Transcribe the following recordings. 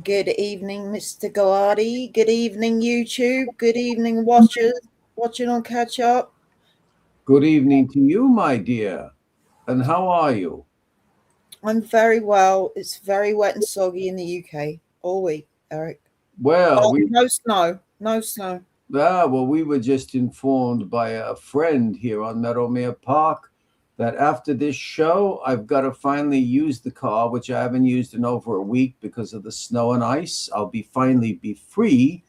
Good evening, Mr. Galati. Good evening, YouTube. Good evening, watchers watching on catch up. Good evening to you, my dear. And how are you? I'm very well. It's very wet and soggy in the UK all week, Eric. Well, Oh, we no snow. No snow. we were just informed by a friend here on Meadowmere Park that after this show, I've got to finally use the car, which I haven't used in over a week because of the snow and ice. I'll finally be free,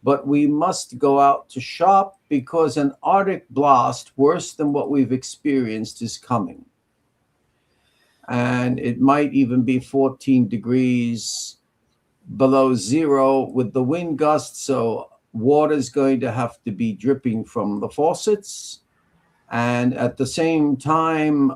but we must go out to shop because an Arctic blast worse than what we've experienced is coming. And it might even be 14 degrees below zero with the wind gusts. So water's going to have to be dripping from the faucets. And at the same time, we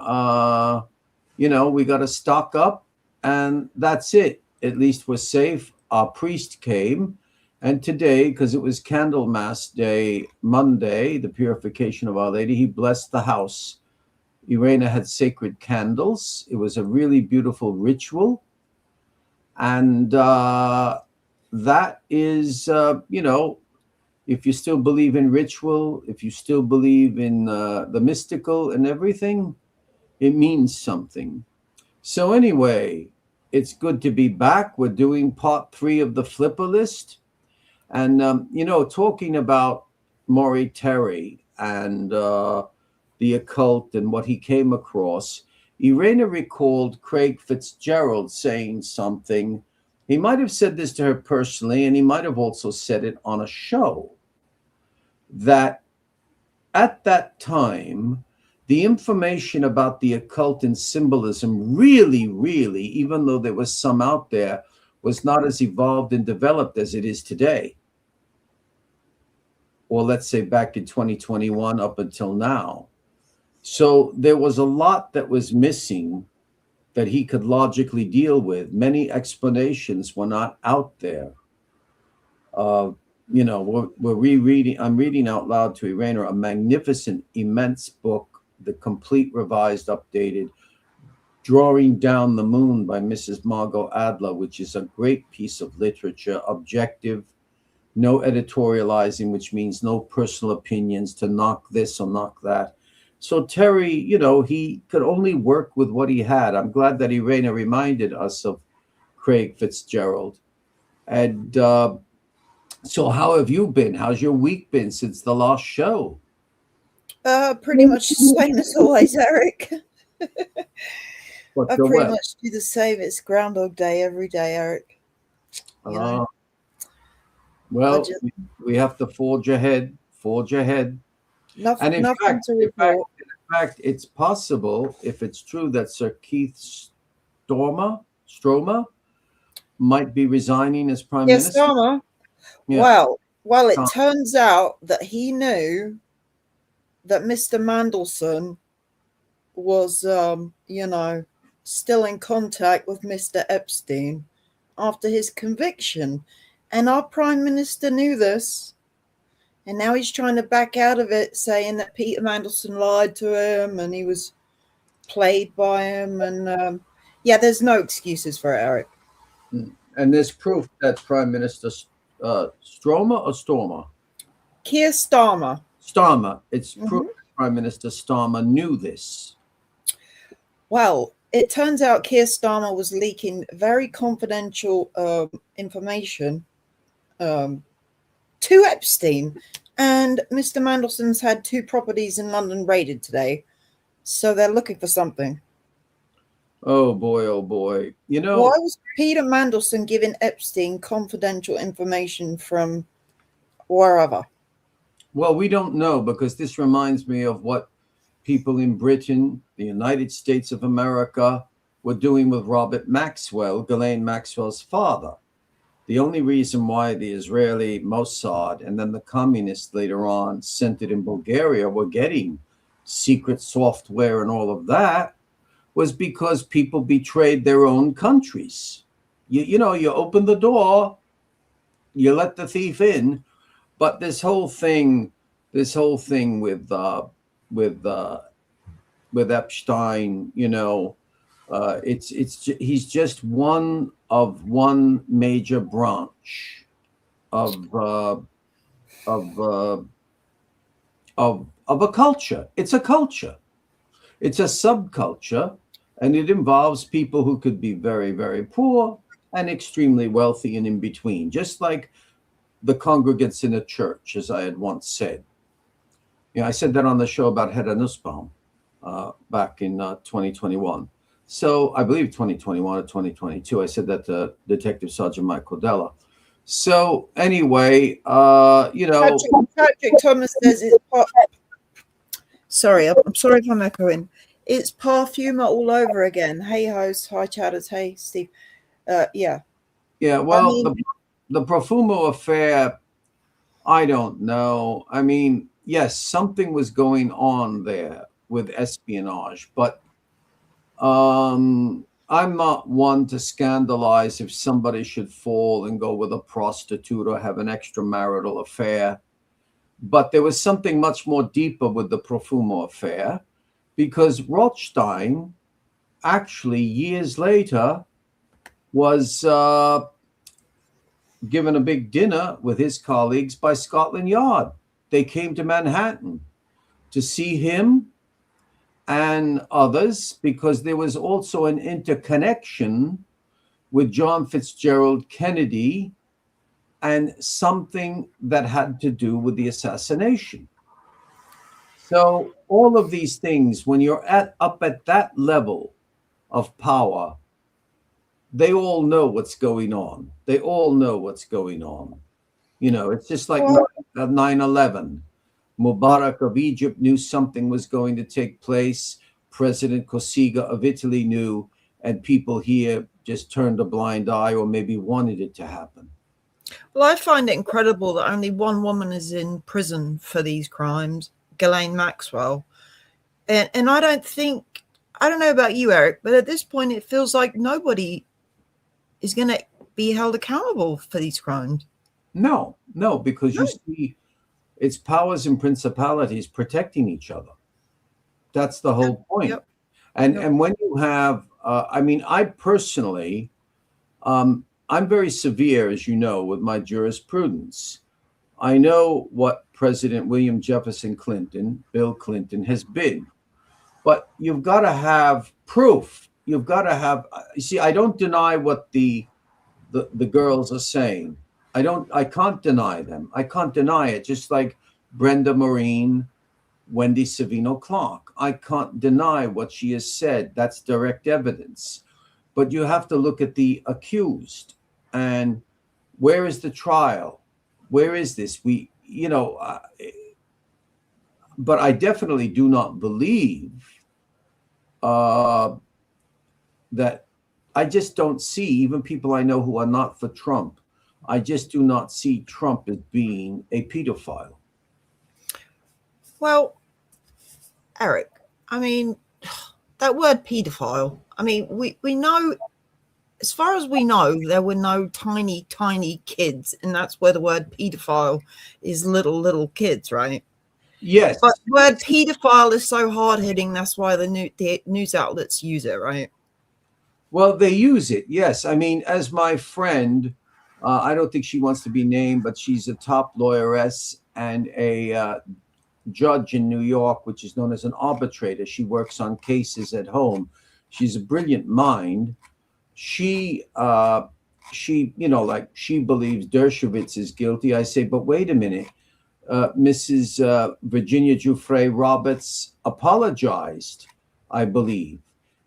got to stock up, and that's it. At least we're safe. Our priest came. And today, because it was Candlemas Day, Monday, the purification of Our Lady, he blessed the house. Irena had sacred candles. It was a really beautiful ritual. And that is, if you still believe in ritual, if you still believe in the mystical and everything, it means something. So, anyway, it's good to be back. We're doing part 3 of the Flipper list. And, talking about Maury Terry and the occult and what he came across, Irena recalled Craig Fitzgerald saying something. He might have said this to her personally, and he might have also said it on a show, that at that time, the information about the occult and symbolism really, even though there was some out there, was not as evolved and developed as it is today. Or let's say back in 2021 up until now. So there was a lot that was missing that he could logically deal with. Many explanations were not out there. We're rereading, I'm reading out loud to Irena a magnificent, immense book, The Complete Revised Updated, Drawing Down the Moon by Mrs. Margot Adler, which is a great piece of literature, objective, no editorializing, which means no personal opinions to knock this or knock that. So Terry, he could only work with what he had. I'm glad that Irena reminded us of Craig Fitzgerald. And so how have you been? How's your week been since the last show? Pretty much the same as always, Eric. What's I your pretty web? much do the same. It's Groundhog Day every day, Eric. You know, I Well, just we have to forge ahead, forge ahead. And nothing to report. in fact, it's possible, if it's true, that Sir Keith Stromer might be resigning as prime Yes, minister. Dharma. Yeah. Well, it Uh, turns out that he knew that Mr. Mandelson was, still in contact with Mr. Epstein after his conviction. And our Prime Minister knew this. And now he's trying to back out of it, saying that Peter Mandelson lied to him and he was played by him. And there's no excuses for it, Eric. and there's proof that Prime Minister Stromer or Stormer? Keir Starmer. Starmer. It's proof Mhm. that Prime Minister Starmer knew this. Well, it turns out Keir Starmer was leaking very confidential information um, to Epstein. And Mr. Mandelson's had 2 properties in London raided today. So they're looking for something. Oh boy, oh boy. Why was Peter Mandelson giving Epstein confidential information from wherever? Well, we don't know, because this reminds me of what people in Britain, the United States of America, were doing with Robert Maxwell, Ghislaine Maxwell's father. The only reason why the Israeli Mossad and then the communists later on centered in Bulgaria were getting secret software and all of that was because people betrayed their own countries. You open the door, you let the thief in, but this whole thing with with Epstein, He's just one of one major branch of of uh, of a culture. It's a culture. It's a subculture, and it involves people who could be very, very poor and extremely wealthy and in between, just like the congregants in a church, as I had once said. I said that on the show about Hedda Nussbaum back in 2021. So I believe 2021 or 2022. I said that to Detective Sergeant Mike Cordella. So anyway, Patrick Thomas says it's sorry, I'm sorry if I'm echoing. It's Parfuma all over again. Hey host, hi chatters, hey Steve. Yeah. Yeah, well, the Profumo affair, I don't know. I mean, yes, something was going on there with espionage, but I'm not one to scandalize if somebody should fall and go with a prostitute or have an extramarital affair. But there was something much more deeper with the Profumo affair, because Rothstein actually years later was given a big dinner with his colleagues by Scotland Yard. They came to Manhattan to see him and others because there was also an interconnection with John Fitzgerald Kennedy and something that had to do with the assassination. So all of these things, when you're up at that level of power, they all know what's going on. They all know what's going on. It's just like 9/11. Mubarak of Egypt knew something was going to take place. President Cossiga of Italy knew, and people here just turned a blind eye or maybe wanted it to happen. Well, I find it incredible that only one woman is in prison for these crimes, Ghislaine Maxwell. And I don't know about you, Eric, but at this point it feels like nobody is going to be held accountable for these crimes. No, because you see, it's powers and principalities protecting each other. That's the whole point. Yep. And when you have, I personally, I'm very severe, as you know, with my jurisprudence. I know what President William Jefferson Clinton, Bill Clinton, has been. But you've got to have proof. You've got to have, you see, I don't deny what the girls are saying. I can't deny them. I can't deny it. Just like Brenda Marine, Wendy Savino Clark. I can't deny what she has said. That's direct evidence. But you have to look at the accused and where is the trial? Where is this? But I definitely do not believe that I just don't see, even people I know who are not for Trump, I just do not see Trump as being a pedophile. Well, Eric, I mean, that word pedophile, I mean, we know, as far as we know, there were no tiny, tiny kids. And that's where the word pedophile is little kids, right? Yes. But the word pedophile is so hard-hitting. That's why the news outlets use it, right? Well, they use it, yes. I mean, as my friend, I don't think she wants to be named, but she's a top lawyeress and a judge in New York, which is known as an arbitrator. She works on cases at home. She's a brilliant mind. She believes Dershowitz is guilty. I say, but wait a minute. Mrs. Virginia Giuffre Roberts apologized, I believe.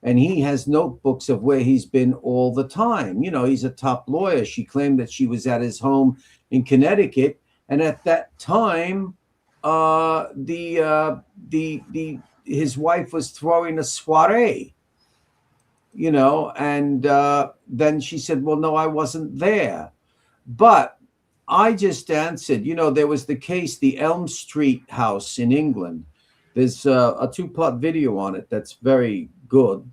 And he has notebooks of where he's been all the time. He's a top lawyer. She claimed that she was at his home in Connecticut. And at that time, his wife was throwing a soiree, and then she said, well, no, I wasn't there. But I just answered, there was the case, the Elm Street house in England. There's a 2-part video on it that's very good,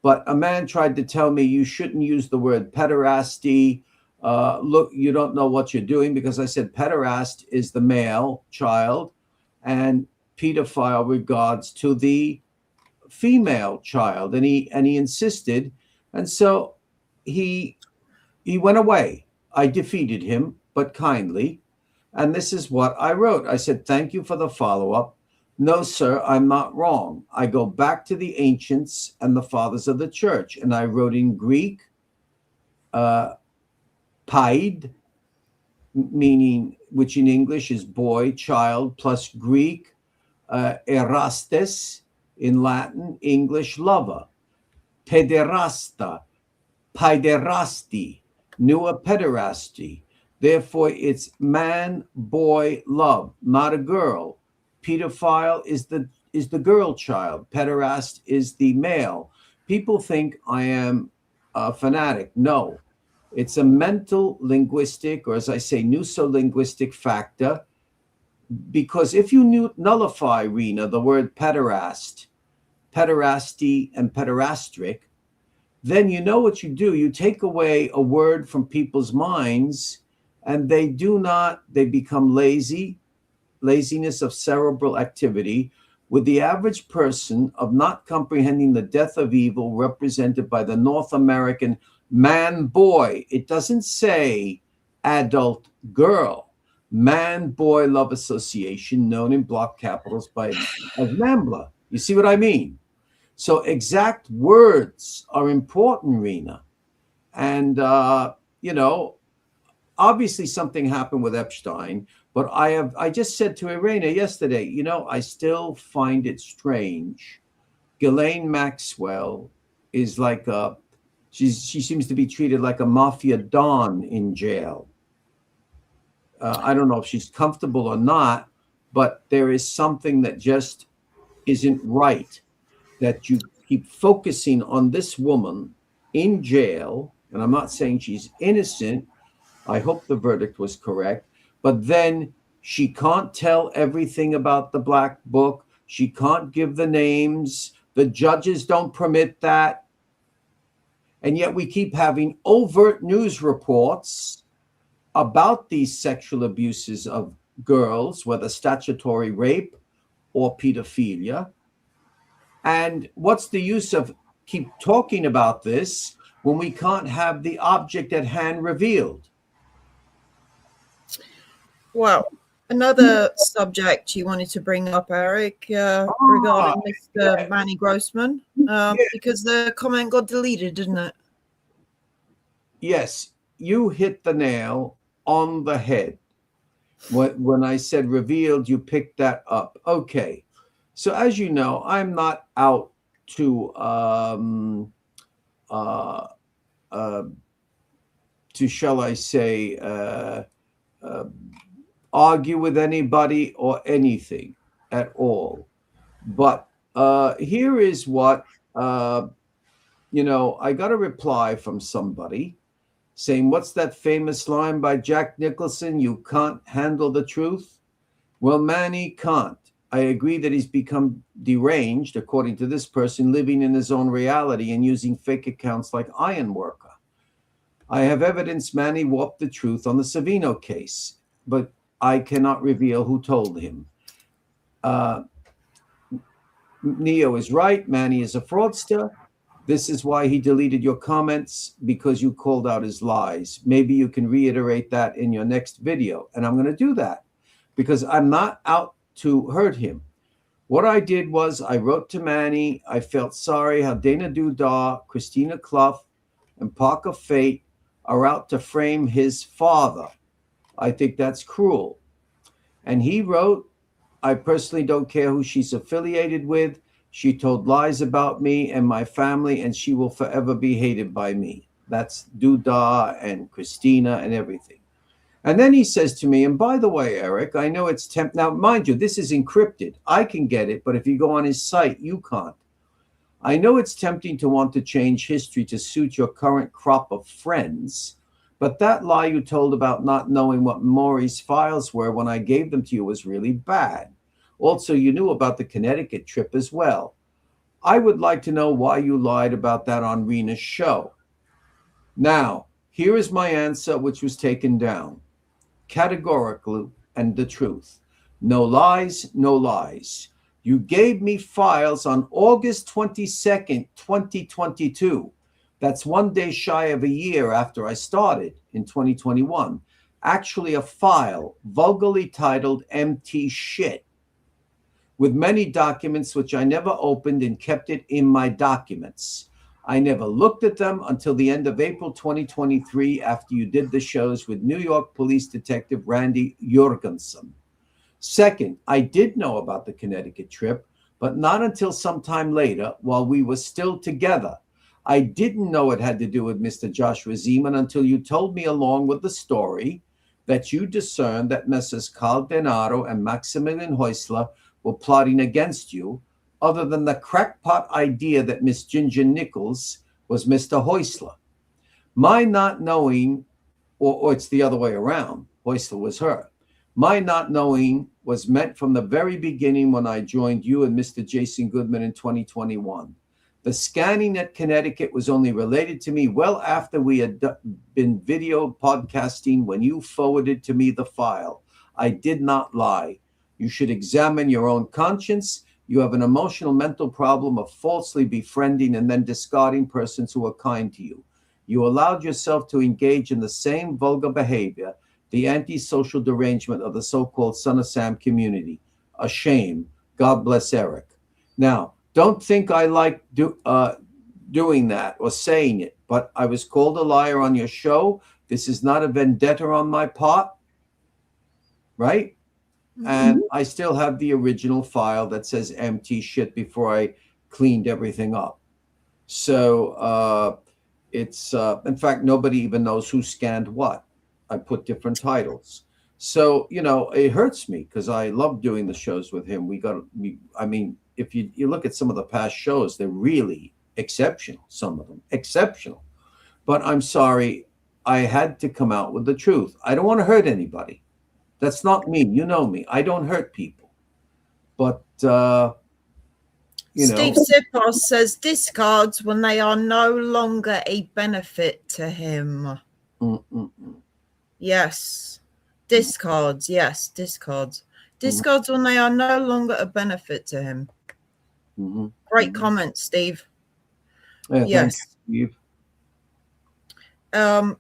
but a man tried to tell me you shouldn't use the word pederasty. Look, you don't know what you're doing, because I said pederast is the male child and pedophile regards to the female child, and he insisted, and so he went away. I defeated him, but kindly. And this is what I wrote. I said, "Thank you for the follow-up. No, sir, I'm not wrong. I go back to the ancients and the fathers of the church." And I wrote in Greek, paid, meaning, which in English is boy, child, plus Greek, erastes, in Latin, English, lover. Pederasta, paiderasti, newer pederasty. Therefore, it's man, boy, love, not a girl. Pedophile is the girl child. Pederast is the male. People think I am a fanatic. No, it's a mental linguistic, or as I say, nuso-linguistic factor. Because if you nullify, Rena, the word pederast, pederasty, and pederastric, then you know what you do. You take away a word from people's minds, and they become laziness of cerebral activity, with the average person of not comprehending the death of evil represented by the North American man boy. It doesn't say adult girl. Man boy love association, known in block capitals as NAMBLA. You see what I mean? So exact words are important, Rena. And, obviously something happened with Epstein, but I just said to Irena yesterday, I still find it strange. Ghislaine Maxwell is like she seems to be treated like a mafia don in jail. I don't know if she's comfortable or not, but there is something that just isn't right, that you keep focusing on this woman in jail. And I'm not saying she's innocent. I hope the verdict was correct. But then she can't tell everything about the Black Book. She can't give the names. The judges don't permit that. And yet we keep having overt news reports about these sexual abuses of girls, whether statutory rape or pedophilia. And what's the use of keep talking about this when we can't have the object at hand revealed? Well, another subject you wanted to bring up, Eric, regarding Mr. Manny Grossman, because the comment got deleted, didn't it? Yes, you hit the nail on the head. When I said revealed, you picked that up. Okay. So as you know, I'm not out to shall I say, argue with anybody or anything at all. But here is what, I got a reply from somebody saying, "What's that famous line by Jack Nicholson? You can't handle the truth." Well, Manny can't. I agree that he's become deranged, according to this person, living in his own reality and using fake accounts like Ironworker. I have evidence Manny warped the truth on the Savino case, but I cannot reveal who told him. Neo is right. Manny is a fraudster. This is why he deleted your comments, because you called out his lies. Maybe you can reiterate that in your next video. And I'm going to do that because I'm not out to hurt him. What I did was I wrote to Manny. I felt sorry how Dana Dudar, Christina Clough, and Parker Fate are out to frame his father. I think that's cruel. And he wrote, "I personally don't care who she's affiliated with. She told lies about me and my family, and she will forever be hated by me." That's Dudar and Christina and everything. And then he says to me, and by the way, Eric, I know it's now, mind you, this is encrypted. I can get it, but if you go on his site, you can't. "I know it's tempting to want to change history to suit your current crop of friends, but that lie you told about not knowing what Maury's files were when I gave them to you was really bad. Also, you knew about the Connecticut trip as well. I would like to know why you lied about that on Rena's show." Now, here is my answer, which was taken down. Categorically, and the truth. No lies, no lies. You gave me files on August 22nd, 2022. That's 1 day shy of a year after I started in 2021. Actually, a file vulgarly titled MT Shit, with many documents which I never opened and kept it in my documents. I never looked at them until the end of April 2023 after you did the shows with New York Police Detective Randy Jorgensen. Second, I did know about the Connecticut trip, but not until some time later while we were still together. I didn't know it had to do with Mr. Joshua Zeman until you told me along with the story that you discerned that Messrs. Carl Denaro and Maximilian Häusler were plotting against you, other than the crackpot idea that Miss Ginger Nichols was Mr. Häusler. My not knowing, or it's the other way around, Häusler was her. My not knowing was meant from the very beginning when I joined you and Mr. Jason Goodman in 2021. The scanning at Connecticut was only related to me well after we had been video podcasting when you forwarded to me the file. I did not lie. You should examine your own conscience. You have an emotional mental problem of falsely befriending and then discarding persons who are kind to you. You allowed yourself to engage in the same vulgar behavior, the antisocial derangement of the so-called Son of Sam community. A shame. God bless Eric. Now, don't think I like doing that or saying it, but I was called a liar on your show. This is not a vendetta on my part, right? And I still have the original file that says MT shit before I cleaned everything up. So it's, in fact, nobody even knows who scanned what. I put different titles. So, it hurts me because I love doing the shows with him. I mean, if you look at some of the past shows, they're really exceptional, some of them, exceptional. But I'm sorry, I had to come out with the truth. I don't want to hurt anybody. That's not me. You know me. I don't hurt people. But, Steve Sipos says discards when they are no longer a benefit to him. Yes. Discards. Yes, discards. Discards when they are no longer a benefit to him. Great comment, Steve. Yeah, yes. Steve. I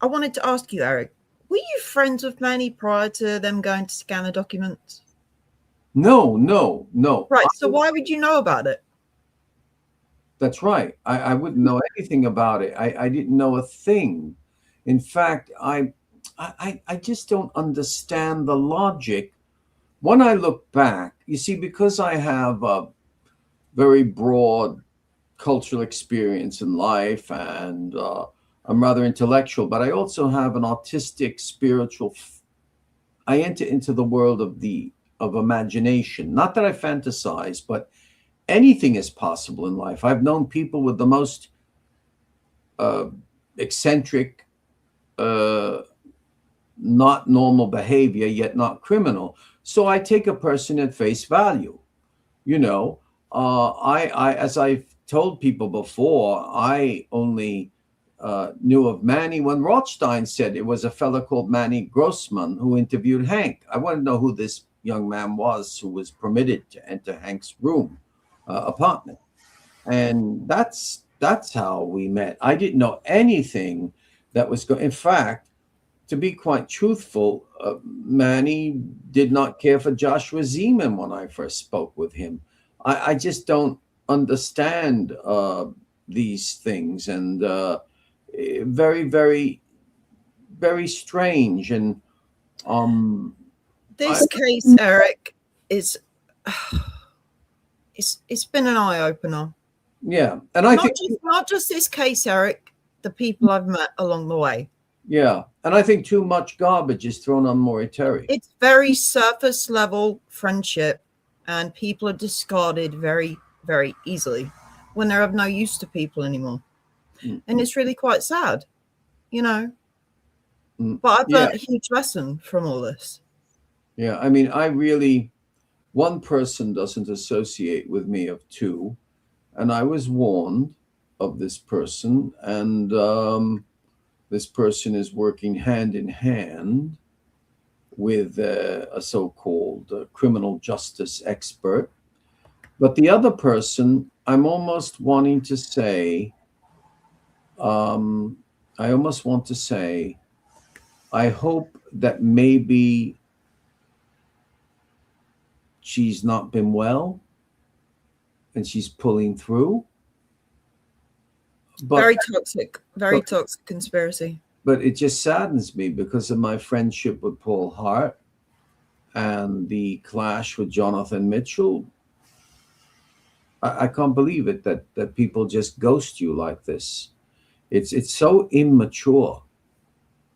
wanted to ask you, Eric, were you friends with Manny prior to them going to scan the documents? No. Right, so why would you know about it? That's right. I wouldn't know anything about it. I didn't know a thing. In fact, I just don't understand the logic. When I look back, you see, because I have a very broad cultural experience in life and I'm rather intellectual, but I also have an autistic spiritual. I enter into the world of imagination. Not that I fantasize, but anything is possible in life. I've known people with the most eccentric, not normal behavior, yet not criminal. So I take a person at face value. I as I've told people before, I only knew of Manny when Rothstein said it was a fellow called Manny Grossman who interviewed Hank. I want to know who this young man was who was permitted to enter Hank's room, apartment. And that's how we met. I didn't know anything that was going. In fact, to be quite truthful, Manny did not care for Joshua Zeman when I first spoke with him. I just don't understand these things, and very, very, very strange. And this case, Eric, is it's been an eye opener. Yeah, and I think not just this case, Eric. The people I've met along the way. Yeah, and I think too much garbage is thrown on Maury Terry. It's very surface level friendship, and people are discarded very, very easily when they're of no use to people anymore. And it's really quite sad, But I've learned a huge lesson from all this. Yeah, I mean, one person doesn't associate with me of two, and I was warned of this person, and this person is working hand in hand with a so-called criminal justice expert. But the other person, I'm almost wanting to say, um, I almost want to say, I hope that maybe she's not been well and she's pulling through. But Very but toxic conspiracy. but it just saddens me because of my friendship with Paul Hart and the clash with Jonathan Mitchell. I can't believe it that people just ghost you like this. It's so immature.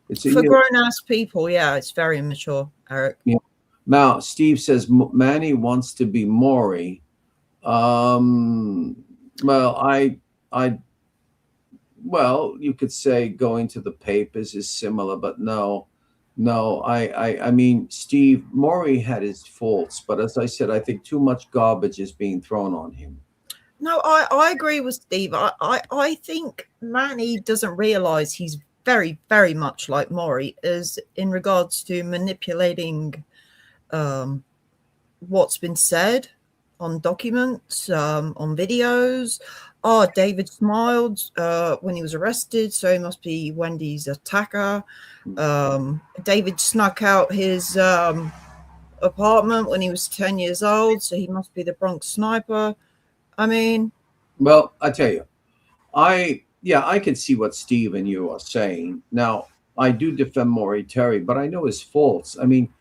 It's For grown ass people, yeah, it's very immature, Eric. you know, now Steve says Manny wants to be Maury. Um, well, I well, you could say going to the papers is similar, but no, no. I mean, Steve Maury had his faults, but as I said, I think too much garbage is being thrown on him. No, I agree with Steve. I think Manny doesn't realize he's very, very much like Maury is in regards to manipulating what's been said on documents, on videos. Oh, David smiled when he was arrested, so he must be Wendy's attacker. David snuck out his apartment when he was 10 years old, so he must be the Bronx sniper. I mean, well, I tell you, I can see what Steve and you are saying. Now, I do defend Maury Terry, but I know his faults. I mean,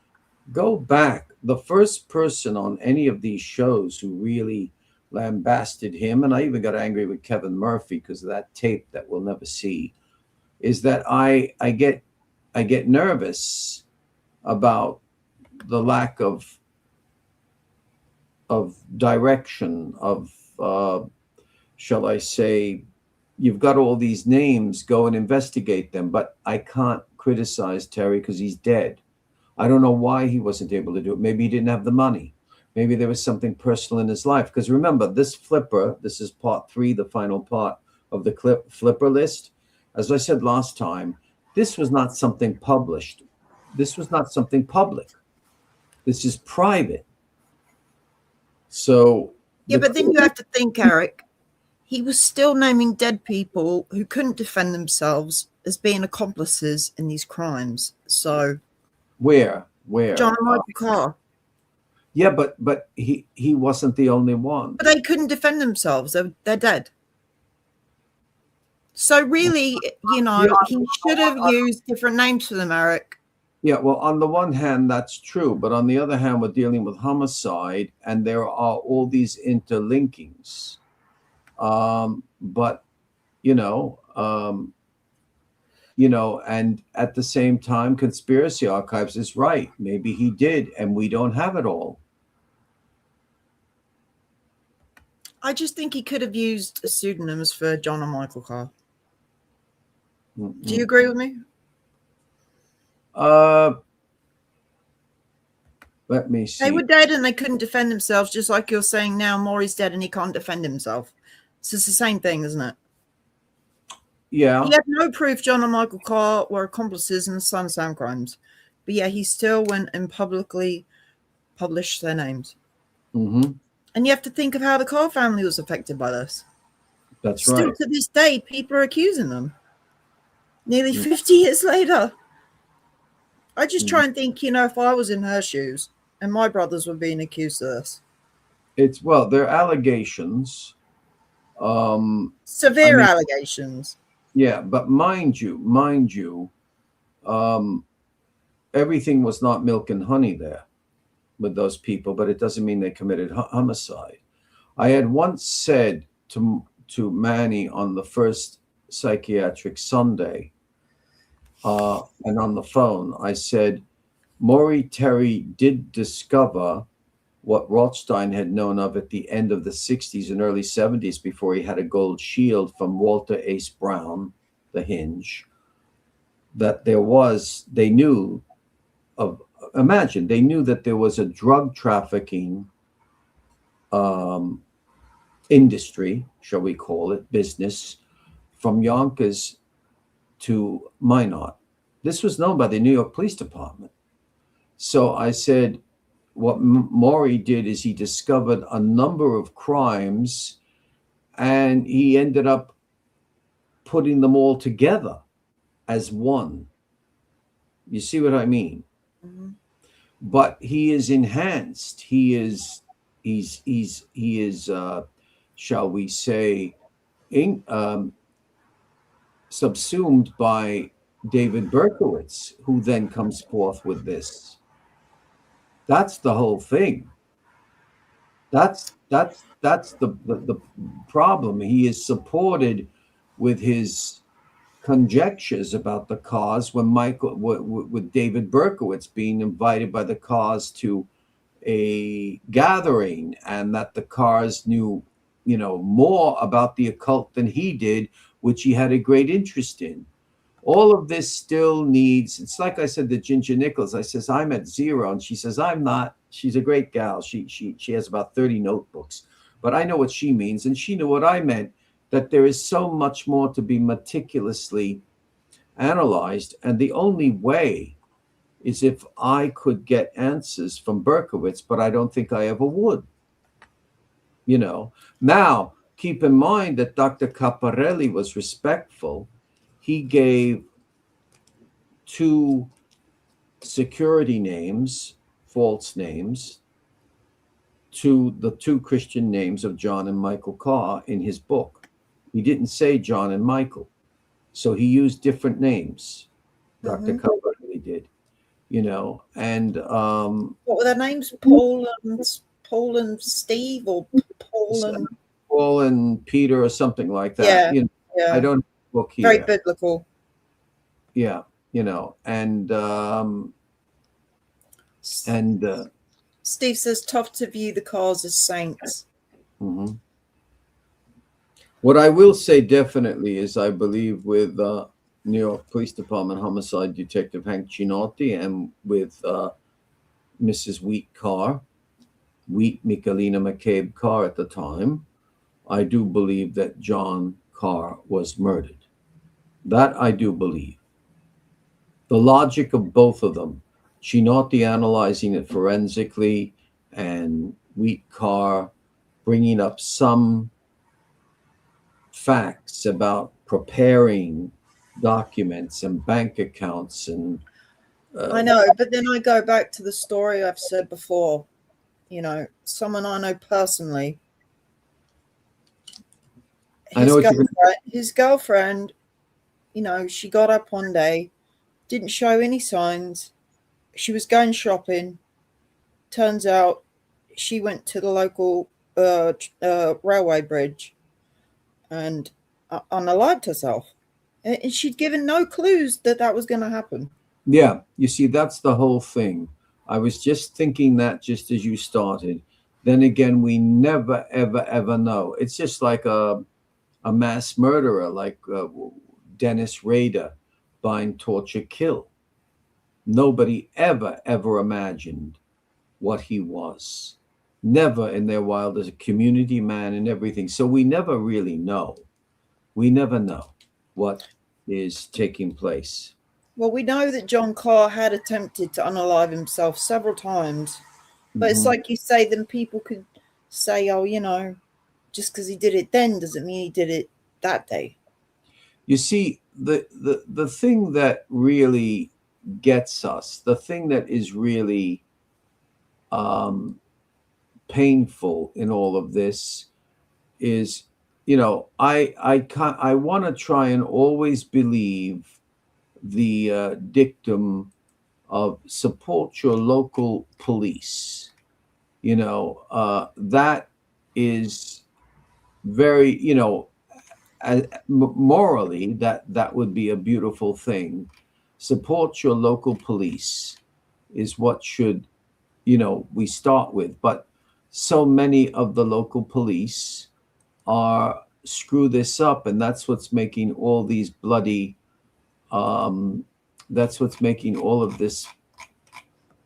go back. The first person on any of these shows who really lambasted him, and I even got angry with Kevin Murphy because of that tape that we'll never see, is that I get nervous about the lack of direction of shall I say, you've got all these names, go and investigate them, but I can't criticize Terry because he's dead. I don't know why he wasn't able to do it. Maybe he didn't have the money. Maybe there was something personal in his life. Because remember, this flipper, this is part 3, the final part of the flipper list. As I said last time, this was not something published. This was not something public. This is private. So yeah, but then you have to think, Eric, he was still naming dead people who couldn't defend themselves as being accomplices in these crimes. So where John and Michael Carr. Yeah, but he wasn't the only one. But they couldn't defend themselves. They're dead. So really, you know, he should have used different names for them, Eric. Yeah, well, on the one hand, that's true. But on the other hand, we're dealing with homicide, and there are all these interlinkings. But, you know, and at the same time, Conspiracy Archives is right. Maybe he did, and we don't have it all. I just think he could have used pseudonyms for John and Michael Carr. Mm-hmm. Do you agree with me? Let me see. They were dead and they couldn't defend themselves, just like you're saying now Maury's dead and he can't defend himself. So it's the same thing, isn't it? Yeah. He had no proof John and Michael Carr were accomplices in the Son of Sam crimes. But yeah, he still went and publicly published their names. Mm-hmm. And you have to think of how the Carr family was affected by this. That's still, right. Still to this day, people are accusing them. Nearly 50 years later. I just try and think, you know, if I was in her shoes and my brothers were being accused of this. They're allegations. Severe allegations. Yeah, but mind you, everything was not milk and honey there with those people, but it doesn't mean they committed homicide. I had once said to Manny on the first psychiatric Sunday, and on the phone, I said, Maury Terry did discover what Rothstein had known of at the end of the 60s and early 70s before he had a gold shield from Walter Ace Brown, the Hinge, that they knew that there was a drug trafficking industry, shall we call it, business, from Yonkers to Minot. This was known by the New York Police Department. So I said, what Maury did is he discovered a number of crimes, and he ended up putting them all together as one. You see what I mean? Mhm. But he is enhanced. He is shall we say, in, subsumed by David Berkowitz, who then comes forth with this. That's the whole thing. That's the problem. He is supported with his conjectures about the cause when with David Berkowitz being invited by the cause to a gathering, and that the cars knew, more about the occult than he did, which he had a great interest in. All of this still needs, it's like I said to Ginger Nichols. I says, I'm at zero, and she says, I'm not. She's a great gal. She has about 30 notebooks, but I know what she means, and she knew what I meant, that there is so much more to be meticulously analyzed, and the only way is if I could get answers from Berkowitz, but I don't think I ever would. Now, keep in mind that Dr. Caparelli was respectful. He gave 2 security names, false names, to the 2 Christian names of John and Michael Carr in his book. He didn't say John and Michael, so he used different names. Dr. Mhm. Caparelli did, and What were their names? Paul and Steve, or Paul and Paul and Peter or something like that. yeah, I yeah. don't have a book Very here. biblical. Yeah, and Steve says tough to view the cars as saints. mhm. What I will say definitely is I believe with New York Police Department Homicide Detective Hank Chinotti, and with Mrs. Wheat Michelina McCabe Carr at the time, I do believe that John Carr was murdered. That I do believe. The logic of both of them, Chinotti analyzing it forensically, and Wheat Carr bringing up some facts about preparing documents and bank accounts, and I know, but then I go back to the story I've said before. Someone I know personally. I know what you're His girlfriend, she got up one day, didn't show any signs. She was going shopping. Turns out she went to the local railway bridge and unalived herself. And she'd given no clues that was going to happen. Yeah, you see, that's the whole thing. I was just thinking that just as you started. Then again, we never, ever, ever know. It's just like a mass murderer, like Dennis Rader, bind, torture, kill. Nobody ever, ever imagined what he was. Never in their wildest, a community man and everything. So we never really know. We never know what is taking place. Well, we know that John Carr had attempted to unalive himself several times. But it's Mhm. like you say, then people could say, oh, just because he did it then doesn't mean he did it that day. You see, the thing that really gets us, the thing that is really um, painful in all of this is, I want to try and always believe the dictum of support your local police. That is very, morally, that would be a beautiful thing. Support your local police is what should, we start with. But so many of the local police are screw this up, and that's what's making all these bloody that's what's making all of this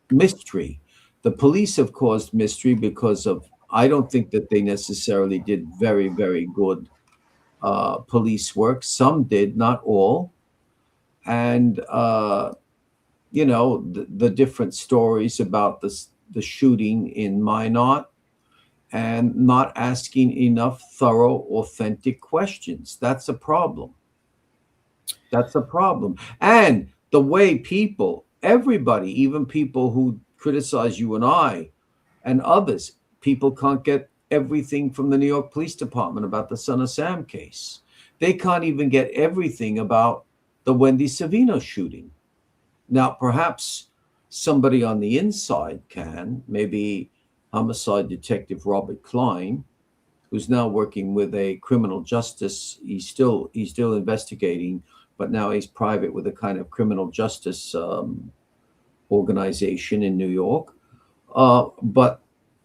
mystery. The police have caused mystery because of, I don't think that they necessarily did very, very good police work. Some did, not all. And the different stories about this, the shooting in Minot and not asking enough thorough, authentic questions. That's a problem. That's a problem. And the way people, everybody, even people who criticize you and I and others, people can't get everything from the New York Police Department about the Son of Sam case. They can't even get everything about the Wendy Savino shooting. Now, perhaps somebody on the inside can, maybe homicide detective Robert Klein, who's now working with a criminal justice. He's still investigating, but now he's private with a kind of criminal justice organization in New York. But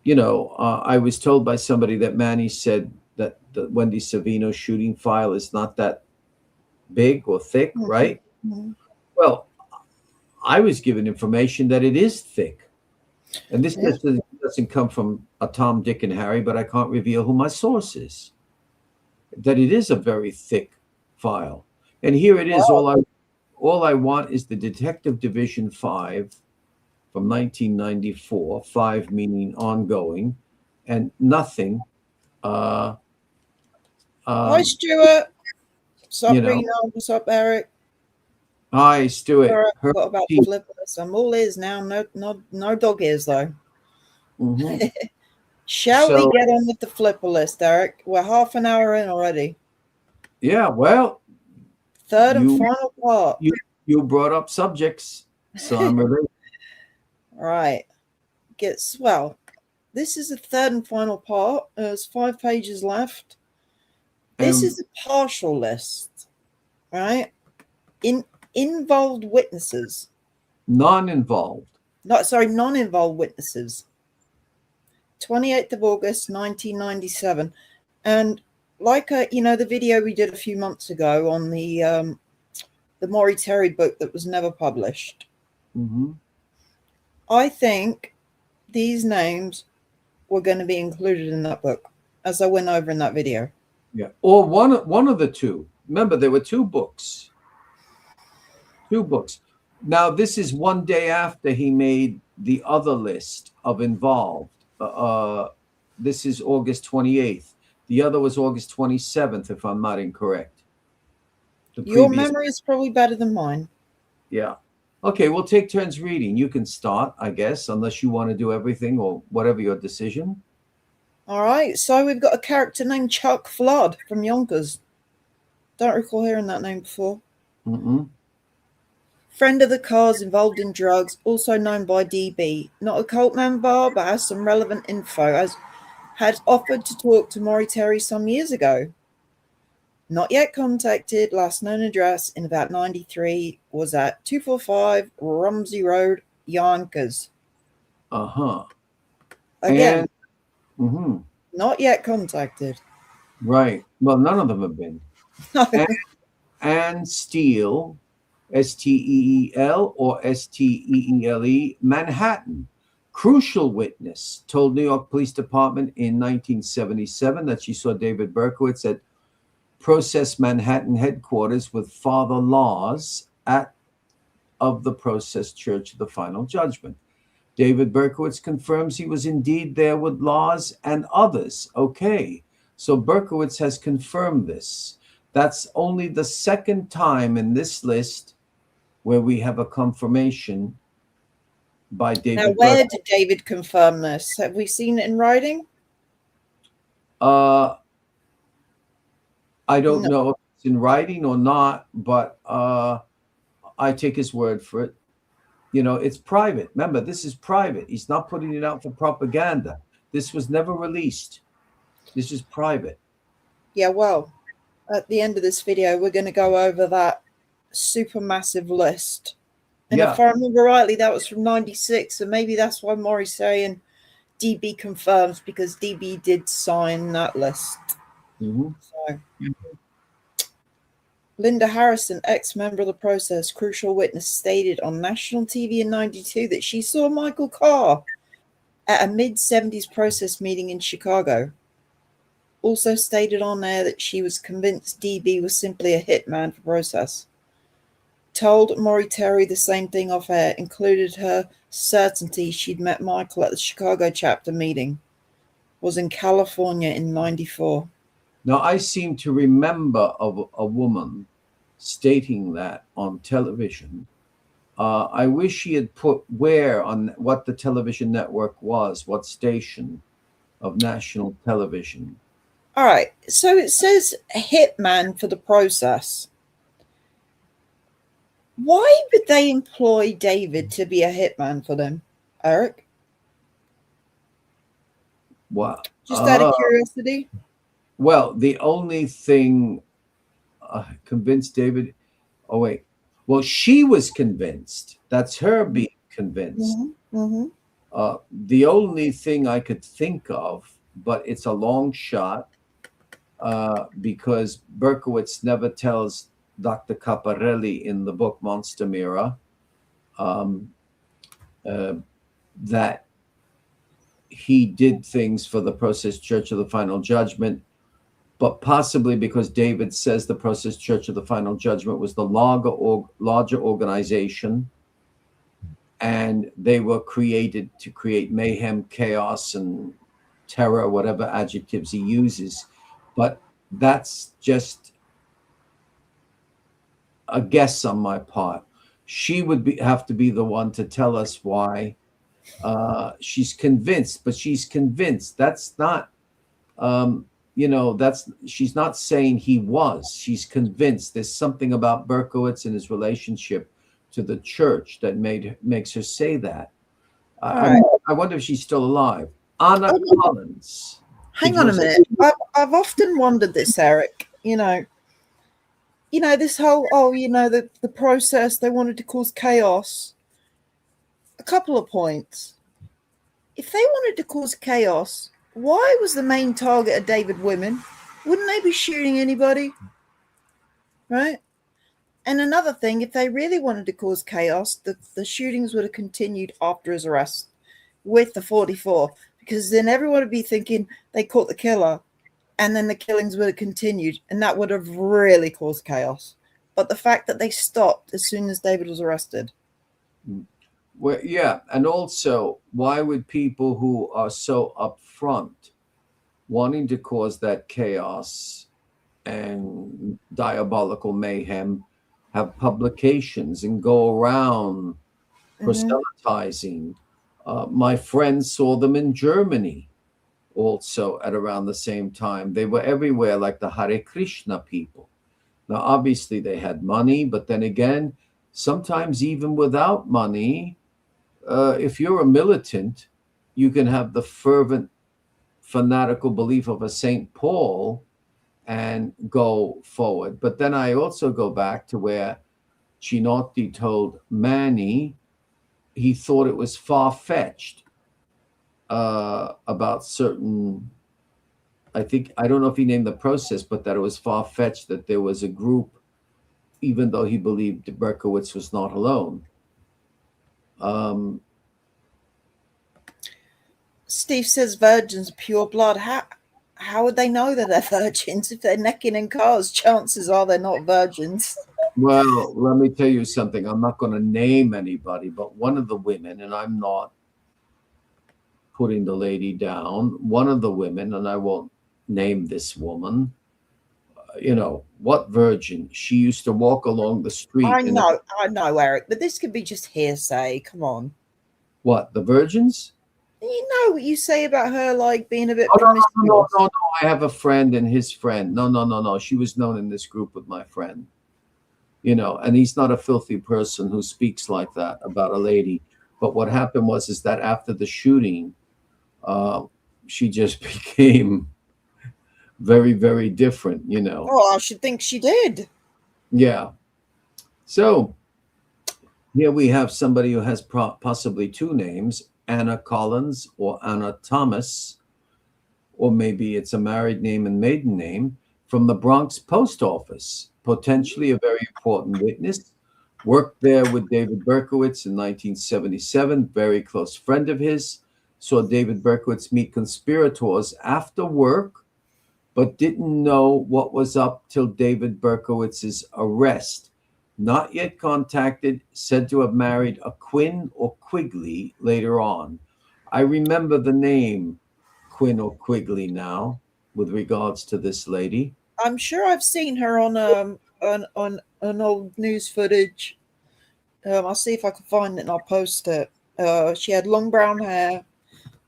I was told by somebody that Manny said that the Wendy Savino shooting file is not that big or thick, right? Mm-hmm. Well, I was given information that it is thick. And this doesn't come from a Tom, Dick, and Harry, but I can't reveal who my source is. That it is a very thick file. And here it is. Wow. All I want is the Detective Division 5 from 1994, 5 meaning ongoing, and nothing. Hi, Stuart. What's up, Reno? What's up, Eric? Hi, Stuart. What about Flipperless? I'm all ears now. No dog ears, though. Mm-hmm. Shall we get on with the flipper list, Eric? We're half an hour in already. Yeah, well. Third and final part. You brought up subjects, so I'm ready. Right. This is the third and final part. There's 5 pages left. This is a partial list, right? Involved witnesses. Non-involved witnesses. 28th of August, 1997. And like, the video we did a few months ago on the Maury Terry book that was never published. Mm-hmm. I think these names were going to be included in that book, as I went over in that video. Yeah, or one of the two. Remember, there were 2 books. 2 books. Now, this is one day after he made the other list of involved. This is August 28th. The other was August 27th, if I'm not incorrect. Your memory is probably better than mine. Yeah. Okay, we'll take turns reading. You can start, I guess, unless you want to do everything or whatever your decision. All right. So we've got a character named Chuck Flood from Yonkers. Don't recall hearing that name before. Mm-mm. Friend of the cars, involved in drugs, also known by DB. Not a cult member, but has some relevant info, had offered to talk to Maury Terry some years ago. Not yet contacted. Last known address in about 93 was at 245 Rumsey Road, Yonkers. Uh-huh. Again, mm-hmm. Not yet contacted. Right. Well, none of them have been. No. And Steele, Steel or Steele, Manhattan. Crucial witness told New York Police Department in 1977 that she saw David Berkowitz at Process Manhattan headquarters with Father Laws of the Process Church of the Final Judgment. David Berkowitz confirms he was indeed there with Laws and others. Okay, so Berkowitz has confirmed this. That's only the second time in this list where we have a confirmation by David. Now, where did David confirm this? Have we seen it in writing? I don't know if it's in writing or not, but I take his word for it. It's private. Remember, this is private. He's not putting it out for propaganda. This was never released. This is private. Yeah, well, at the end of this video, we're going to go over that super massive list. And if I remember rightly, that was from 96. And maybe that's why Maury's saying DB confirms, because DB did sign that list. Mm-hmm. So, Linda Harrison, ex-member of the Process, crucial witness, stated on national TV in 92 that she saw Michael Carr at a mid-70s Process meeting in Chicago. Also stated on there that she was convinced DB was simply a hitman for Process. told Maury Terry the same thing off air, included her certainty she'd met Michael at the Chicago chapter meeting. Was in California in 94. Now, I seem to remember of a woman stating that on television. I wish she had put where on what the television network was, what station of national television. All right, so it says a hitman for the process. Why would they employ David to be a hitman for them, Eric? What? Just out of curiosity. Well, the only thing convinced David. Oh wait. Well, she was convinced. That's her being convinced. Mm-hmm, mm-hmm. The only thing I could think of, but it's a long shot, because Berkowitz never tells Dr. Caparelli in the book Monster Mirror that he did things for the Process Church of the Final Judgment, but possibly because David says the Process Church of the Final Judgment was the larger organization, and they were created to create mayhem, chaos, and terror, whatever adjectives he uses. But that's just a guess on my part. She would have to be the one to tell us why she's convinced, but she's convinced. That's not, she's not saying he was. She's convinced. There's something about Berkowitz and his relationship to the church that makes her say that. I wonder if she's still alive. Anna Collins. Hang on a minute. I've often wondered this, Eric. This whole, the process, they wanted to cause chaos. A couple of points. If they wanted to cause chaos, why was the main target of David women? Wouldn't they be shooting anybody? Right? And another thing, if they really wanted to cause chaos, the shootings would have continued after his arrest with the 44, because then everyone would be thinking they caught the killer, and then the killings would have continued, and that would have really caused chaos. But the fact that they stopped as soon as David was arrested. Well, yeah, and also, why would people who are so upfront wanting to cause that chaos and diabolical mayhem have publications and go around proselytizing? My friends saw them in Germany also at around the same time. They were everywhere, like the Hare Krishna people. Now, obviously, they had money, but then again, sometimes even without money, if you're a militant, you can have the fervent, fanatical belief of a St. Paul and go forward. But then I also go back to where Chinotti told Manny he thought it was far-fetched about certain, I don't know if he named the process, but that it was far-fetched that there was a group, even though he believed Berkowitz was not alone. Steve says virgins are pure blood. How would they know that they're virgins? If they're necking in cars, chances are they're not virgins. Well, let me tell you something. I'm not going to name anybody, but one of the women, and I'm not putting the lady down, one of the women, and I won't name this woman, what virgin? She used to walk along the street. I know, Eric, but this could be just hearsay. Come on. What, the virgins? You know what you say about her, like being a bit promiscuous. No. I have a friend and his friend. No. She was known in this group with my friend. And he's not a filthy person who speaks like that about a lady. But what happened is that after the shooting, she just became very, very different, Oh, I should think she did. Yeah. So here we have somebody who has possibly two names, Anna Collins or Anna Thomas, or maybe it's a married name and maiden name, from the Bronx post office, potentially a very important witness, worked there with David Berkowitz in 1977, very close friend of his, saw David Berkowitz meet conspirators after work, but didn't know what was up till David Berkowitz's arrest. not yet contacted, said to have married a Quinn or Quigley later on. I remember the name Quinn or Quigley now with regards to this lady. I'm sure I've seen her on an old news footage. I'll see if I can find it and I'll post it. She had long brown hair,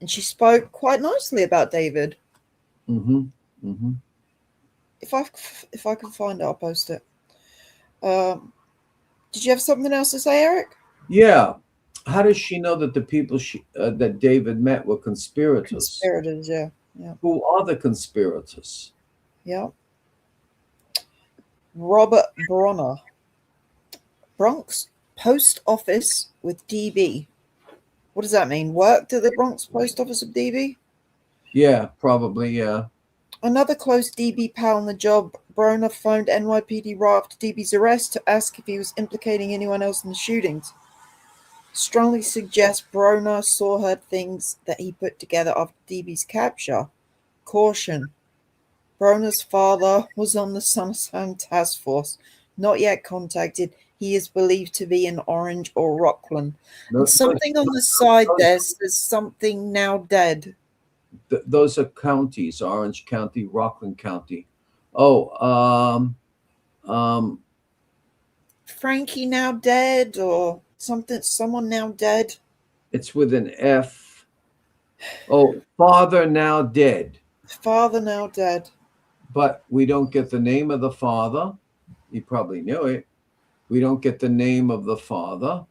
and she spoke quite nicely about David. Mm-hmm. Mm-hmm. If I can find it, I'll post it. Did you have something else to say, Eric? Yeah. How does she know that the people that David met were conspirators? Conspirators, yeah, yeah, Who are the conspirators? yeah. Robert Bronner, Bronx Post Office with DB. What does that mean? Worked at the Bronx Post Office with DB? Yeah, probably. Yeah. Another close DB pal on the job, Bronner phoned NYPD right after DB's arrest to ask if he was implicating anyone else in the shootings. Strongly suggests Bronner saw her things that he put together after DB's capture. Caution. Bronner's father was on the Sunshine Task Force. Not yet contacted. He is believed to be in Orange or Rockland. And something on the side there says something now dead. Those are counties: Orange County, Rockland County. Oh, um, Frankie now dead or something, someone now dead. it's with an F. Oh, father now dead. Father now dead. But we don't get the name of the father. You probably knew it. We don't get the name of the father.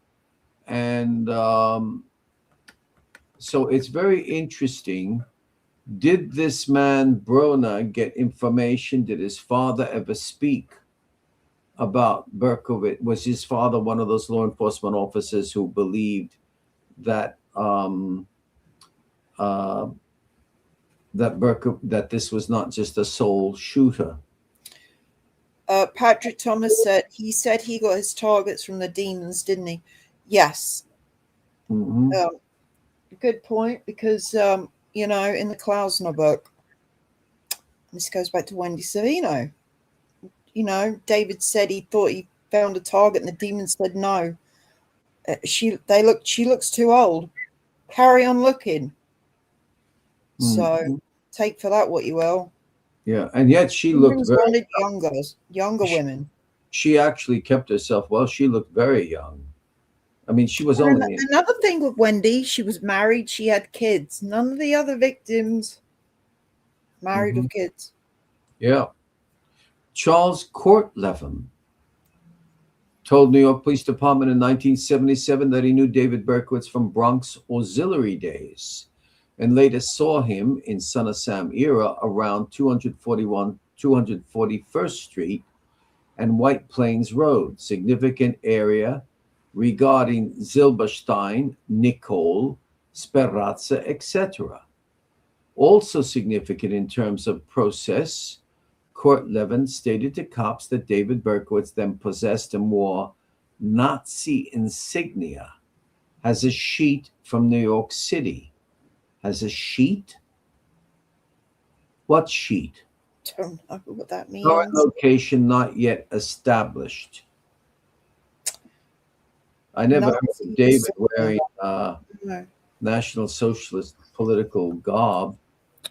And so it's very interesting. Did this man, Bronner, get information? Did his father ever speak about Berkowitz? Was his father one of those law enforcement officers who believed that that this was not just a sole shooter? Patrick Thomas said he got his targets from the demons, didn't he? Yes. Mm-hmm. Good point, because in the Klausner book, this goes back to Wendy Savino. David said he thought he found a target, and the demon said no. She looks too old. Carry on looking. So take for that what you will. Yeah, and yet she looked very younger women. She actually kept herself well. She looked very young. I mean, she was only another thing with Wendy. She was married. She had kids. None of the other victims married with kids. Yeah. Charles Courtlevin told New York Police Department in 1977 that he knew David Berkowitz from Bronx Auxiliary days and later saw him in Son of Sam era around 241st Street and White Plains Road, significant area regarding Zilberstein, Nicole, Speranza, etc. Also significant in terms of process, Courtlevin stated to cops that David Berkowitz then possessed and wore Nazi insignia, has a sheet from New York City. Has a sheet? What sheet? Don't know what that means. Current location not yet established. I never heard of David wearing National Socialist political garb.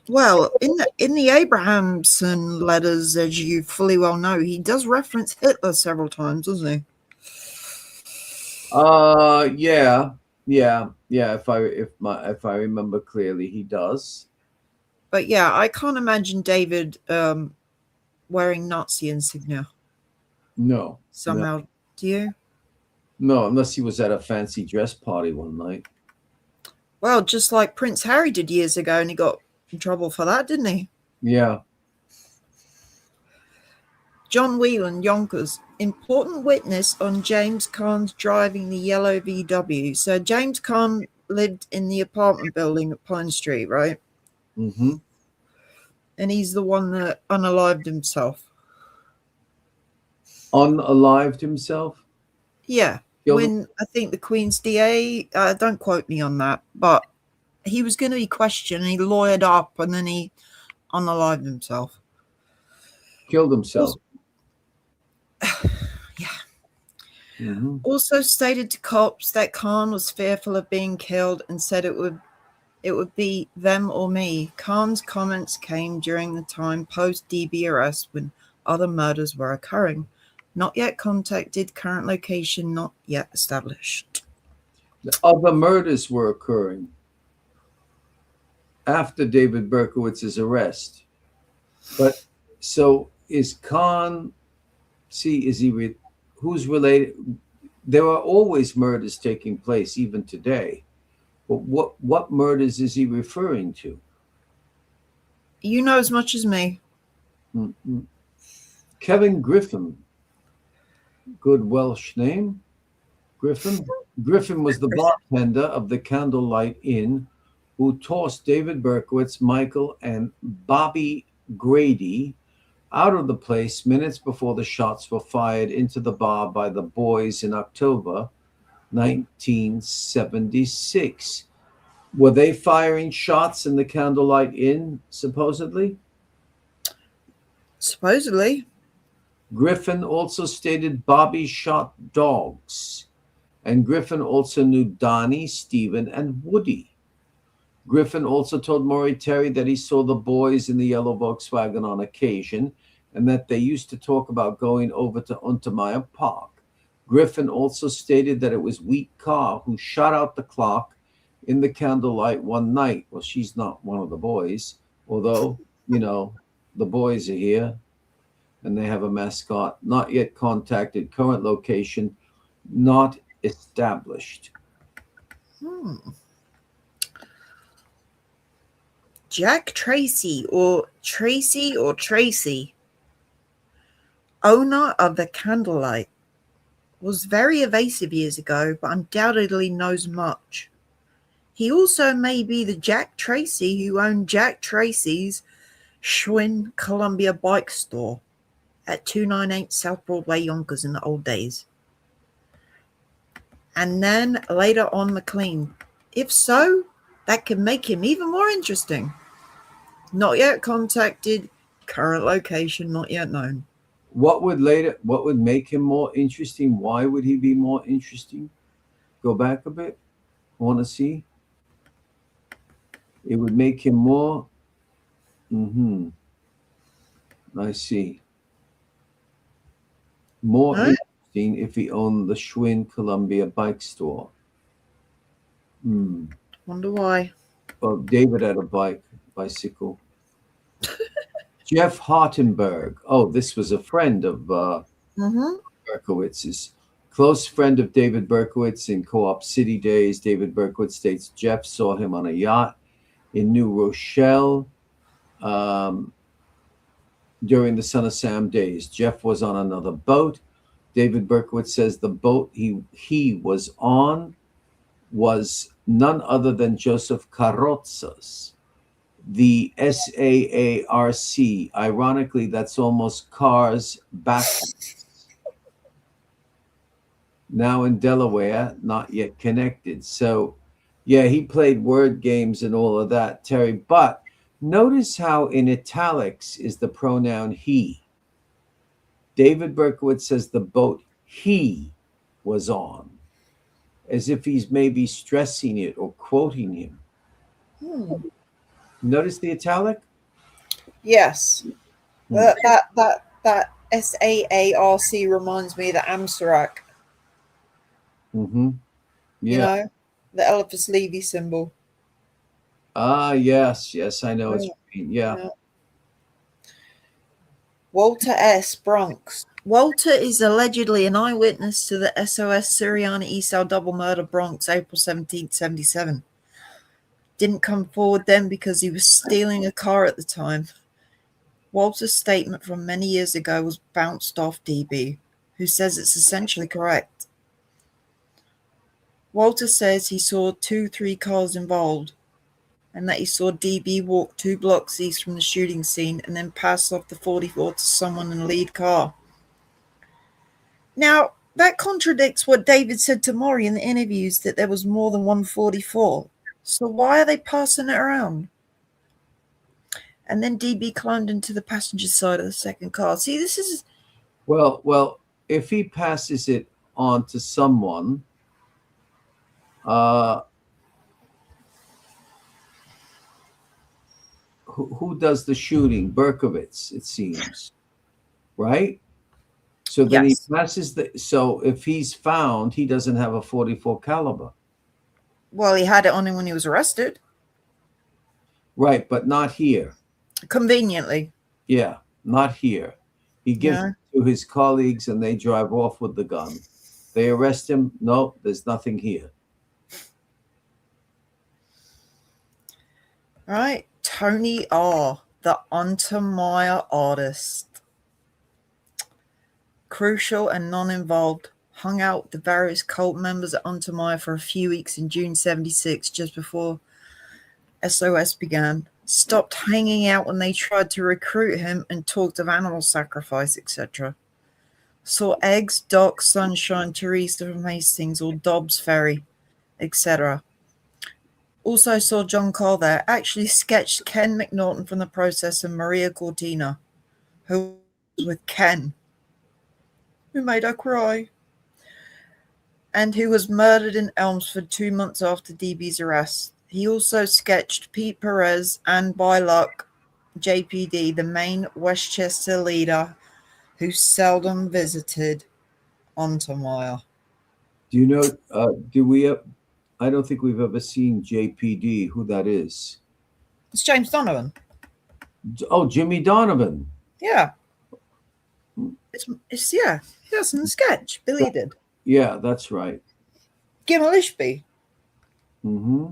Well, in the Abrahamson letters, as you fully well know, he does reference Hitler several times, doesn't he? Yeah. If I remember clearly, he does. But yeah, I can't imagine David wearing Nazi insignia. No. Somehow, no. Do you? No, unless he was at a fancy dress party one night. Well, just like Prince Harry did years ago, and he got in trouble for that, didn't he? Yeah. John Whelan, Yonkers, important witness on James Cahn's driving the yellow VW. So James Cahn lived in the apartment building at Pine Street, right? Mm-hmm. And he's the one that unalived himself. Unalived himself? Yeah. When I think the Queen's DA, don't quote me on that, but he was going to be questioned and he lawyered up and then he unalived himself. Killed himself. Yeah. Mm-hmm. Also stated to cops that Khan was fearful of being killed and said it would be them or me. Khan's comments came during the time post DB arrest when other murders were occurring. Not yet contacted, current location not yet established. The other murders were occurring after David Berkowitz's arrest. But so is Khan, see, who's related? There are always murders taking place, even today. But what murders is he referring to? You know as much as me. Mm-mm. Kevin Griffin, good Welsh name. Griffin. Griffin was the bartender of the Candlelight Inn who tossed David Berkowitz, Michael, and Bobby Grady out of the place minutes before the shots were fired into the bar by the boys in October 1976. Were they firing shots in the Candlelight Inn, supposedly? Supposedly. Griffin also stated Bobby shot dogs, and Griffin also knew Donnie, Stephen, and Woody. Griffin also told Maury Terry that he saw the boys in the yellow Volkswagen on occasion and that they used to talk about going over to Untermeyer Park. Griffin also stated that it was Wheat Carr who shot out the clock in the Candlelight one night. Well, she's not one of the boys, although, the boys are here and they have a mascot. Not yet contacted. Current location not established. Jack Tracy, owner of the Candlelight, was very evasive years ago, but undoubtedly knows much. He also may be the Jack Tracy who owned Jack Tracy's Schwinn Columbia bike store at 298 South Broadway, Yonkers in the old days. And then later on McLean. If so, that could make him even more interesting. Not yet contacted, current location not yet known. What would make him more interesting? Why would he be more interesting? Go back a bit. I want to see. It would make him more. I see. More interesting if he owned the Schwinn Columbia bike store. Wonder why. Well, David had a bicycle. Jeff Hartenberg. Oh, this was a friend of Berkowitz's. Close friend of David Berkowitz in Co-op City days. David Berkowitz states Jeff saw him on a yacht in New Rochelle during the Son of Sam days. Jeff was on another boat. David Berkowitz says the boat he was on was none other than Joseph Carrozza's. The SAARC. Ironically, that's almost cars backwards. Now in Delaware, not yet connected. So, yeah, he played word games and all of that, Terry. But notice how in italics is the pronoun he. David Berkowitz says the boat he was on, as if he's maybe stressing it or quoting him. Notice the italic? Yes. That SAARC reminds me of the Amsterdam. Yeah. The Eliphas Levi symbol. Ah, yes, I know what you mean. Yeah. Walter S. Bronx. Walter is allegedly an eyewitness to the SOS Suriana Esau double murder Bronx, April 17, 1977. Didn't come forward then because he was stealing a car at the time. Walter's statement from many years ago was bounced off DB, who says it's essentially correct. Walter says he saw 2-3 cars involved and that he saw DB walk 2 blocks east from the shooting scene and then pass off the 44 to someone in the lead car. Now, that contradicts what David said to Maury in the interviews that there was more than 144. So why are they passing it around? And then DB climbed into the passenger side of the second car. See, this is... Well, if he passes it onto someone. Who does the shooting? Berkowitz, it seems, right? So then he Yes. passes the. So if he's found, he doesn't have a 44 caliber, Well, he had it on him when he was arrested. right? But not here. Conveniently. Yeah, not here. He gives Yeah. it to his colleagues, and they drive off with the gun. They arrest him. No, there's nothing here. Right. Tony R., the Untermeyer artist. Crucial and non-involved. Hung out with the various cult members at Untermeyer for a few weeks in June 76, just before SOS began. Stopped hanging out when they tried to recruit him and talked of animal sacrifice, etc. Saw Eggs, Doc, Sunshine, Teresa from Hastings, or Dobbs Ferry, etc. Also saw John Carl there. Actually sketched Ken McNaughton from the process and Maria Cortina, who was with Ken, who made her cry, and who was murdered in Elmsford 2 months after DB's arrest. He also sketched Pete Perez and, by luck, JPD, the main Westchester leader who seldom visited Untermeyer. Do you know? Do we? I don't think we've ever seen JPD. Who that is? It's James Donovan. Oh, Jimmy Donovan. Yeah. It's yeah. That's in the sketch. Billy did. Yeah, that's right. Gimel Ishby. Mm-hmm.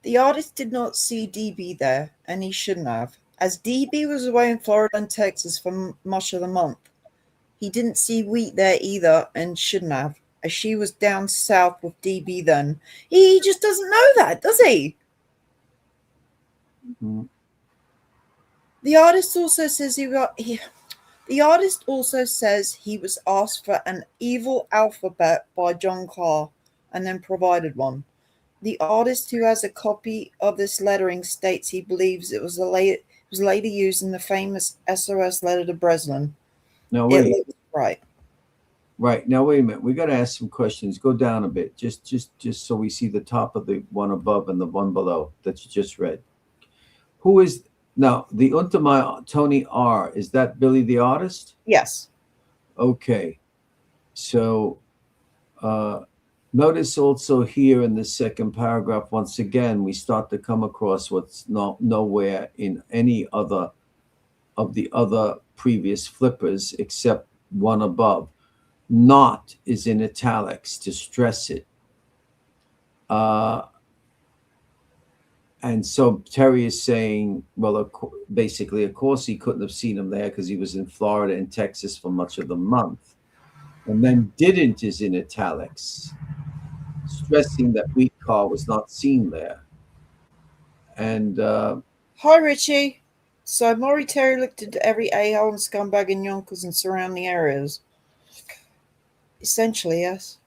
The artist did not see DB there, and he shouldn't have, as DB was away in Florida and Texas for much of the month. He didn't see Wheat there either, and shouldn't have, as she was down south with DB then. He just doesn't know that, does he? Mm-hmm. The artist also says the artist also says he was asked for an evil alphabet by John Carr and then provided one. The artist, who has a copy of this lettering, states he believes it was later used in the famous SOS letter to Breslin. Now It wait. looks right. Right. Now wait a minute. We got to ask some questions. Go down a bit, just so we see the top of the one above and the one below that you just read. Who is now the Untermeyer Tony R? Is that Billy the artist? Yes. Okay. So notice also here in the second paragraph, once again, we start to come across what's nowhere in any other of the other previous flippers except one above. Not is in italics to stress it. And so Terry is saying, well, basically, of course, he couldn't have seen him there because he was in Florida and Texas for much of the month. And then didn't is in italics, stressing that Wheat Car was not seen there. And Hi, Richie. So Maury Terry looked into every a-hole and scumbag in Yonkers and surrounding areas. Essentially, yes.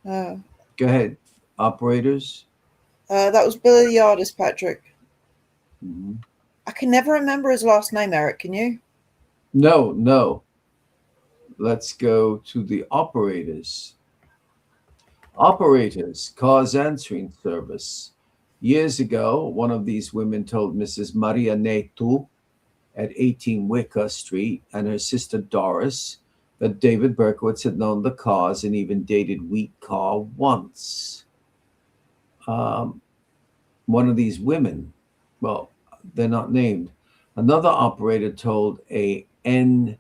go ahead, operators. That was Billy the artist, Patrick. Mm-hmm. I can never remember his last name, Eric. Can you? No. Let's go to the operators. Operators, cars answering service. Years ago, one of these women told Mrs. Maria Netu at 18 Wicker Street and her sister Doris that David Berkowitz had known the Cars and even dated Wheat Car once. One of these women, well, they're not named. Another operator told a N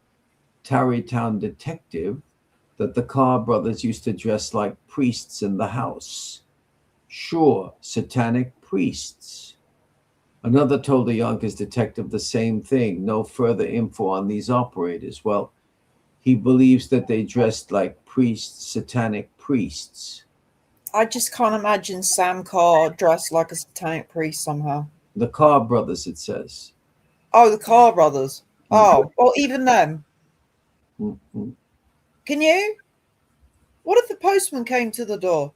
Tarrytown detective that the Carr brothers used to dress like priests in the house. Sure, satanic priests. Another told the Yonkers detective the same thing. No further info on these operators. Well, he believes that they dressed like priests, satanic priests. I just can't imagine Sam Carr dressed like a satanic priest somehow. The Carr brothers, it says. Oh, the Carr brothers. Oh, or even them. Mm-hmm. Can you? What if the postman came to the door?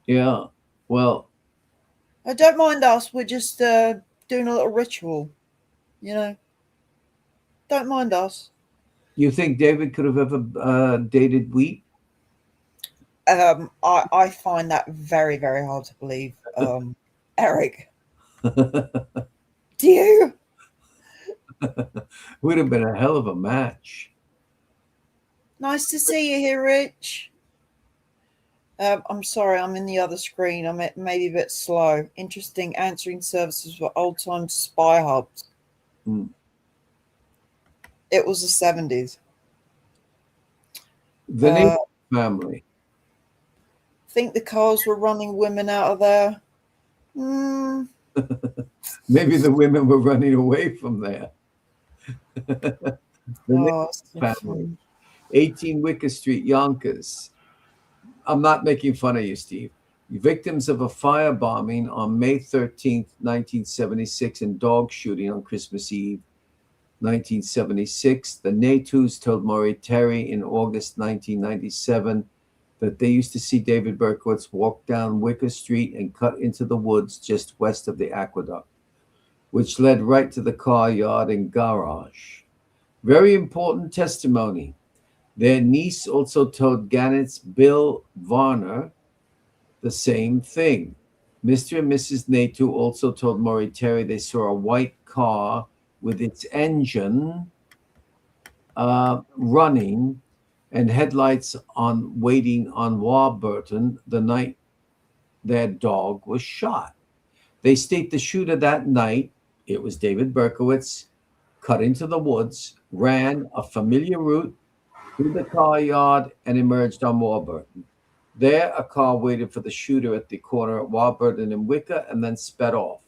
Yeah, well. Don't mind us. We're just doing a little ritual. You know? Don't mind us. You think David could have ever dated Wheat? I find that very, very hard to believe. Eric, do you? Would have been a hell of a match. Nice to see you here, Rich. I'm sorry, I'm in the other screen. I'm maybe a bit slow. Interesting answering services for old time spy hubs. Mm. It was the 70s. The Nature family. Think the cars were running women out of there? Hmm. Maybe the women were running away from there. The Nature Oh, so family. funny. 18 Wicker Street, Yonkers. I'm not making fun of you, Steve. Victims of a firebombing on May 13th, 1976, and dog shooting on Christmas Eve, 1976. The Natus told Maury Terry in August 1997 that they used to see David Berkowitz walk down Wicker Street and cut into the woods just west of the aqueduct, which led right to the car yard and garage. Very important testimony. Their niece also told Gannett's Bill Varner the same thing. Mr. and Mrs. Natu also told Maury Terry they saw a white car with its engine running and headlights on waiting on Warburton the night their dog was shot. They state the shooter that night, it was David Berkowitz, cut into the woods, ran a familiar route through the car yard, and emerged on Warburton. There, a car waited for the shooter at the corner of Warburton and Wicker and then sped off.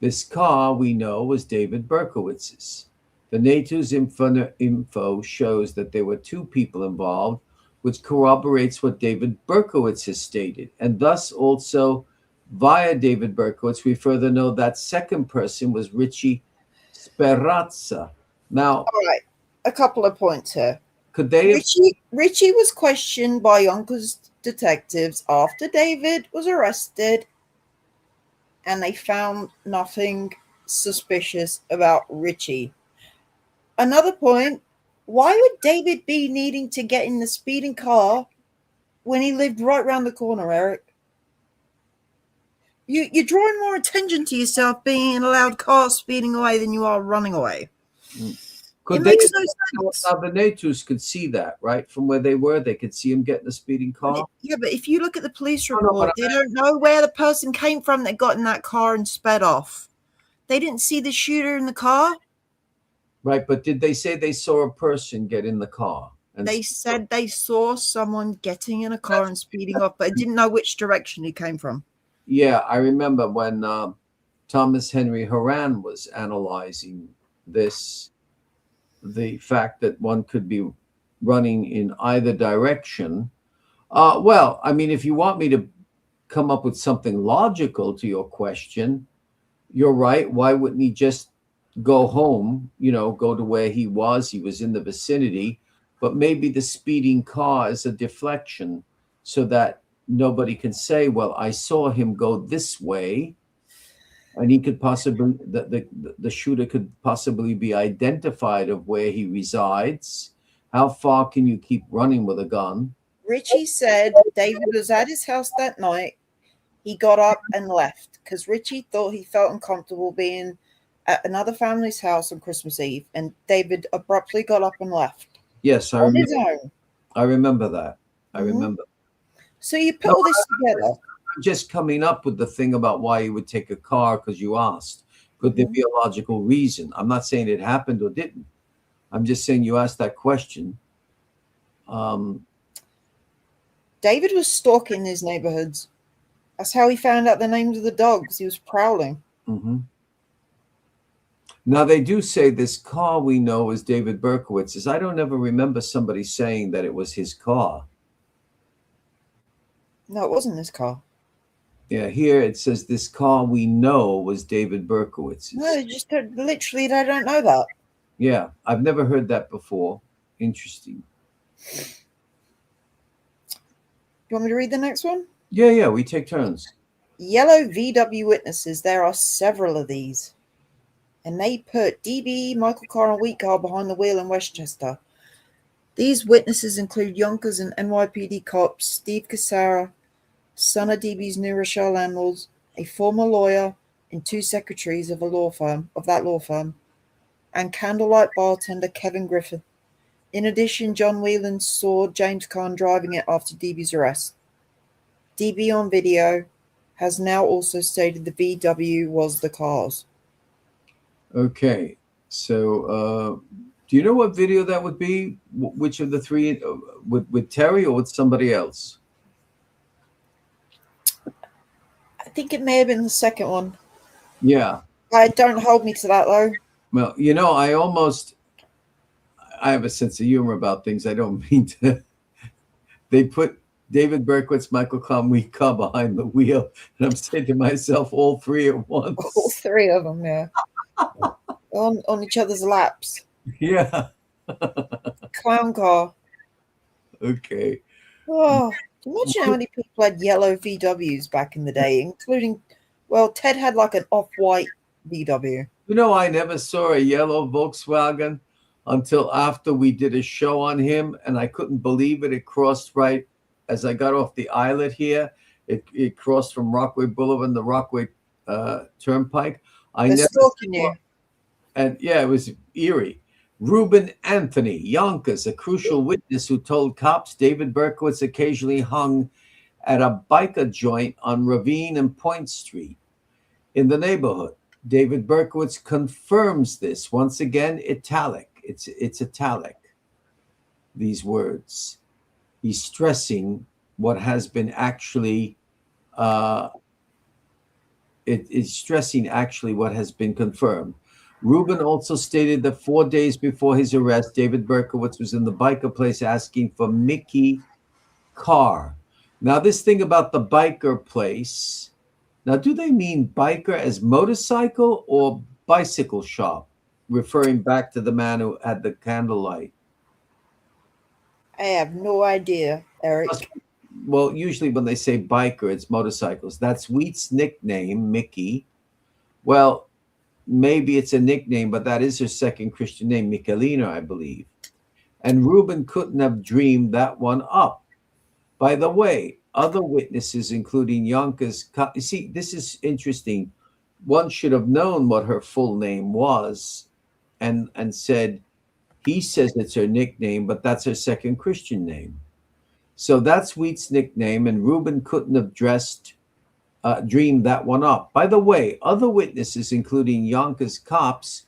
This car, we know, was David Berkowitz's. The Natu's info shows that there were two people involved, which corroborates what David Berkowitz has stated. And thus, also, via David Berkowitz, we further know that second person was Richie Sperazza. Now, All right, a couple of points here. could they have Richie was questioned by Yonkers detectives after David was arrested, and they found nothing suspicious about Richie. Another point, why would David be needing to get in the speeding car when he lived right round the corner, Eric? You're drawing more attention to yourself being in a loud car speeding away than you are running away. Could It they? makes no sense. Now the Natus could see that, right? From where they were, they could see him get in a speeding car. Yeah, but if you look at the police No, report, but they don't know where the person came from that got in that car and sped off. They didn't see the shooter in the car. Right, but did they say they saw a person get in the car? And They said they saw someone getting in a car and speeding off, but they didn't know which direction he came from. yeah, I remember when Thomas Henry Horan was analyzing this, the fact that one could be running in either direction. Well, I mean, if you want me to come up with something logical to your question, you're right. Why wouldn't he just go home, go to where he was? He was in the vicinity, but maybe the speeding car is a deflection so that nobody can say, well, I saw him go this way. And he could possibly, the shooter could possibly be identified of where he resides. How far can you keep running with a gun? Richie said David was at his house that night. He got up and left because Richie thought he felt uncomfortable being at another family's house on Christmas Eve, and David abruptly got up and left. Yes, on his own. I remember that. I Mhm. remember. So you put all this together. I'm just coming up with the thing about why you would take a car because you asked. Could there be a logical reason? I'm not saying it happened or didn't. I'm just saying you asked that question. David was stalking his neighborhoods. That's how he found out the names of the dogs. He was prowling. Mm-hmm. Now, they do say this car we know is David Berkowitz's. I don't ever remember somebody saying that it was his car. No, it wasn't his car. Yeah, here it says this car we know was David Berkowitz's. No, just literally they don't know that. Yeah, I've never heard that before. Interesting. You want me to read the next one? Yeah, we take turns. Yellow VW witnesses. There are several of these. and they put DB, Michael Carr, and Wheat Car behind the wheel in Westchester. These witnesses include Yonkers and NYPD cops Steve Cassara, son of DB's New Rochelle landlords, a former lawyer, and 2 secretaries of that law firm, and candlelight bartender Kevin Griffith. In addition, John Whelan saw James Kahn driving it after DB's arrest. DB on video has now also stated the VW was the cause. Okay, so do you know what video that would be? Which of the three, with Terry or with somebody else? I think it may have been the second one. Yeah. Don't hold me to that, though. Well, I have a sense of humor about things. I don't mean to. They put David Berkowitz, Michael Conway behind the wheel, and I'm saying to myself, all three at once. All 3 of them, yeah. on each other's laps. Yeah. Clown car. Okay. Oh, imagine how many people had yellow VWs back in the day, including, Ted had like an off-white VW. I never saw a yellow Volkswagen until after we did a show on him, and I couldn't believe it. It crossed right as I got off the islet here. It crossed from Rockaway Boulevard and the Rockaway Turnpike. They're stalking you. And yeah, it was eerie. Reuben Anthony, Yonkers, a crucial witness who told cops David Berkowitz occasionally hung at a biker joint on Ravine and Point Street in the neighborhood. David Berkowitz confirms this. Once again, italic. It's italic, these words. He's stressing what has been actually, it is stressing actually what has been confirmed. Reuben also stated that 4 days before his arrest, David Berkowitz was in the biker place asking for Mickey Carr. Now, this thing about the biker place, now, do they mean biker as motorcycle or bicycle shop, referring back to the man who had the candlelight? I have no idea, Eric. Well, usually when they say biker, it's motorcycles. That's Wheat's nickname, Mickey. Well, maybe it's a nickname, but that is her second Christian name, Michelina, I believe. And Reuben couldn't have dreamed that one up. By the way, other witnesses, including Yonkers, you see, this is interesting. One should have known what her full name was and said, he says it's her nickname, but that's her second Christian name. So that's Wheat's nickname, and Reuben couldn't have dreamed that one up. By the way, other witnesses, including Yonkers cops,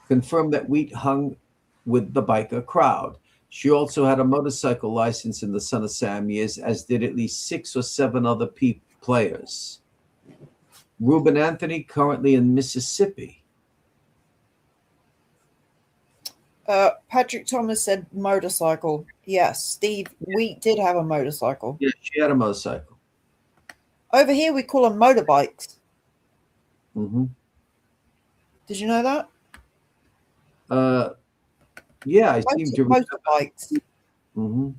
confirmed that Wheat hung with the biker crowd. She also had a motorcycle license in the Son of Sam years, as did at least 6 or 7 other players. Reuben Anthony, currently in Mississippi. Patrick Thomas said motorcycle. Yes, Steve Wheat did have a motorcycle. Yeah, she had a motorcycle. Over here, we call them motorbikes. Mm-hmm. Did you know that? Yeah, I seem to remember. Motorbikes. Mm-hmm.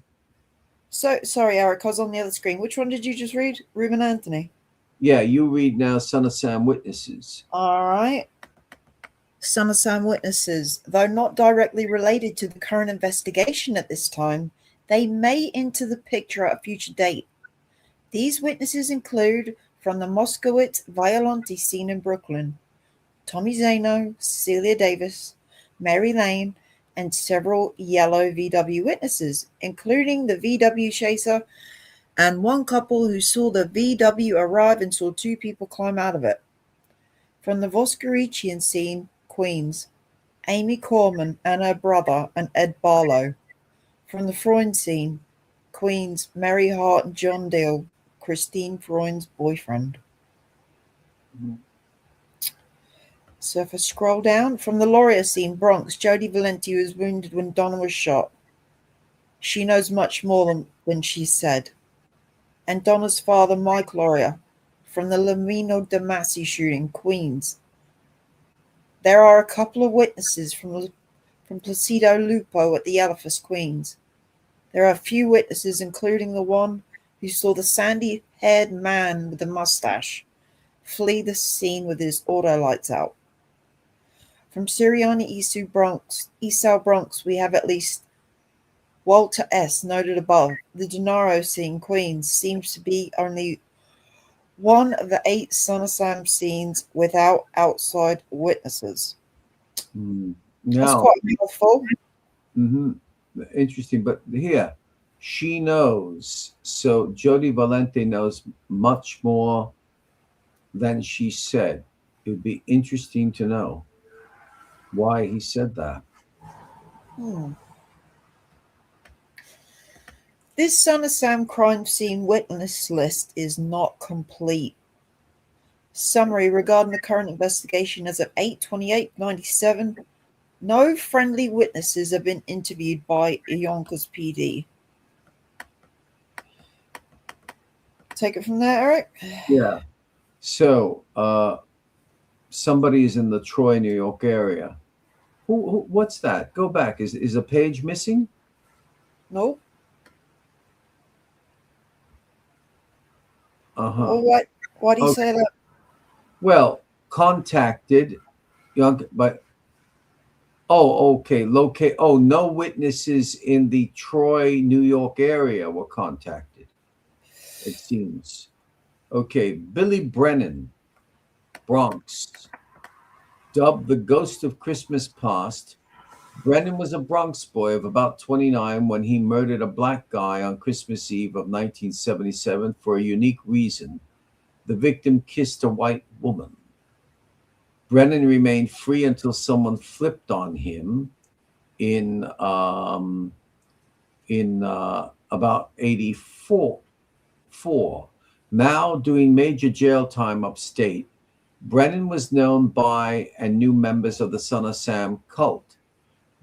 So, sorry, Eric, I was on the other screen. Which one did you just read? Reuben Anthony. Yeah, you read now Son of Sam Witnesses. All right. Son of Sam Witnesses. Though not directly related to the current investigation at this time, they may enter the picture at a future date. These witnesses include, from the Moskowitz Violante scene in Brooklyn, Tommy Zano, Cecilia Davis, Mary Lane, and several yellow VW witnesses, including the VW chaser and one couple who saw the VW arrive and saw 2 people climb out of it. From the Voskarician scene, Queens, Amy Corman and her brother and Ed Barlow. From the Freund scene, Queens, Mary Hart and John Deal, Christine Freund's boyfriend. Mm-hmm. So if I scroll down, from the Laurier scene, Bronx, Jody Valenti was wounded when Donna was shot. She knows much more than she said. And Donna's father, Mike Laurier, from the Lamino De Masi shooting, Queens. There are a couple of witnesses from Placido Lupo at the Eliphas, Queens. There are a few witnesses, including the one who saw the sandy-haired man with the mustache flee the scene with his auto lights out. From Sirianni East South Bronx, we have at least Walter S. noted above. The Denaro scene, Queens, seems to be only one of the 8 Son of Sam scenes without outside witnesses. That's Now, quite helpful. interesting, but here, she knows. So Jody Valente knows much more than she said. It would be interesting to know why he said that. This Son of Sam crime scene witness list is not complete. Summary regarding the current investigation as of 8/28/97. No friendly witnesses have been interviewed by Yonkers PD. Take it from there, Eric. Yeah. So somebody is in the Troy, New York area. Who what's that? Go back. Is a page missing? No. Uh-huh. Why do you say that? Well, contacted young, but okay. Locate. Oh, no witnesses in the Troy, New York area were contacted. It seems. Okay, Billy Brennan, Bronx, dubbed the Ghost of Christmas Past. Brennan was a Bronx boy of about 29 when he murdered a black guy on Christmas Eve of 1977 for a unique reason. The victim kissed a white woman. Brennan remained free until someone flipped on him in about 84. Now doing major jail time upstate, Brennan was known by and knew members of the Son of Sam cult.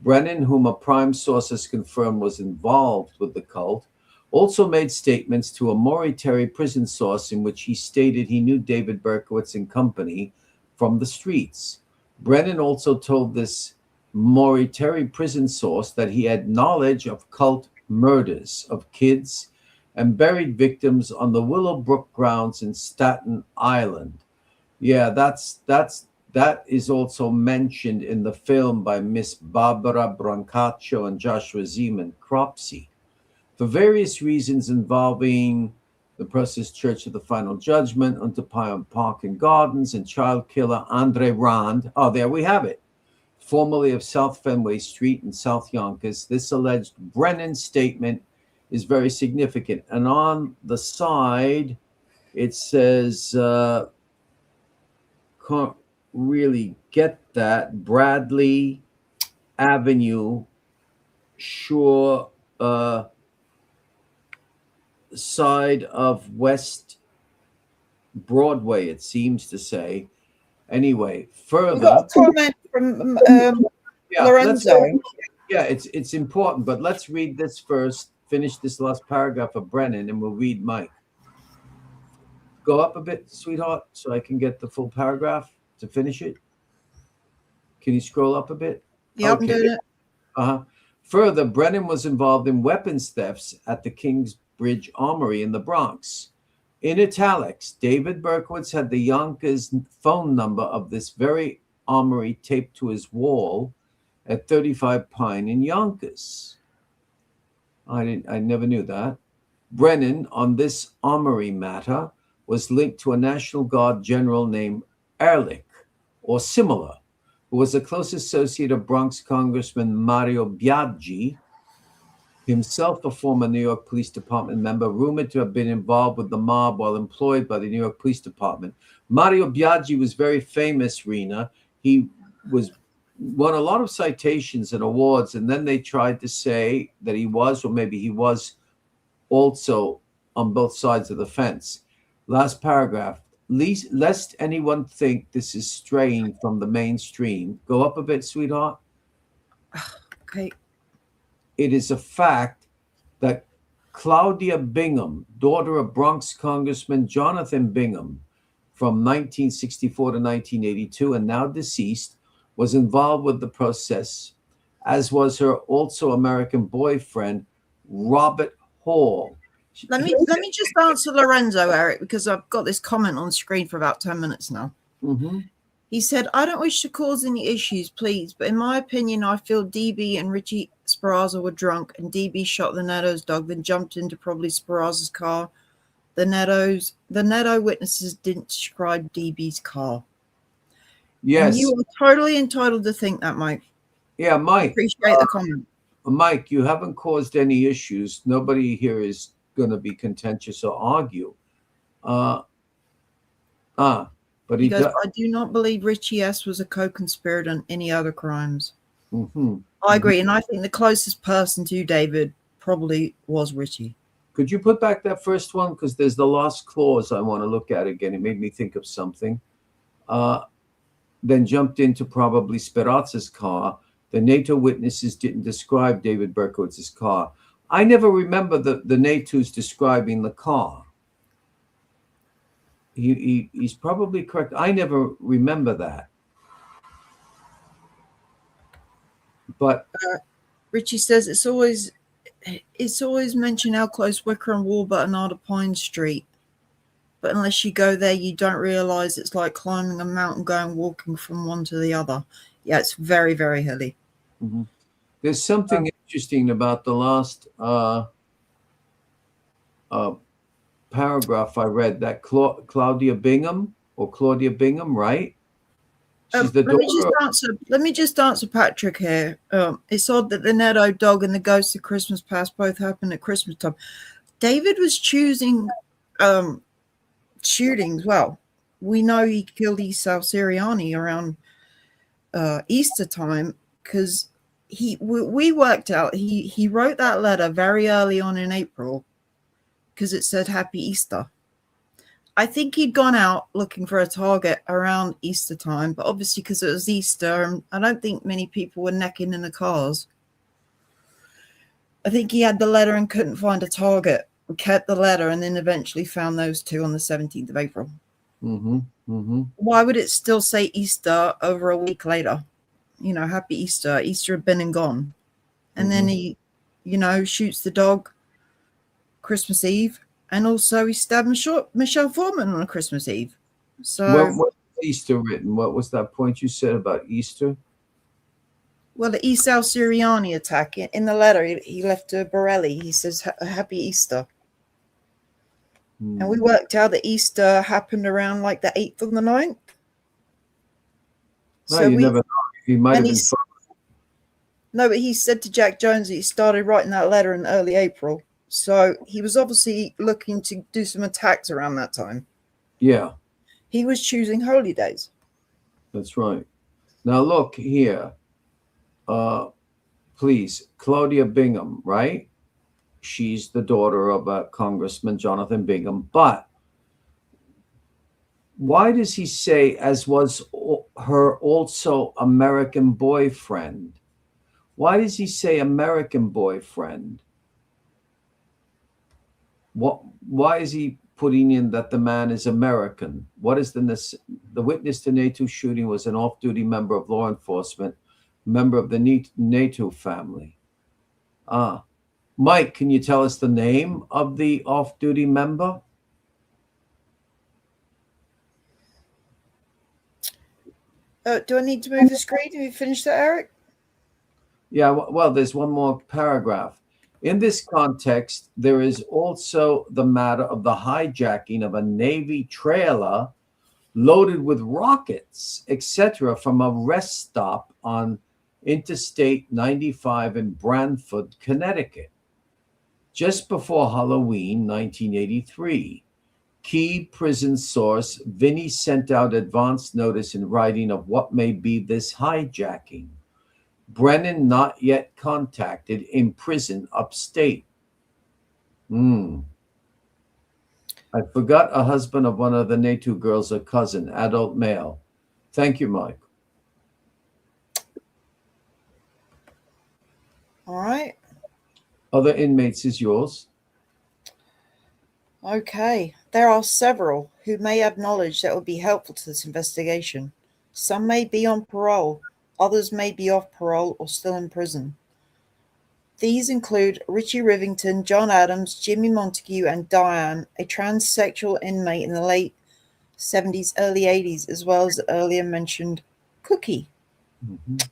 Brennan, whom a prime source has confirmed was involved with the cult, also made statements to a Maury prison source in which he stated he knew David Berkowitz and company from the streets. Brennan also told this Maury prison source that he had knowledge of cult murders of kids and buried victims on the Willowbrook grounds in Staten Island. Yeah, that is also mentioned in the film by Miss Barbara Brancaccio and Joshua Zeman, Cropsey. For various reasons involving the Process Church of the Final Judgment, Unterpine Park and Gardens, and child killer Andre Rand. Oh, there we have it. Formerly of South Fenway Street in South Yonkers, this alleged Brennan statement is very significant. And on the side, it says, can't really get that, Bradley Avenue, Shore, side of West Broadway, it seems to say. Anyway, further. We've got a comment from Lorenzo. It's important, but let's read this first, finish this last paragraph of Brennan, and we'll read Mike. Go up a bit, sweetheart, so I can get the full paragraph to finish it. Can you scroll up a bit? Yeah, okay. I'm doing it. Further, Brennan was involved in weapons thefts at the Kingsbridge Armory in the Bronx. In italics, David Berkowitz had the Yonkers phone number of this very armory taped to his wall at 35 Pine in Yonkers. I never knew that. Brennan, on this armory matter, was linked to a National Guard general named Ehrlich, or similar, who was a close associate of Bronx Congressman Mario Biaggi, himself a former New York Police Department member, rumored to have been involved with the mob while employed by the New York Police Department. Mario Biaggi was very famous, Rena. He won a lot of citations and awards, and then they tried to say that he was, or maybe he was also on both sides of the fence. Last paragraph. Lest anyone think this is straying from the mainstream. Go up a bit, sweetheart. Okay. It is a fact that Claudia Bingham, daughter of Bronx Congressman Jonathan Bingham, from 1964 to 1982, and now deceased, was involved with the process, as was her also American boyfriend, Robert Hall. Let me just answer Lorenzo, Eric, because I've got this comment on screen for about 10 minutes now. Mm-hmm. He said, I don't wish to cause any issues, please, but in my opinion, I feel DB and Richie Speranza were drunk and DB shot the Neto's dog, then jumped into probably Speranza's car. The Neto witnesses didn't describe DB's car. Yes. And you are totally entitled to think that, Mike. Yeah, Mike. Appreciate the comment. Mike, you haven't caused any issues. Nobody here is going to be contentious or argue. But he goes, I do not believe Richie S. was a co-conspirator in any other crimes. Mm-hmm. I agree, and I think the closest person to David probably was Richie. Could you put back that first one? Because there's the last clause I want to look at again. It made me think of something. Then jumped into probably Speranza's car. The NATO witnesses didn't describe David Berkowitz's car. I never remember the NATO's describing the car. He's probably correct. I never remember that. But Richie says it's always mentioned how close Wicker and Warburton are to Pine Street. But unless you go there, you don't realize it's like climbing a mountain, going walking from one to the other. Yeah, it's very, very hilly. Mm-hmm. There's something interesting about the last paragraph I read, that Claudia Bingham, right? She's the daughter. Let me just answer Patrick here. It's odd that the Neto dog and the ghost of Christmas past both happened at Christmas time. David was choosing shootings. Well, we know he killed Esau Siriani around Easter time because we worked out he wrote that letter very early on in April because it said Happy Easter. I think he'd gone out looking for a target around Easter time, but obviously because it was Easter, and I don't think many people were necking in the cars. I think he had the letter and couldn't find a target, kept the letter, and then eventually found those two on the 17th of April. Mm-hmm. Mm-hmm. Why would it still say Easter over a week later? You know, Happy Easter. Easter had been and gone. And then he, shoots the dog Christmas Eve. And also he stabbed Michelle Foreman on a Christmas Eve. So what was Easter written? What was that point you said about Easter? Well, the Esau Siriani attack, in the letter he left to Borelli, he says, Happy Easter. And we worked out that Easter happened around like the 8th or the 9th. No, so you never know. He might have been. No, but he said to Jack Jones that he started writing that letter in early April. So he was obviously looking to do some attacks around that time. Yeah. He was choosing holy days. That's right. Now look here. Please, Claudia Bingham, right? She's the daughter of Congressman Jonathan Bingham. But why does he say, as was her also American boyfriend? Why does he say American boyfriend? Why is he putting in that the man is American? What is the witness to NATO shooting was an off-duty member of law enforcement, member of the NATO family. Mike, can you tell us the name of the off-duty member? Do I need to move the screen? Have you finished that, Eric? Yeah, well, there's one more paragraph. In this context, there is also the matter of the hijacking of a Navy trailer loaded with rockets, etc., from a rest stop on Interstate 95 in Branford, Connecticut, just before Halloween 1983. Key prison source, Vinny sent out advance notice in writing of what may be this hijacking. Brennan not yet contacted, in prison upstate. I forgot a husband of one of the NATO girls, a cousin, adult male. Thank you, Mike. All right. Other inmates is yours. Okay. There are several who may have knowledge that would be helpful to this investigation. Some may be on parole. Others may be off parole or still in prison. These include Richie Rivington, John Adams, Jimmy Montague, and Diane, a transsexual inmate in the late 70s, early 80s, as well as the earlier mentioned Cookie. Mhm.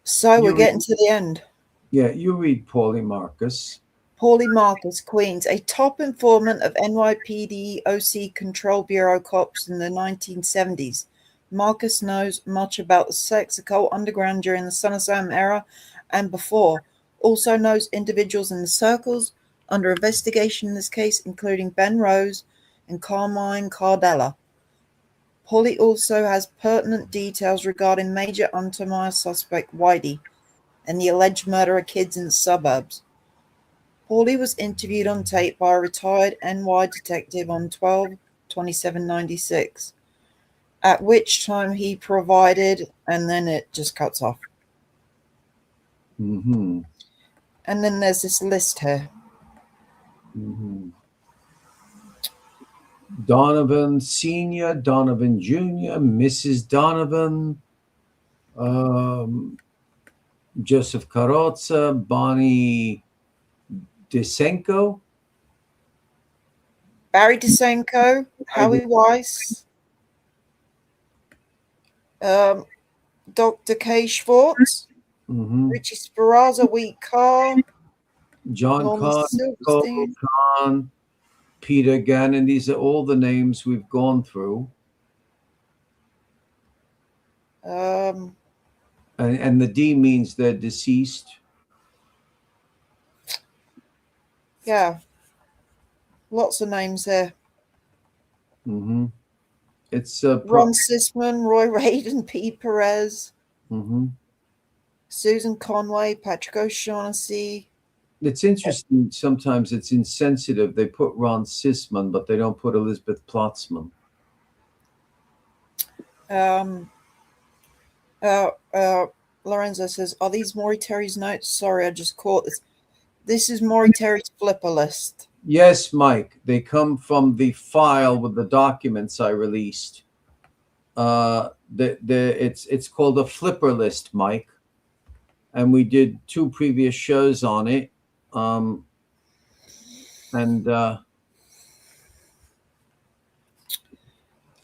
So You we're read, getting to the end. yeah, you read Paulie Marcus. Paulie Marcus, Queens, a top informant of NYPD OC Control Bureau cops in the 1970s. Marcus knows much about the sex occult underground during the Son of Sam era and before. Also knows individuals in the circles under investigation in this case, including Ben Rose and Carmine Cardella. Paulie also has pertinent details regarding major Untermeyer suspect Whitey and the alleged murder of kids in the suburbs. Paulie was interviewed on tape by a retired NY detective on 12/27/96, at which time he provided, and then it just cuts off. Mm-hmm. And then there's this list here. Mm-hmm. Donovan Sr., Donovan Jr., Mrs. Donovan, Joseph Carrozza, Bonnie Desenko, Barry Desenko, Howie Weiss, Dr. Kay Schwartz, mm-hmm. Richie Speranza, Wheat Carr, John Norman Kahn, Nicole Silverstein. Kahn, Peter Gannon. These are all the names we've gone through. And the D means they're deceased. Yeah, lots of names there. Mm-hmm. It's Ron Sisman, Roy Reid, and Pete Perez. Mm-hmm. Susan Conway, Patrick O'Shaughnessy. It's interesting. Sometimes it's insensitive. They put Ron Sisman, but they don't put Elizabeth Plotzman. Lorenzo says, "Are these Maury Terry's notes?" Sorry, I just caught this. This is Maury Terry's flipper list. Yes, Mike. They come from the file with the documents I released. It's called a flipper list, Mike, and we did 2 previous shows on it. What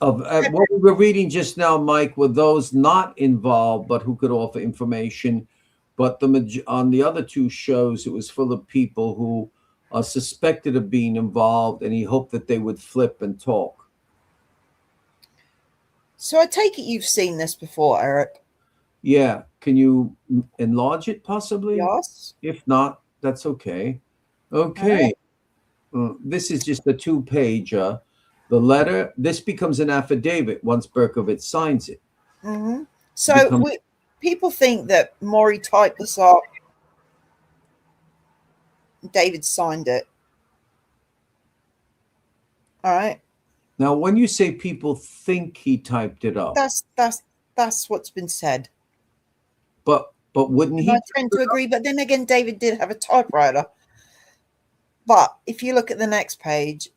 we were reading just now, Mike, were those not involved but who could offer information. But on the other 2 shows, it was full of people who are suspected of being involved, and he hoped that they would flip and talk. So I take it you've seen this before, Eric? Yeah. Can you enlarge it possibly? Yes. If not, that's okay. Okay. This is just a 2-pager. The letter, this becomes an affidavit once Berkovitz signs it. Mm-hmm. So people think that Maury typed this up. David signed it. All right. Now, when you say people think he typed it up, that's what's been said. But wouldn't he? I tend to agree. But then again, David did have a typewriter. But if you look at the next page,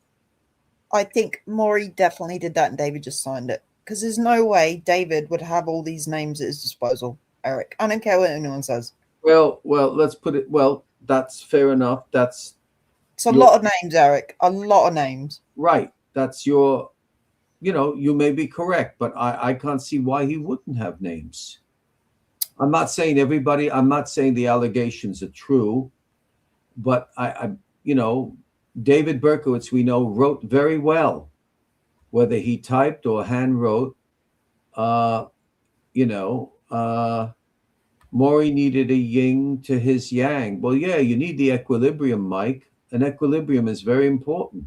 I think Maury definitely did that and David just signed it. Because there's no way David would have all these names at his disposal, Eric. I don't care what anyone says. Well, let's put it, that's fair enough. It's a lot of names, Eric. A lot of names. Right. That's you may be correct, but I can't see why he wouldn't have names. I'm not saying everybody, I'm not saying the allegations are true, but David Berkowitz, we know, wrote very well, whether he typed or hand wrote. Maury needed a yin to his yang. Well, yeah, you need the equilibrium, Mike. An equilibrium is very important.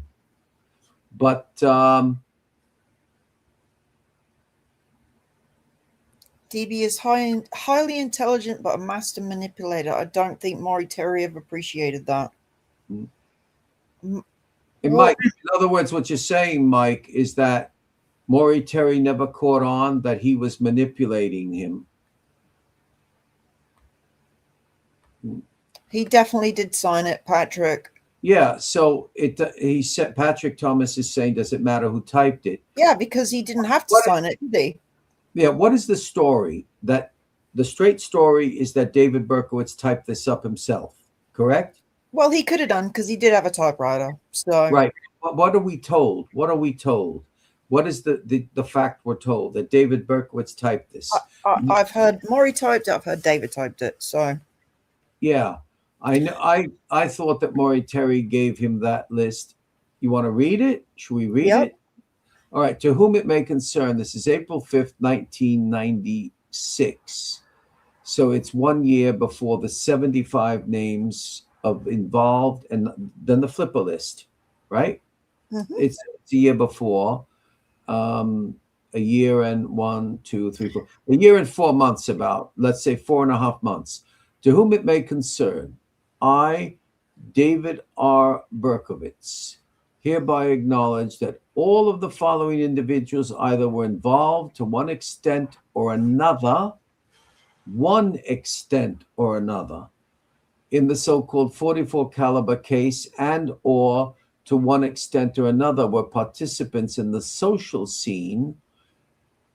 But DB is highly intelligent, but a master manipulator. I don't think Maury Terry ever appreciated that. Mike, in other words, what you're saying, Mike, is that Maury Terry never caught on that he was manipulating him. He definitely did sign it, Patrick. Yeah, so he said, Patrick Thomas is saying, does it matter who typed it? Yeah, because he didn't have to sign it, did he? Yeah, what is the story? That the straight story is that David Berkowitz typed this up himself, correct? Well, he could have done because he did have a typewriter. So right. What are we told? What are we told? What is the fact we're told that David Berkowitz typed this? I've heard Maury typed it. I've heard David typed it. So Yeah, I know. I thought that Maury Terry gave him that list. You want to read it? Should we read yep. it? All right. To whom it may concern, this is April 5th, 1996. So it's 1 year before the 75 names of involved, and then the flipper list, right? Mm-hmm. It's a year before. um, a year and 1, 2, 3, 4, a year and 4 months, about, let's say, 4.5 months. To whom it may concern, I, David R. Berkowitz, hereby acknowledge that all of the following individuals either were involved to one extent or another, in the so-called 44 caliber case, and or to one extent or another were participants in the social scene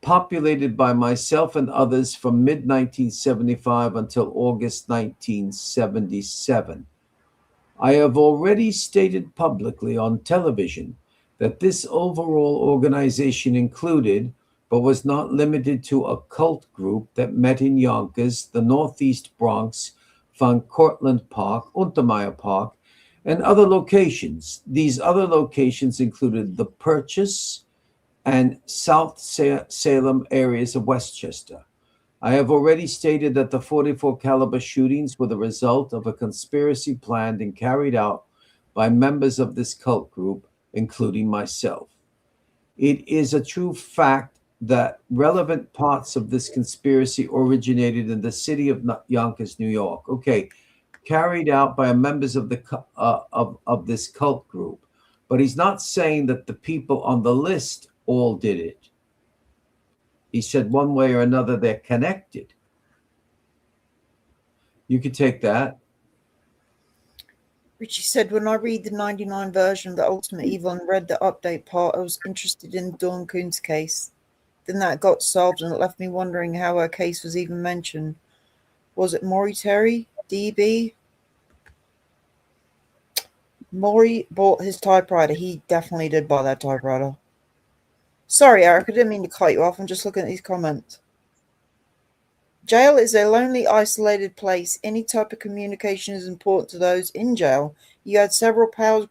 populated by myself and others from mid-1975 until August 1977. I have already stated publicly on television that this overall organization included, but was not limited to, a cult group that met in Yonkers, the Northeast Bronx, Van Cortlandt Park, Untermeyer Park, and other locations. These other locations included the Purchase and South Salem areas of Westchester. I have already stated that the 44 caliber shootings were the result of a conspiracy planned and carried out by members of this cult group, including myself. It is a true fact that relevant parts of this conspiracy originated in the city of Yonkers, New York. Okay, carried out by members of of this cult group. But he's not saying that the people on the list all did it. He said one way or another they're connected. You could take that. Richie said, when I read the 99 version of the Ultimate Evil and read the update part, I was interested in Dawn Coon's case. Then that got solved and it left me wondering how her case was even mentioned. Was it Maury Terry? DB? Maury bought his typewriter. He definitely did buy that typewriter. Sorry, Eric, I didn't mean to cut you off. I'm just looking at these comments. Jail is a lonely, isolated place. Any type of communication is important to those in jail. You had several pals.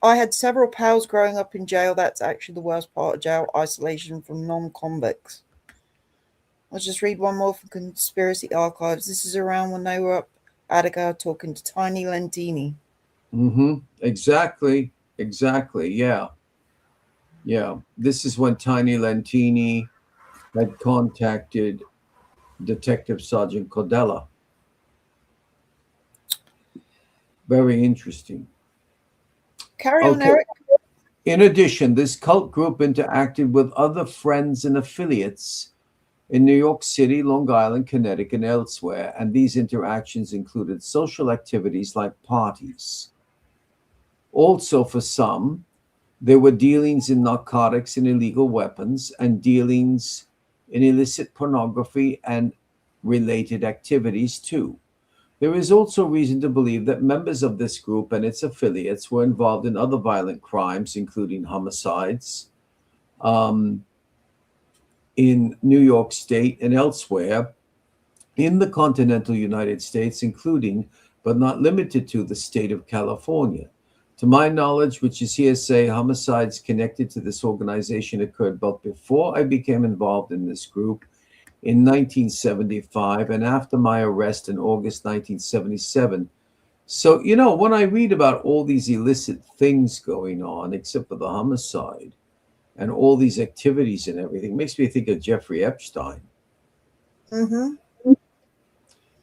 I had several pals growing up in jail. That's actually the worst part of jail, isolation from non-convicts. I'll just read one more from Conspiracy Archives. This is around when they were up Attica talking to Tiny Lentini. Exactly. Yeah. This is when Tiny Lentini had contacted Detective Sergeant Cordella. Very interesting. Carry on, Eric. In addition, this cult group interacted with other friends and affiliates in New York City, Long Island, Connecticut, and elsewhere, and these interactions included social activities like parties. Also, for some, there were dealings in narcotics and illegal weapons, and dealings in illicit pornography and related activities too. There is also reason to believe that members of this group and its affiliates were involved in other violent crimes, including homicides, in New York State and elsewhere in the continental United States, including but not limited to the state of California. To my knowledge, which is hearsay, homicides connected to this organization occurred both before I became involved in this group in 1975 and after my arrest in August 1977. So, when I read about all these illicit things going on, except for the homicide, and all these activities and everything, makes me think of Jeffrey Epstein.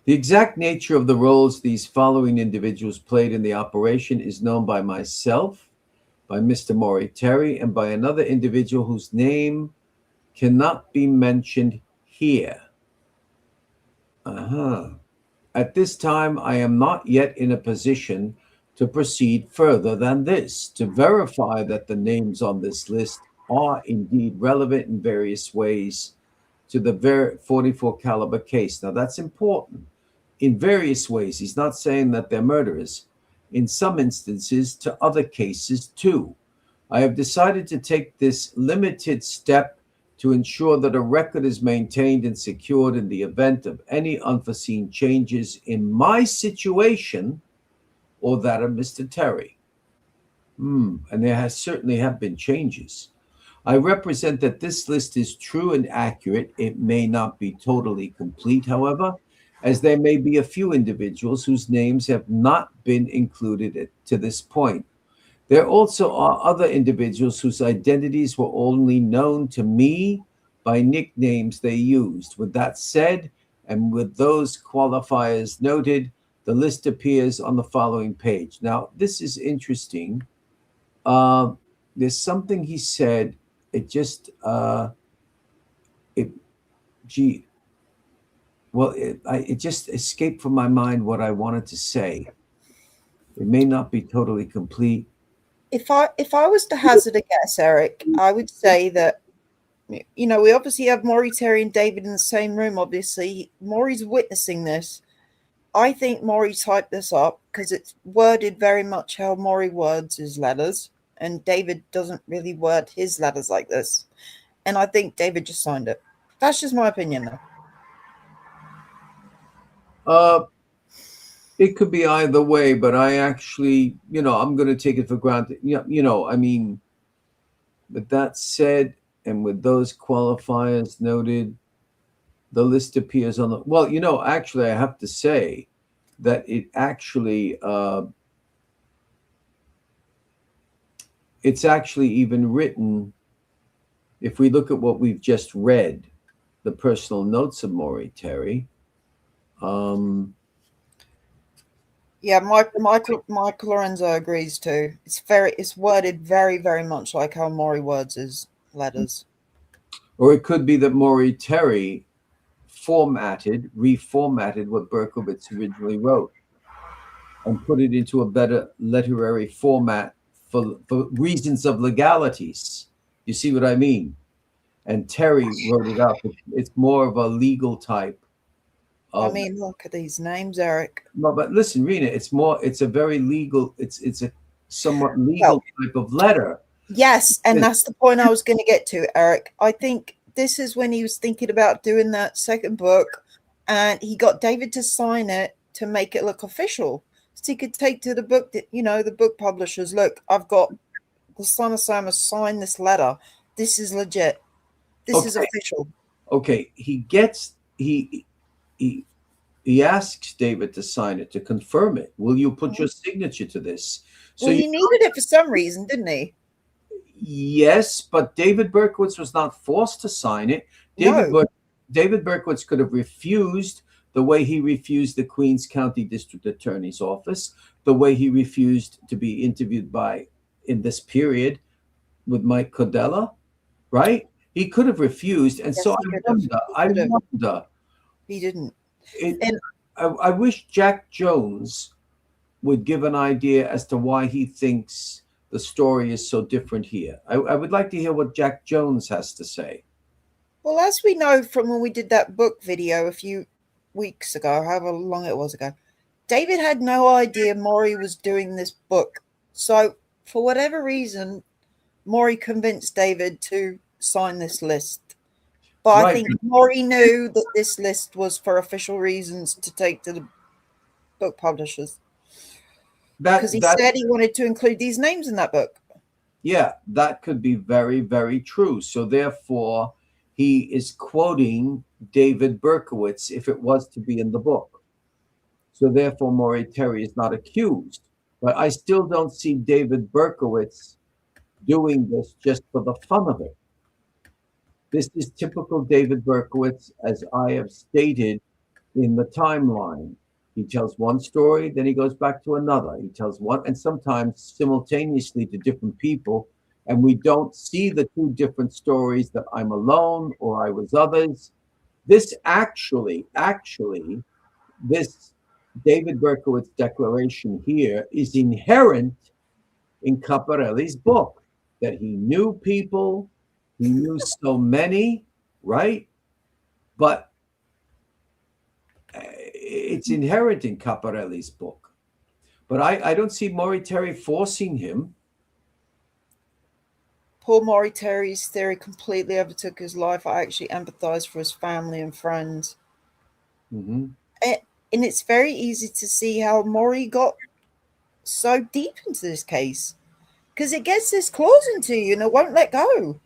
The exact nature of the roles these following individuals played in the operation is known by myself, by Mr. Maury Terry, and by another individual whose name cannot be mentioned here. At this time, I am not yet in a position to proceed further than this, to verify that the names on this list are indeed relevant in various ways to the 44 caliber case. Now, that's important. In various ways, he's not saying that they're murderers. In some instances, to other cases too. I have decided to take this limited step to ensure that a record is maintained and secured in the event of any unforeseen changes in my situation or that of Mr. Terry. And there has certainly have been changes. I represent that this list is true and accurate. It may not be totally complete, however, as there may be a few individuals whose names have not been included to this point. There also are other individuals whose identities were only known to me by nicknames they used. With that said, and with those qualifiers noted, the list appears on the following page. Now, this is interesting. There's something he said. It just, it, gee, well, it just escaped from my mind what I wanted to say. It may not be totally complete. If I was to hazard a guess, Eric, I would say that we obviously have Maury, Terry, and David in the same room. Obviously, Maury's witnessing this. I think Maury typed this up because it's worded very much how Maury words his letters, and David doesn't really word his letters like this. And I think David just signed it. That's just my opinion, though. It could be either way, but I actually, I'm going to take it for granted. I mean, with that said, and with those qualifiers noted, the list appears on the. Well, actually, I have to say that it actually, it's actually even written. If we look at what we've just read, the personal notes of Maury Terry. Yeah, Michael Lorenzo agrees too. It's worded very, very much like how Maury words his letters. Or it could be that Maury Terry reformatted what Berkowitz originally wrote and put it into a better literary format for reasons of legalities. You see what I mean? And Terry wrote it up. It's more of a legal type. I mean, look at these names, Eric. No, but listen, Rena, it's a very legal, it's a somewhat legal type of letter. Yes, and that's the point I was going to get to, Eric. I think this is when he was thinking about doing that second book, and he got David to sign it to make it look official. So he could take to the book that, the book publishers, look, I've got the son of Sam has signed this letter. This is legit. This is official. Okay, he asks David to sign it, to confirm it. Will you put your signature to this? So he needed it for some reason, didn't he? Yes, but David Berkowitz was not forced to sign it. David Berkowitz could have refused, the way he refused the Queens County District Attorney's Office, the way he refused to be interviewed in this period with Mike Cordella, right? He could have refused, and yes, so I wonder. He didn't. I wish Jack Jones would give an idea as to why he thinks the story is so different here. I would like to hear what Jack Jones has to say. Well, as we know from when we did that book video a few weeks ago, however long it was ago, David had no idea Maury was doing this book. So for whatever reason, Maury convinced David to sign this list. But right. I think Maury knew that this list was for official reasons to take to the book publishers. Because he said he wanted to include these names in that book. Yeah, that could be very, very true. So therefore, he is quoting David Berkowitz if it was to be in the book. So therefore, Maury Terry is not accused. But I still don't see David Berkowitz doing this just for the fun of it. This is typical David Berkowitz, as I have stated in the timeline. He tells one story, then he goes back to another. He tells one, and sometimes simultaneously to different people. And we don't see the two different stories that I'm alone or I was others. This actually, this David Berkowitz declaration here is inherent in Caparelli's book, that he knew people, he knew so many, right? But it's inherent in Caparelli's book. But I don't see Maury Terry forcing him. Poor Maury Terry's theory completely overtook his life. I actually empathize for his family and friends. Mm-hmm. And it's very easy to see how Maury got so deep into this case because it gets its claws into you and it won't let go.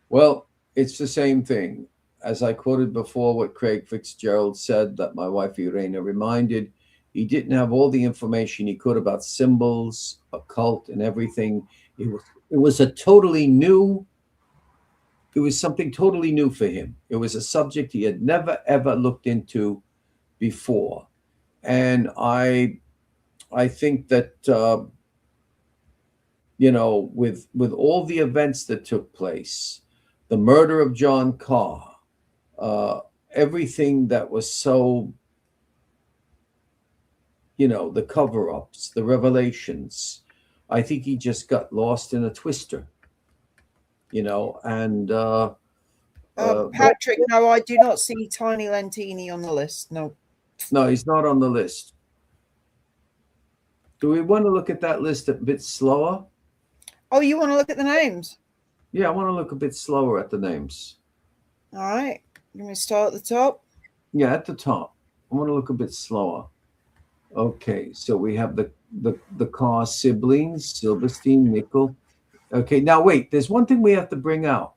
Well, it's the same thing. As I quoted before, what Craig Fitzgerald said, that my wife Irena reminded, he didn't have all the information he could about symbols, occult, and everything. It was a totally new. It was something totally new for him. It was a subject he had never ever looked into before, and I think that with all the events that took place, the murder of John Carr, uh, everything that was so, the cover-ups, the revelations, I think he just got lost in a twister, and Patrick, no, I do not see Tiny Lentini on the list. No. no, he's not on the list. Do we want to look at that list a bit slower? Oh, you want to look at the names? Yeah, I want to look a bit slower at the names. All right. Let me start at the top. Yeah, at the top. I want to look a bit slower. Okay, so we have the Carr siblings, Silverstein, Nickel. Okay, now wait, there's one thing we have to bring out.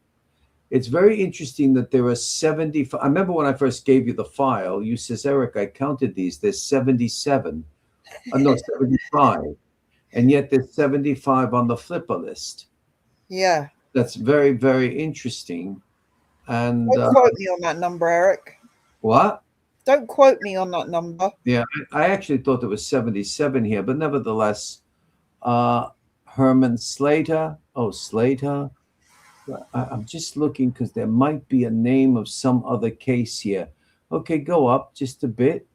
It's very interesting that there are 70. I remember when I first gave you the file, you says, Eric, I counted these. There's 77. No, 75. And yet there's 75 on the flipper list. Yeah. That's very, very interesting. And Don't quote me on that number, Eric. what? Don't quote me on that number. Yeah, I actually thought there was 77 here, but nevertheless, Herman Slater. Oh, Slater. I'm just looking because there might be a name of some other case here. Okay, go up just a bit.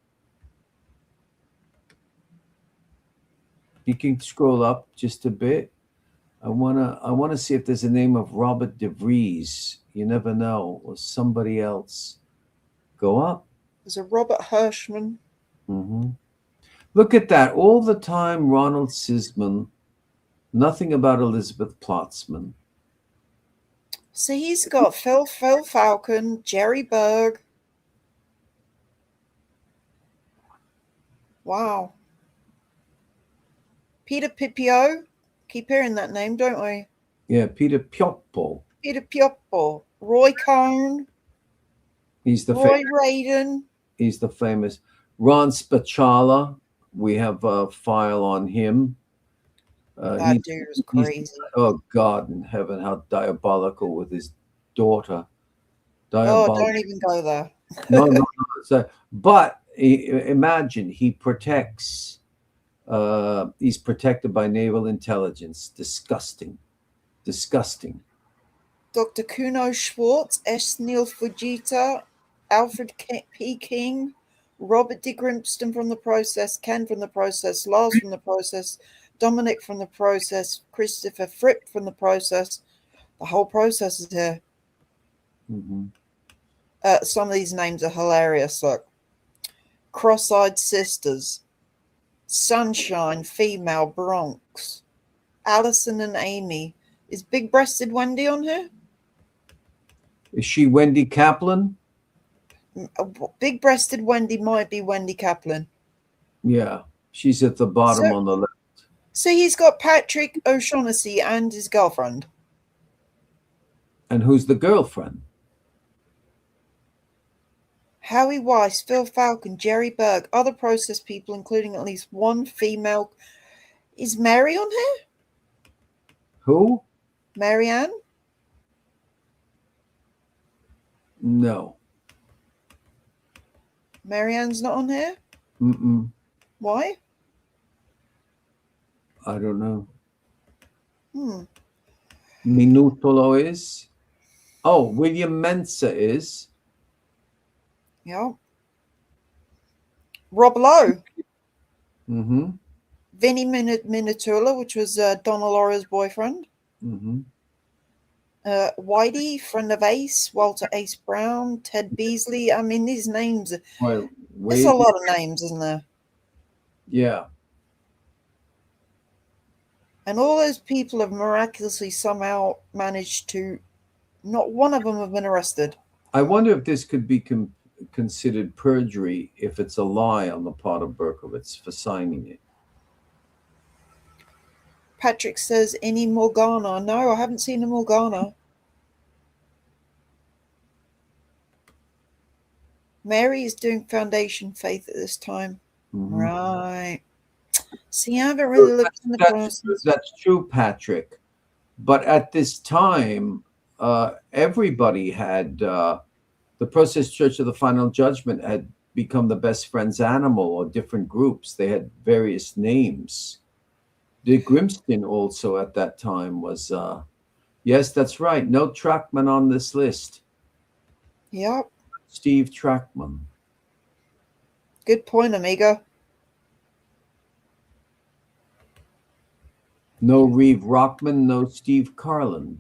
You can scroll up just a bit. I wanna see if there's a name of Robert DeVries. You never know, or somebody else. Go up. There's a Robert Hirschman. Mm-hmm. Look at that. All the time, Ronald Sisman. Nothing about Elizabeth Plotzman. So he's got Phil Falcon, Jerry Berg. Wow. Peter Pipio. Keep hearing that name, don't we? Yeah, Peter Pioppo. Peter Pioppo. Roy Cohn. He's the Roy Radin. He's the famous Ron Spachala. We have a file on him. That dude is crazy. Oh God in heaven, how diabolical with his daughter. Oh, don't even go there. No. So, but imagine he protects. He's protected by naval intelligence. Disgusting. Dr. Kuno Schwartz, S. Neil Fujita, Alfred P. King, Robert D. Grimston from the process, Ken from the process, Lars from the process, Dominic from the process, Christopher Fripp from the process. The whole process is here. Mm-hmm. Some of these names are hilarious. Look, Cross-Eyed Sisters, Sunshine, Female, Bronx, Allison and Amy. Is Big-Breasted Wendy on here? Is she Wendy Kaplan? Big-Breasted Wendy might be Wendy Kaplan. Yeah, she's at the bottom on the left. So he's got Patrick O'Shaughnessy and his girlfriend. And who's the girlfriend? Howie Weiss, Phil Falcon, Jerry Berg, other process people, including at least one female. Is Mary on here? Who? Marianne? No. Marianne's not on here? Mm-mm. Why? I don't know. Minutolo is. Oh, William Mensa is. Yeah. Rob Lowe. Mm-hmm. Vinnie Minutula, which was Donna Laura's boyfriend. Mm-hmm. Whitey, friend of Ace, Walter Ace Brown, Ted Beasley. I mean, these names. There's a lot of names, isn't there? Yeah. And all those people have miraculously somehow managed to, not one of them have been arrested. I wonder if this could be considered perjury if it's a lie on the part of Berkowitz for signing it. Patrick says, any Morgana? No, I haven't seen a Morgana. Mary is doing Foundation Faith at this time. Mm-hmm. Right. See, I haven't really looked in the classes. That's true, Patrick. But at this time, everybody had, the Process Church of the Final Judgment had become the Best Friends Animal, or different groups. They had various names. Dick Grimston also at that time was, yes, that's right. No Trackman on this list. Yep. Steve Trackman. Good point, amigo. No Reeve Rockman, no Steve Carlin.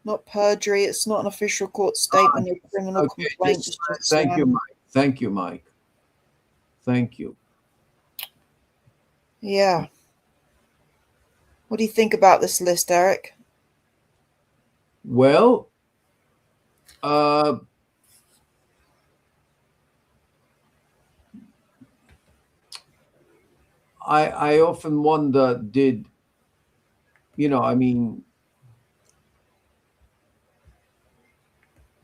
Not perjury. It's not an official court statement or criminal complaint. Thank you, Mike. Thank you, Mike. Thank you. Yeah. What do you think about this list, Eric? Well, I often wonder,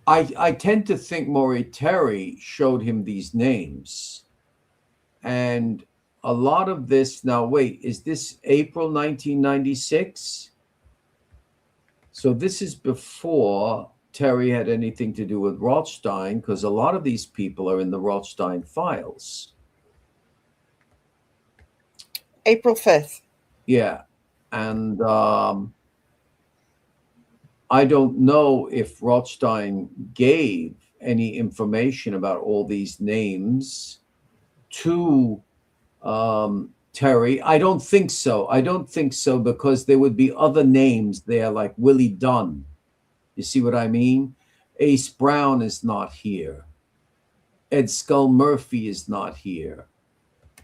I tend to think Maury Terry showed him these names. And a lot of this, now wait, is this April 1996? So this is before Terry had anything to do with Rothstein, because a lot of these people are in the Rothstein files. April 5th. Yeah. And I don't know if Rothstein gave any information about all these names to Terry. I don't think so. I don't think so, because there would be other names there, like Willie Dunn. You see what I mean? Ace Brown is not here. Ed Skull Murphy is not here.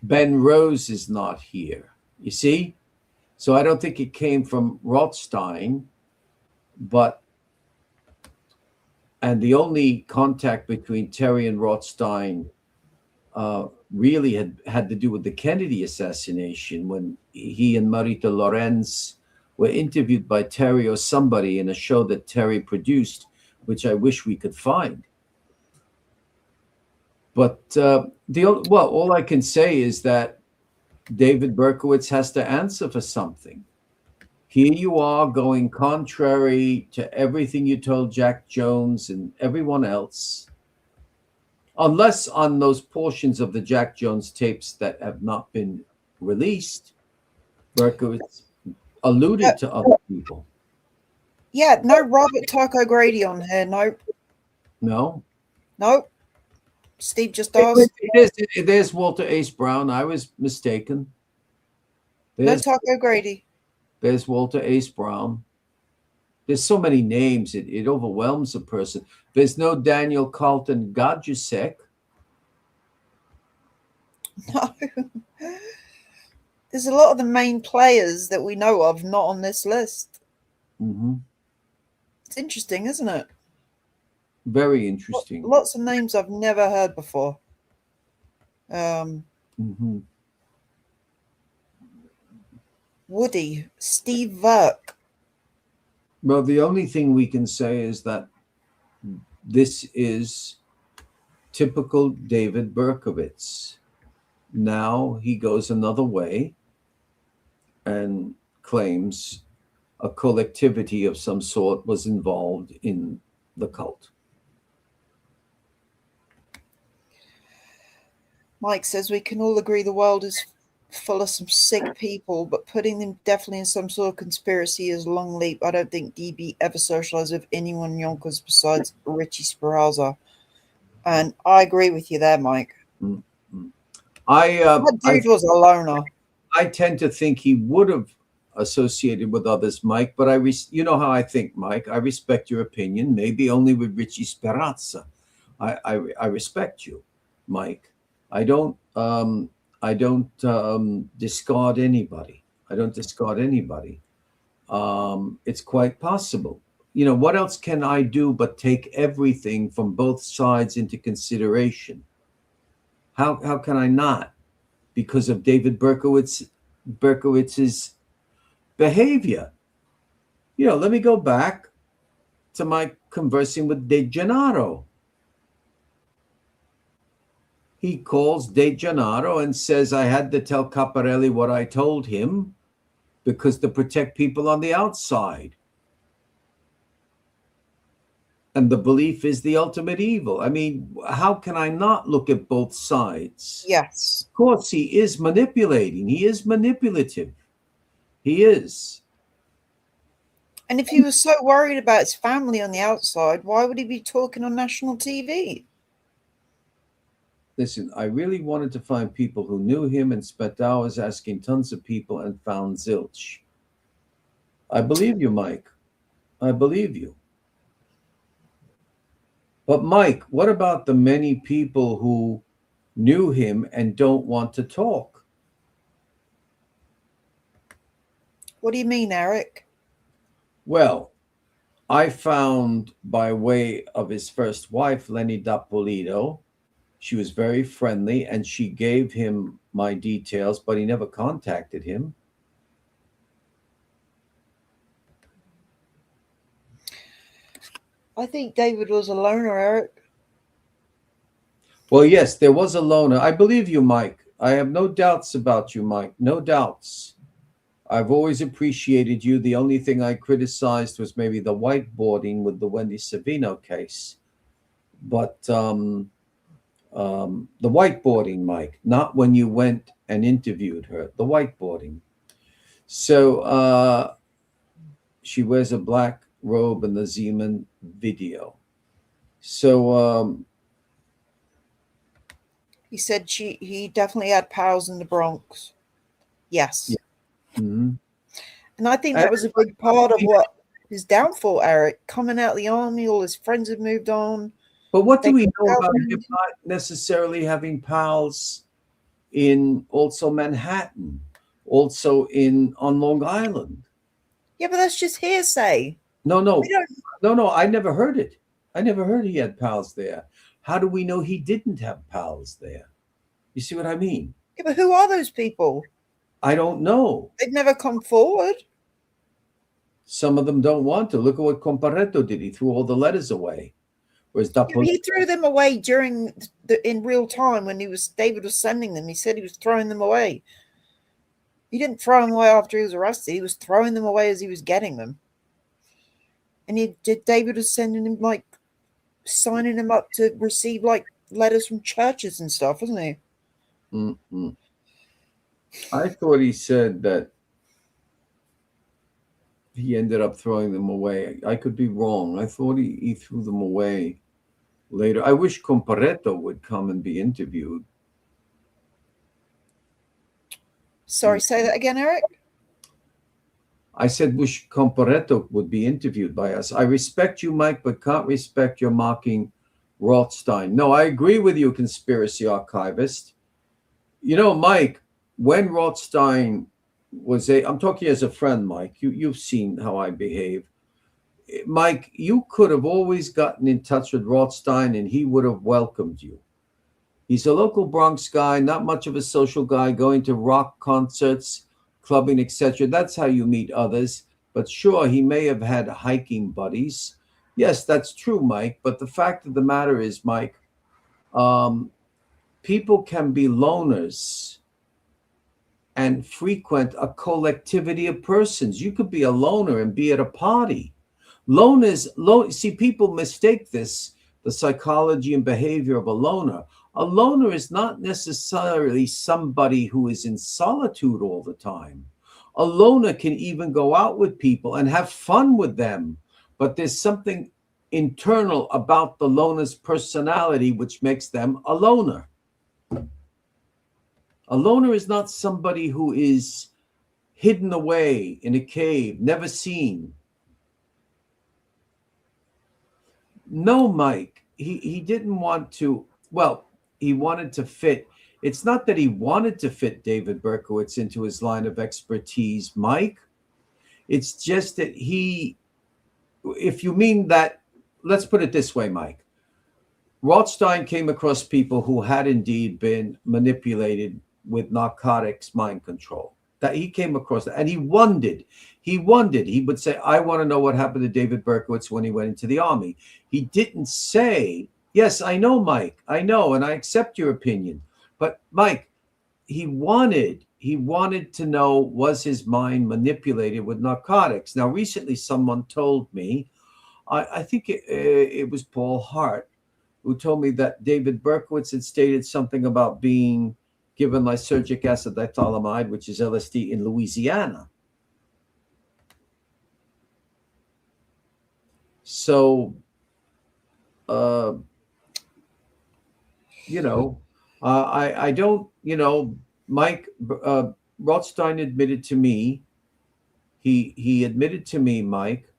Ben Rose is not here. You see? So I don't think it came from Rothstein, and the only contact between Terry and Rothstein really had to do with the Kennedy assassination, when he and Marita Lorenz were interviewed by Terry or somebody in a show that Terry produced, which I wish we could find. But all I can say is that David Berkowitz has to answer for something. Here you are going contrary to everything you told Jack Jones and everyone else, unless on those portions of the Jack Jones tapes that have not been released, Berkowitz alluded to other people. Yeah, no Robert Taco Grady on here. Nope. No? Nope. Steve just asked. There's Walter Ace Brown. I was mistaken. No Taco Grady. There's Walter Ace Brown. There's so many names, it overwhelms a person. There's no Daniel Carlton Gadjusek. No. There's a lot of the main players that we know of not on this list. Mm-hmm. It's interesting, isn't it? Very interesting. Lots of names I've never heard before. Mm-hmm. Woody, Steve Verk. Well, the only thing we can say is that this is typical David Berkowitz. Now he goes another way and claims a collectivity of some sort was involved in the cult. Mike says we can all agree the world is full of some sick people, but putting them definitely in some sort of conspiracy is a long leap. I don't think DB ever socialized with anyone Yonkers besides Richie Speranza. And I agree with you there, Mike. Mm-hmm. That dude was a loner. I tend to think he would have associated with others, Mike, but you know how I think, Mike. I respect your opinion, maybe only with Richie Speranza. I respect you, Mike. I don't discard anybody. I don't discard anybody. It's quite possible. What else can I do but take everything from both sides into consideration? How can I not? Because of David Berkowitz's behavior. Let me go back to my conversing with De Gennaro. He calls De Gennaro and says, I had to tell Caparelli what I told him because to protect people on the outside. And the belief is the ultimate evil. I mean, how can I not look at both sides? Yes. Of course, he is manipulating. He is manipulative. He is. And if he was so worried about his family on the outside, why would he be talking on national TV? Listen, I really wanted to find people who knew him and spent hours asking tons of people and found zilch. I believe you, Mike. I believe you. But Mike, what about the many people who knew him and don't want to talk? What do you mean, Eric? Well, I found by way of his first wife, Lenny Dapolito, she was very friendly and she gave him my details, but he never contacted him. I think David was a loner, Eric. Well, yes, there was a loner. I believe you, Mike. I have no doubts about you, Mike. No doubts. I've always appreciated you. The only thing I criticized was maybe the whiteboarding with the Wendy Savino case. But the whiteboarding, Mike, not when you went and interviewed her, the whiteboarding. So she wears a black robe in the Zeman video. So He said he definitely had pals in the Bronx. Yes. yeah. Mm-hmm. And I think that was a big part of what his downfall, Eric. Coming out of the army, all his friends had moved on. But what do we know about him not necessarily having pals in also Manhattan, also on Long Island? Yeah, but that's just hearsay. No. I never heard it. I never heard he had pals there. How do we know he didn't have pals there? You see what I mean? Yeah, but who are those people? I don't know. They've never come forward. Some of them don't want to. Look at what Comparetto did. He threw all the letters away. Whereas He threw them away in real time when David was sending them. He said he was throwing them away. He didn't throw them away after he was arrested. He was throwing them away as he was getting them. And David was sending him signing him up to receive letters from churches and stuff, wasn't he? Mm-mm. I thought he said that he ended up throwing them away. I could be wrong. I thought he threw them away later. I wish Comparetto would come and be interviewed. Sorry, say that again, Eric? I said wish Comparetto would be interviewed by us. I respect you, Mike, but can't respect your mocking Rothstein. No, I agree with you, conspiracy archivist. Mike, when Rothstein I'm talking as a friend, Mike. You've seen how I behave. Mike, you could have always gotten in touch with Rothstein and he would have welcomed you. He's a local Bronx guy, not much of a social guy, going to rock concerts, clubbing, etc. That's how you meet others. But sure, he may have had hiking buddies. Yes, that's true, Mike. But the fact of the matter is, Mike, people can be loners and frequent a collectivity of persons. You could be a loner and be at a party. See, people mistake this, the psychology and behavior of a loner. A loner is not necessarily somebody who is in solitude all the time. A loner can even go out with people and have fun with them, but there's something internal about the loner's personality which makes them a loner. A loner is not somebody who is hidden away in a cave, never seen. No, Mike, he didn't want to, well, he wanted to fit It's not that he wanted to fit David Berkowitz into his line of expertise, Mike. It's just that if you mean that, let's put it this way, Mike. Rothstein came across people who had indeed been manipulated with narcotics mind control. That he came across that, and he wondered. He wondered. He would say, I want to know what happened to David Berkowitz when he went into the army. He didn't say, yes, I know, Mike. I know, and I accept your opinion. But Mike, he wanted to know, was his mind manipulated with narcotics? Now, recently someone told me, I think it was Paul Hart, who told me that David Berkowitz had stated something about being given lysergic acid diethylamide, which is LSD, in Louisiana. So, I don't, Mike Rothstein admitted to me, he admitted to me, Mike,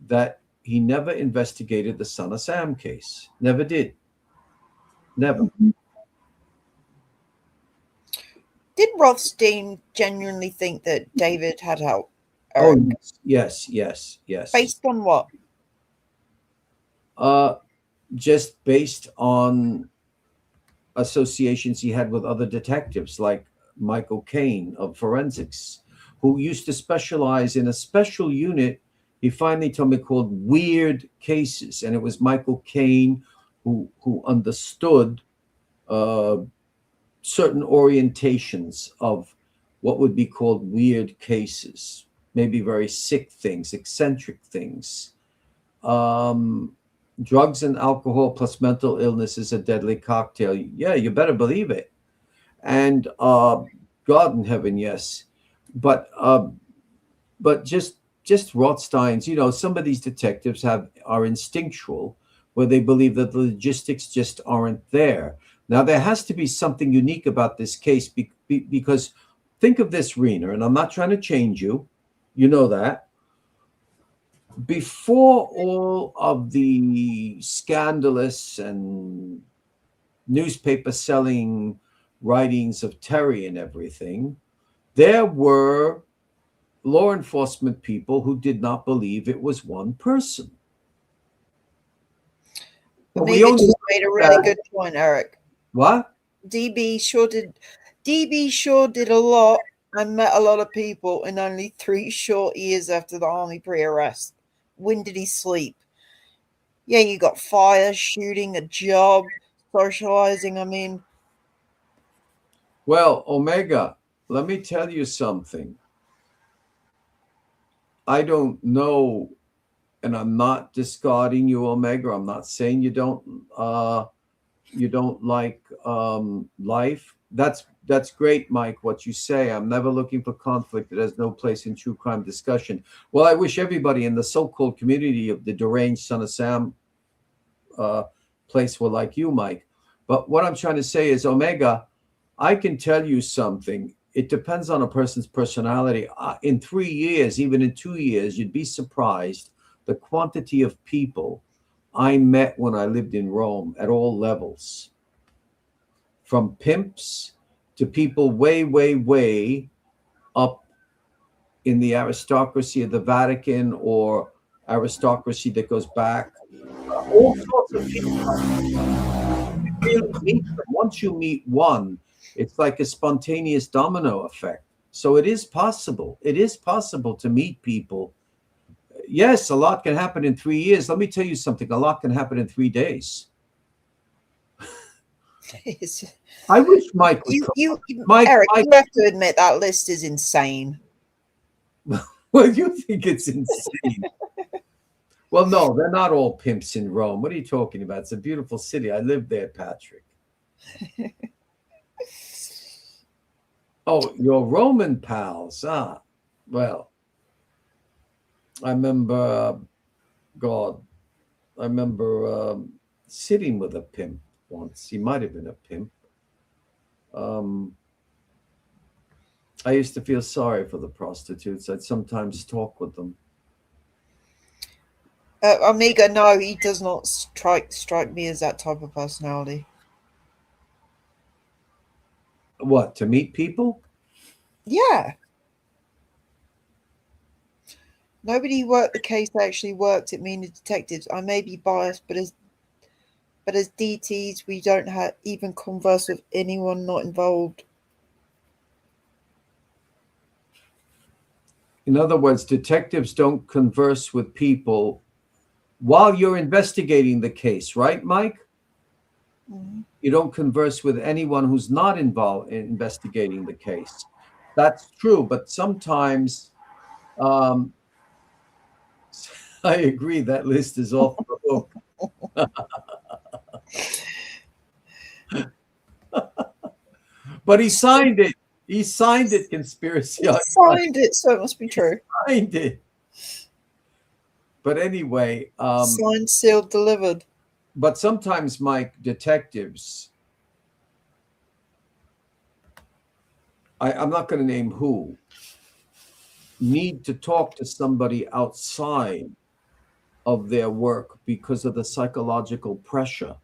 that he never investigated the Son of Sam case. Never did. Never. Did Rothstein genuinely think that David had help? Oh, Eric? yes. Based on what? Just based on associations he had with other detectives like Michael Caine of forensics, who used to specialize in a special unit, he finally told me, called weird cases. And it was Michael Caine who understood certain orientations of what would be called weird cases, maybe very sick things, eccentric things. Drugs and alcohol plus mental illness is a deadly cocktail. Yeah, you better believe it. And God in heaven, yes. But just Rothstein's, some of these detectives are instinctual, where they believe that the logistics just aren't there. Now, there has to be something unique about this case because think of this, Rena, and I'm not trying to change you. You know that. Before all of the scandalous and newspaper selling writings of Terry and everything, there were law enforcement people who did not believe it was one person. But we only just made a really good point, Eric. What? DB sure did a lot and met a lot of people in only 3 short years after the army pre-arrest. When did he sleep? Yeah, you got fire, shooting, a job, socializing. I mean, well, Omega, let me tell you something. I don't know, and I'm not discarding you, Omega. I'm not saying you don't like life. That's great, Mike, what you say. I'm never looking for conflict. It has no place in true crime discussion. Well, I wish everybody in the so-called community of the deranged Son of Sam place were like you, Mike. But what I'm trying to say is, Omega, I can tell you something. It depends on a person's personality. In 3 years, even in 2 years, you'd be surprised the quantity of people I met when I lived in Rome at all levels, from pimps to people way, way, way up in the aristocracy of the Vatican or aristocracy that goes back. All sorts of people. You really meet them. Once you meet one, it's like a spontaneous domino effect. So it is possible. It is possible to meet people. Yes, a lot can happen in 3 years. Let me tell you something. A lot can happen in 3 days. I wish Mike would Mike, Eric, you have to admit that list is insane. Well, you think it's insane. Well, no, they're not all pimps in Rome. What are you talking about? It's a beautiful city. I lived there, Patrick. Oh, your Roman pals. Well, I remember, sitting with a pimp once. He might have been a pimp. I used to feel sorry for the prostitutes. I'd sometimes talk with them. Omega, no, he does not strike me as that type of personality. What, to meet people? Yeah. Nobody who worked the case actually worked it, meaning detectives. I may be biased, but as DTs, we don't even converse with anyone not involved. In other words, detectives don't converse with people while you're investigating the case, right, Mike? Mm. You don't converse with anyone who's not involved in investigating the case. That's true, but sometimes um, I agree that list is off the hook. But he signed it. He signed it, Conspiracy He Archive. signed it, so it must be true. Signed it. But anyway, Signed, sealed, delivered. but sometimes, Mike, detectives, I'm not going to name who, need to talk to somebody outside of their work because of the psychological pressure.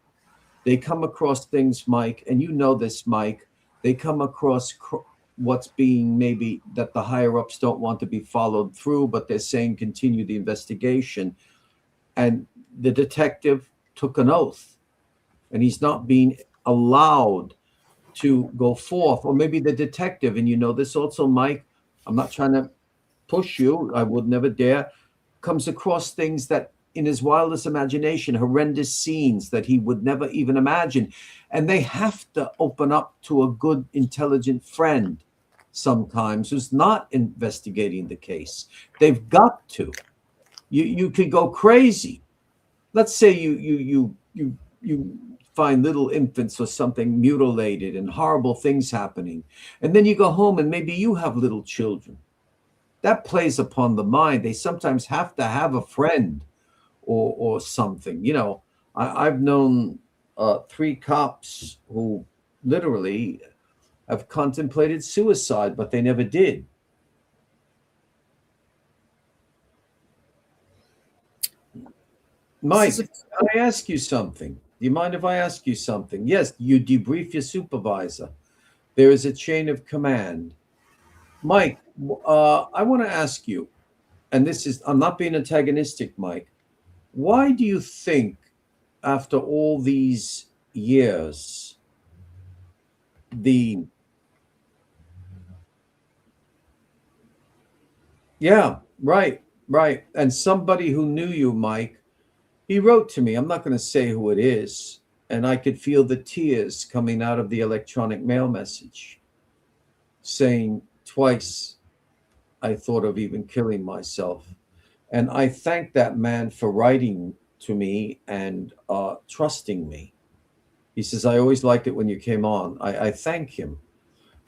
They come across things, Mike, and you know this, Mike. They come across what's being maybe that the higher ups don't want to be followed through, but they're saying continue the investigation. And the detective took an oath, and he's not being allowed to go forth. Or maybe the detective, and you know this also, Mike. I'm not trying to push you, I would never dare, comes across things that in his wildest imagination, horrendous scenes that he would never even imagine. And they have to open up to a good, intelligent friend sometimes who's not investigating the case. They've got to. You could go crazy. Let's say you find little infants or something mutilated and horrible things happening. And then you go home and maybe you have little children. That plays upon the mind. They sometimes have to have a friend or something. You know, I've known 3 cops who literally have contemplated suicide, but they never did. Mike, can I ask you something? Do you mind if I ask you something? Yes, you debrief your supervisor. There is a chain of command. Mike, I want to ask you, and this is, I'm not being antagonistic, Mike. Why do you think, after all these years, the yeah, right, right, and somebody who knew you, Mike, he wrote to me. I'm not going to say who it is, and I could feel the tears coming out of the electronic mail message, saying twice I thought of even killing myself, and I thank that man for writing to me and trusting me. He says, I always liked it when you came on. I thank him.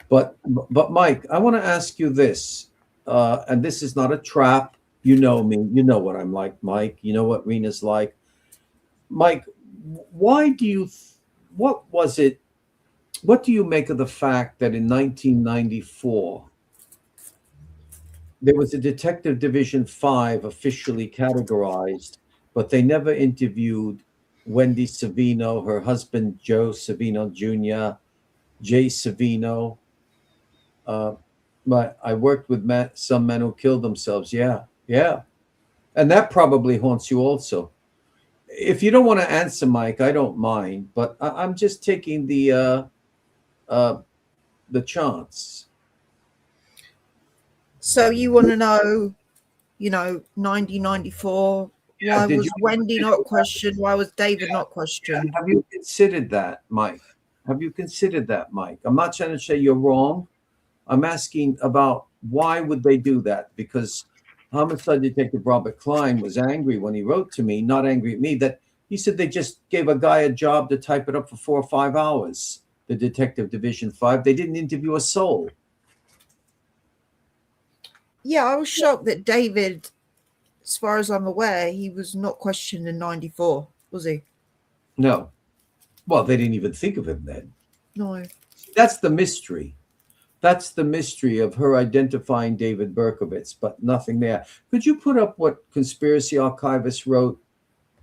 But Mike, I want to ask you this, and this is not a trap. You know me. You know what I'm like, Mike. You know what Rena's like. Mike, why do you, what was it, what do you make of the fact that in 1994, there was a Detective Division 5 officially categorized, but they never interviewed Wendy Savino, her husband, Joe Savino Jr., Jay Savino. But I worked with some men who killed themselves. Yeah, yeah. And that probably haunts you also. If you don't want to answer, Mike, I don't mind, but I'm just taking uh, the chance. So you want to know, 1994, Yeah, why was Wendy not questioned? Why was David not questioned? have you considered that, Mike? Have you considered that, Mike? I'm not trying to say you're wrong. I'm asking about why would they do that? Because Homicide Detective Robert Klein was angry when he wrote to me, not angry at me, that he said they just gave a guy a job to type it up for 4 or 5 hours, the Detective Division 5. They didn't interview a soul. Yeah, I was shocked that David, as far as I'm aware, he was not questioned in 94, was he? No. Well, they didn't even think of him then. No. That's the mystery. That's the mystery of her identifying David Berkowitz, but nothing there. Could you put up what Conspiracy Archivist wrote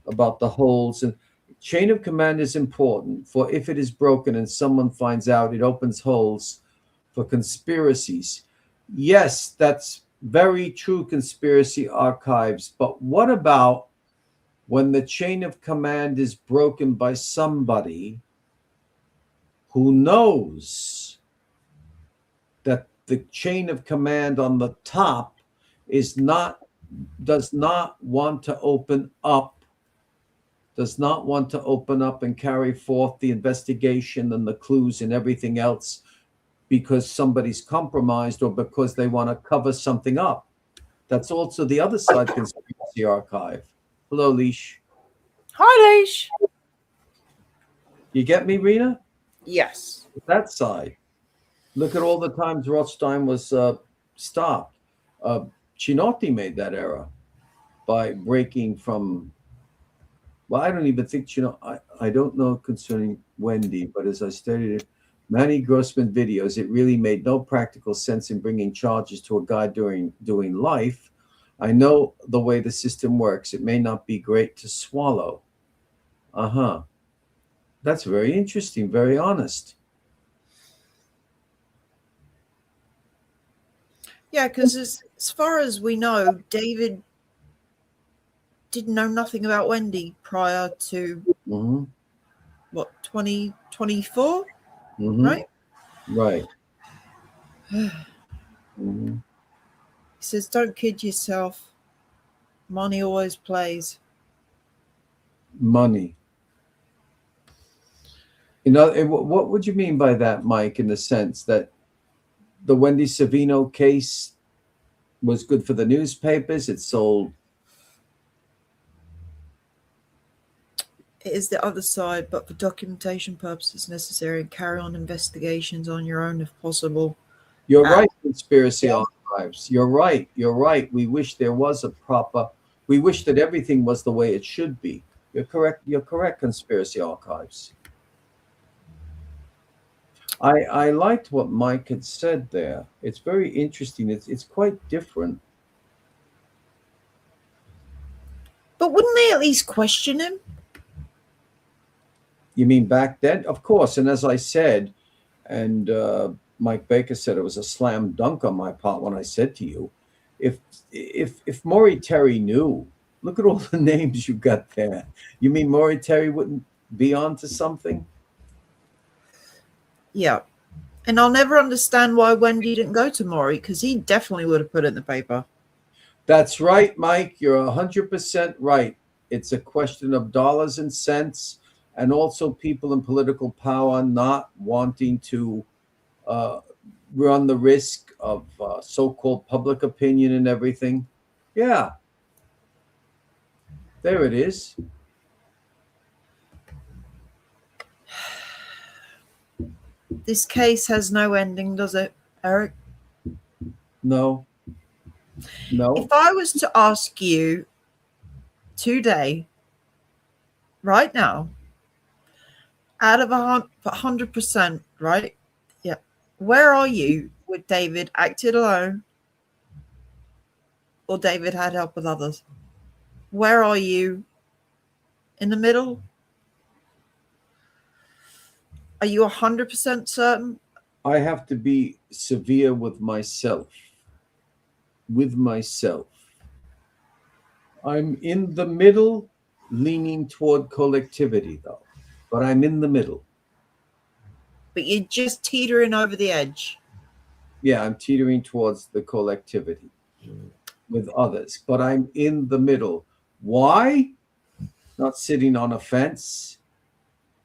about the holes? And Chain of command is important, for if it is broken and someone finds out, it opens holes for conspiracies. Yes, that's very true, conspiracy archives. But what about when the chain of command is broken by somebody who knows that the chain of command on the top is not does not want to open up does not want to open up and carry forth the investigation and the clues and everything else because somebody's compromised or because they want to cover something up. That's also the other side conspiracy archive. Hello, Leash. Hi, Leash. You get me, Rena? Yes. That side. Look at all the times Rothstein was stopped. Chinotti made that error by breaking from. Well, I don't even think I don't know concerning Wendy, but as I studied Manny Grossman videos, it really made no practical sense in bringing charges to a guy doing life. I know the way the system works. It may not be great to swallow. Uh-huh. That's very interesting, very honest. Yeah, because as far as we know, David didn't know nothing about Wendy prior to Mm-hmm. what, 2024, Mm-hmm. right? Right. He Mm-hmm. says, "Don't kid yourself. Money always plays." Money. You know, what would you mean by that, Mike, in the sense that the Wendy Savino case was good for the newspapers? It sold. It is the other side, but for documentation purposes necessary, carry on investigations on your own if possible. You're right, conspiracy archives. You're right. You're right. We wish there was a proper. We wish that everything was the way it should be. You're correct. You're correct, conspiracy archives. I liked what Mike had said there. It's very interesting. It's quite different. But wouldn't they at least question him? You mean back then? Of course. And as I said, and Mike Baker said it was a slam dunk on my part when I said to you, if Maury Terry knew, look at all the names you got there. You mean Maury Terry wouldn't be onto something? Yeah. And I'll never understand why Wendy didn't go to Maury, because he definitely would have put it in the paper. That's right, Mike. You're 100% right. It's a question of dollars and cents, and also people in political power not wanting to run the risk of so-called public opinion and everything. Yeah, there it is. This case has no ending, does it, Eric? No. If I was to ask you today, right now, out of 100%, right? Yeah. Where are you with David acted alone or David had help with others? Where are you? In the middle? Are you 100% certain? I have to be severe with myself. I'm in the middle, leaning toward collectivity, though. But I'm in the middle. But you're just teetering over the edge. Yeah, I'm teetering towards the collectivity with others, but I'm in the middle. Why? Not sitting on a fence.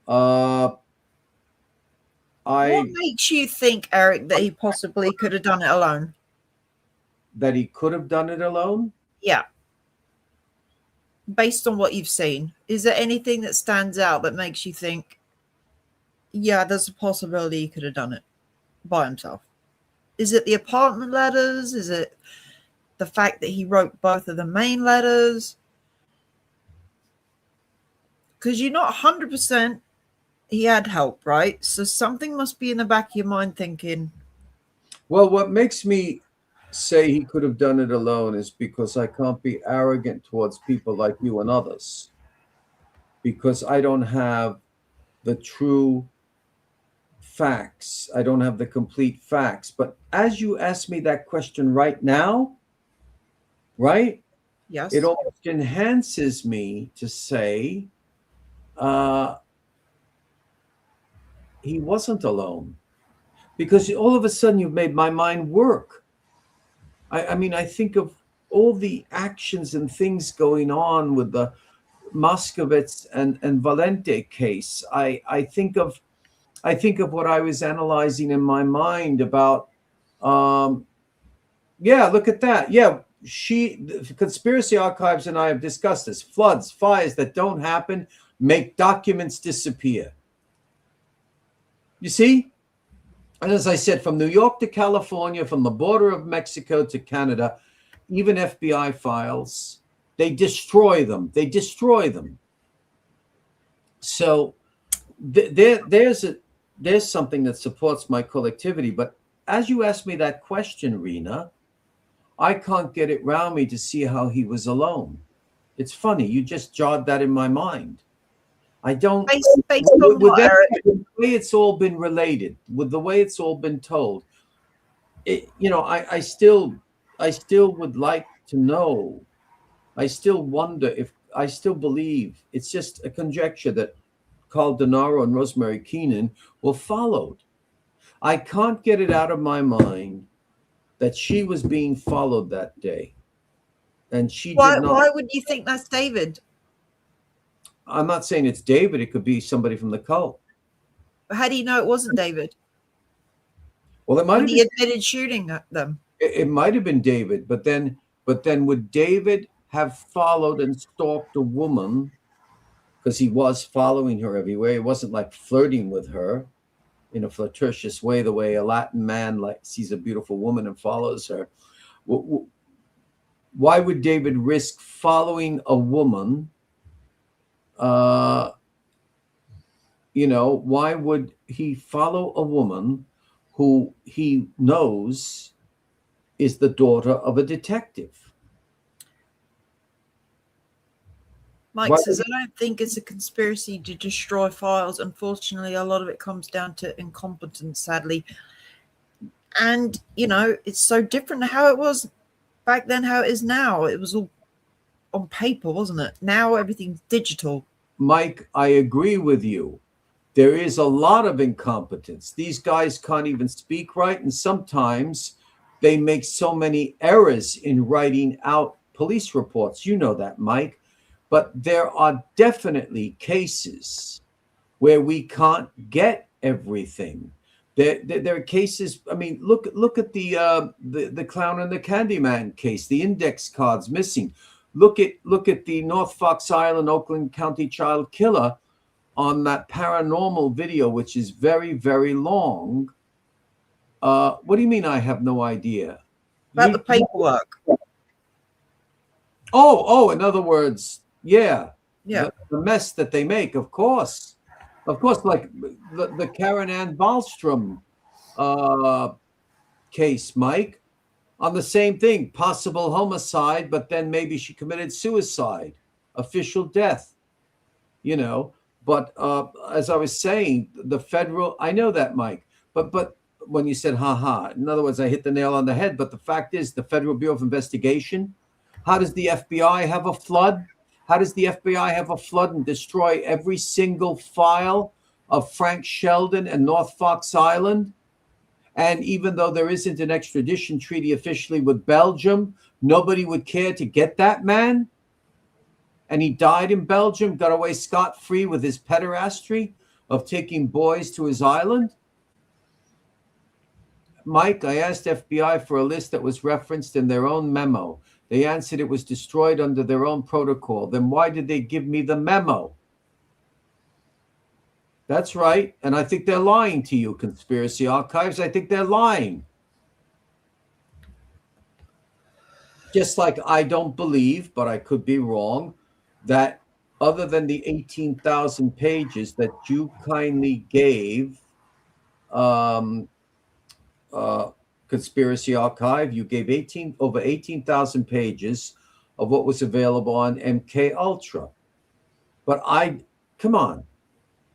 What makes you think, Eric, that he possibly could have done it alone? That he could have done it alone? Yeah. Based on what you've seen, is there anything that stands out that makes you think, yeah, there's a possibility he could have done it by himself? Is it the apartment letters? Is it the fact that he wrote both of the main letters? Because you're not 100% he had help, right? So something must be in the back of your mind thinking. Well, what makes me say he could have done it alone is because I can't be arrogant towards people like you and others. because I don't have the true facts. I don't have the complete facts. But as you ask me that question right now, right, it Yes. almost enhances me to say uh, he wasn't alone. Because all of a sudden you've made my mind work. I mean, I think of all the actions and things going on with the Moskowitz and Valente case. I think of what I was analyzing in my mind about um, yeah, look at that. Yeah, the conspiracy archives and I have discussed this. Floods, fires that don't happen make documents disappear. You see? And as I said, from New York to California, from the border of Mexico to Canada, even FBI files, they destroy them. They destroy them. So there's something that supports my collectivity. But as you asked me that question, Rena, I can't get it round me to see how he was alone. It's funny. You just jarred that in my mind. I don't, Based on with what, Eric? the way it's all been related, with the way it's all been told, I still would like to know. I still wonder if I still believe it's just a conjecture that Carl Denaro and Rosemary Keenan were followed. I can't get it out of my mind that she was being followed that day, and she did not. Why would you think that's David? I'm not saying it's David. It could be somebody from the cult. How do you know it wasn't David Well, it might when have he been. admitted shooting at them? It might have been David, but then would David have followed and stalked a woman? Because he was following her everywhere. It wasn't like flirting with her in a flirtatious way, the way a Latin man like sees a beautiful woman and follows her. Why would David risk following a woman? Why would he follow a woman who he knows is the daughter of a detective? Mike says, I don't think it's a conspiracy to destroy files. Unfortunately, a lot of it comes down to incompetence, sadly. And, it's so different to how it was back then, how it is now. It was all on paper, wasn't it? Now everything's digital. Mike, I agree with you. There is a lot of incompetence. These guys can't even speak right, and sometimes they make so many errors in writing out police reports. You know that, Mike. But there are definitely cases where we can't get everything. There are cases. I mean, look at the clown and the Candyman case. The index cards missing. Look at the North Fox Island, Oakland County child killer on that paranormal video, which is very, very long. What do you mean? I have no idea. About the paperwork. In other words, yeah. The mess that they make, of course, like the Karen Ann Ballstrom case, Mike, on the same thing, possible homicide, but then maybe she committed suicide, official death, But as I was saying, the federal, I know that, Mike, but when you said, in other words, I hit the nail on the head. But the fact is, the Federal Bureau of Investigation, how does the FBI have a flood? How does the FBI have a flood and destroy every single file of Frank Sheldon and North Fox Island? And even though there isn't an extradition treaty officially with Belgium, nobody would care to get that man. And he died in Belgium, got away scot-free with his pederasty of taking boys to his island. Mike, I asked FBI for a list that was referenced in their own memo. They answered it was destroyed under their own protocol. Then why did they give me the memo? That's right. And I think they're lying to you, Conspiracy Archives. I think they're lying. Just like I don't believe, but I could be wrong, that other than the 18,000 pages that you kindly gave Conspiracy Archive, you gave over 18,000 pages of what was available on MK Ultra. But Come on.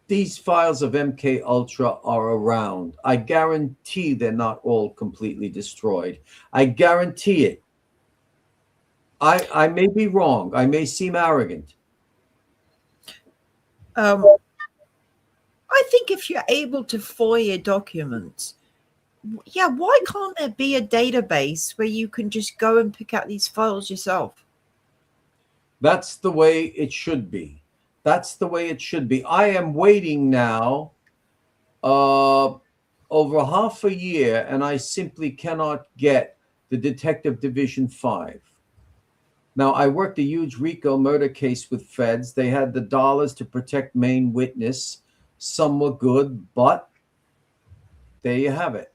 These files of MK Ultra are around. I guarantee they're not all completely destroyed. I guarantee it. I may be wrong. I may seem arrogant. I think if you're able to FOIA documents, yeah, why can't there be a database where you can just go and pick out these files yourself? That's the way it should be. That's the way it should be. I am waiting now over half a year, and I simply cannot get the Detective Division 5. Now, I worked a huge RICO murder case with feds. They had the dollars to protect main witness. Some were good, but there you have it.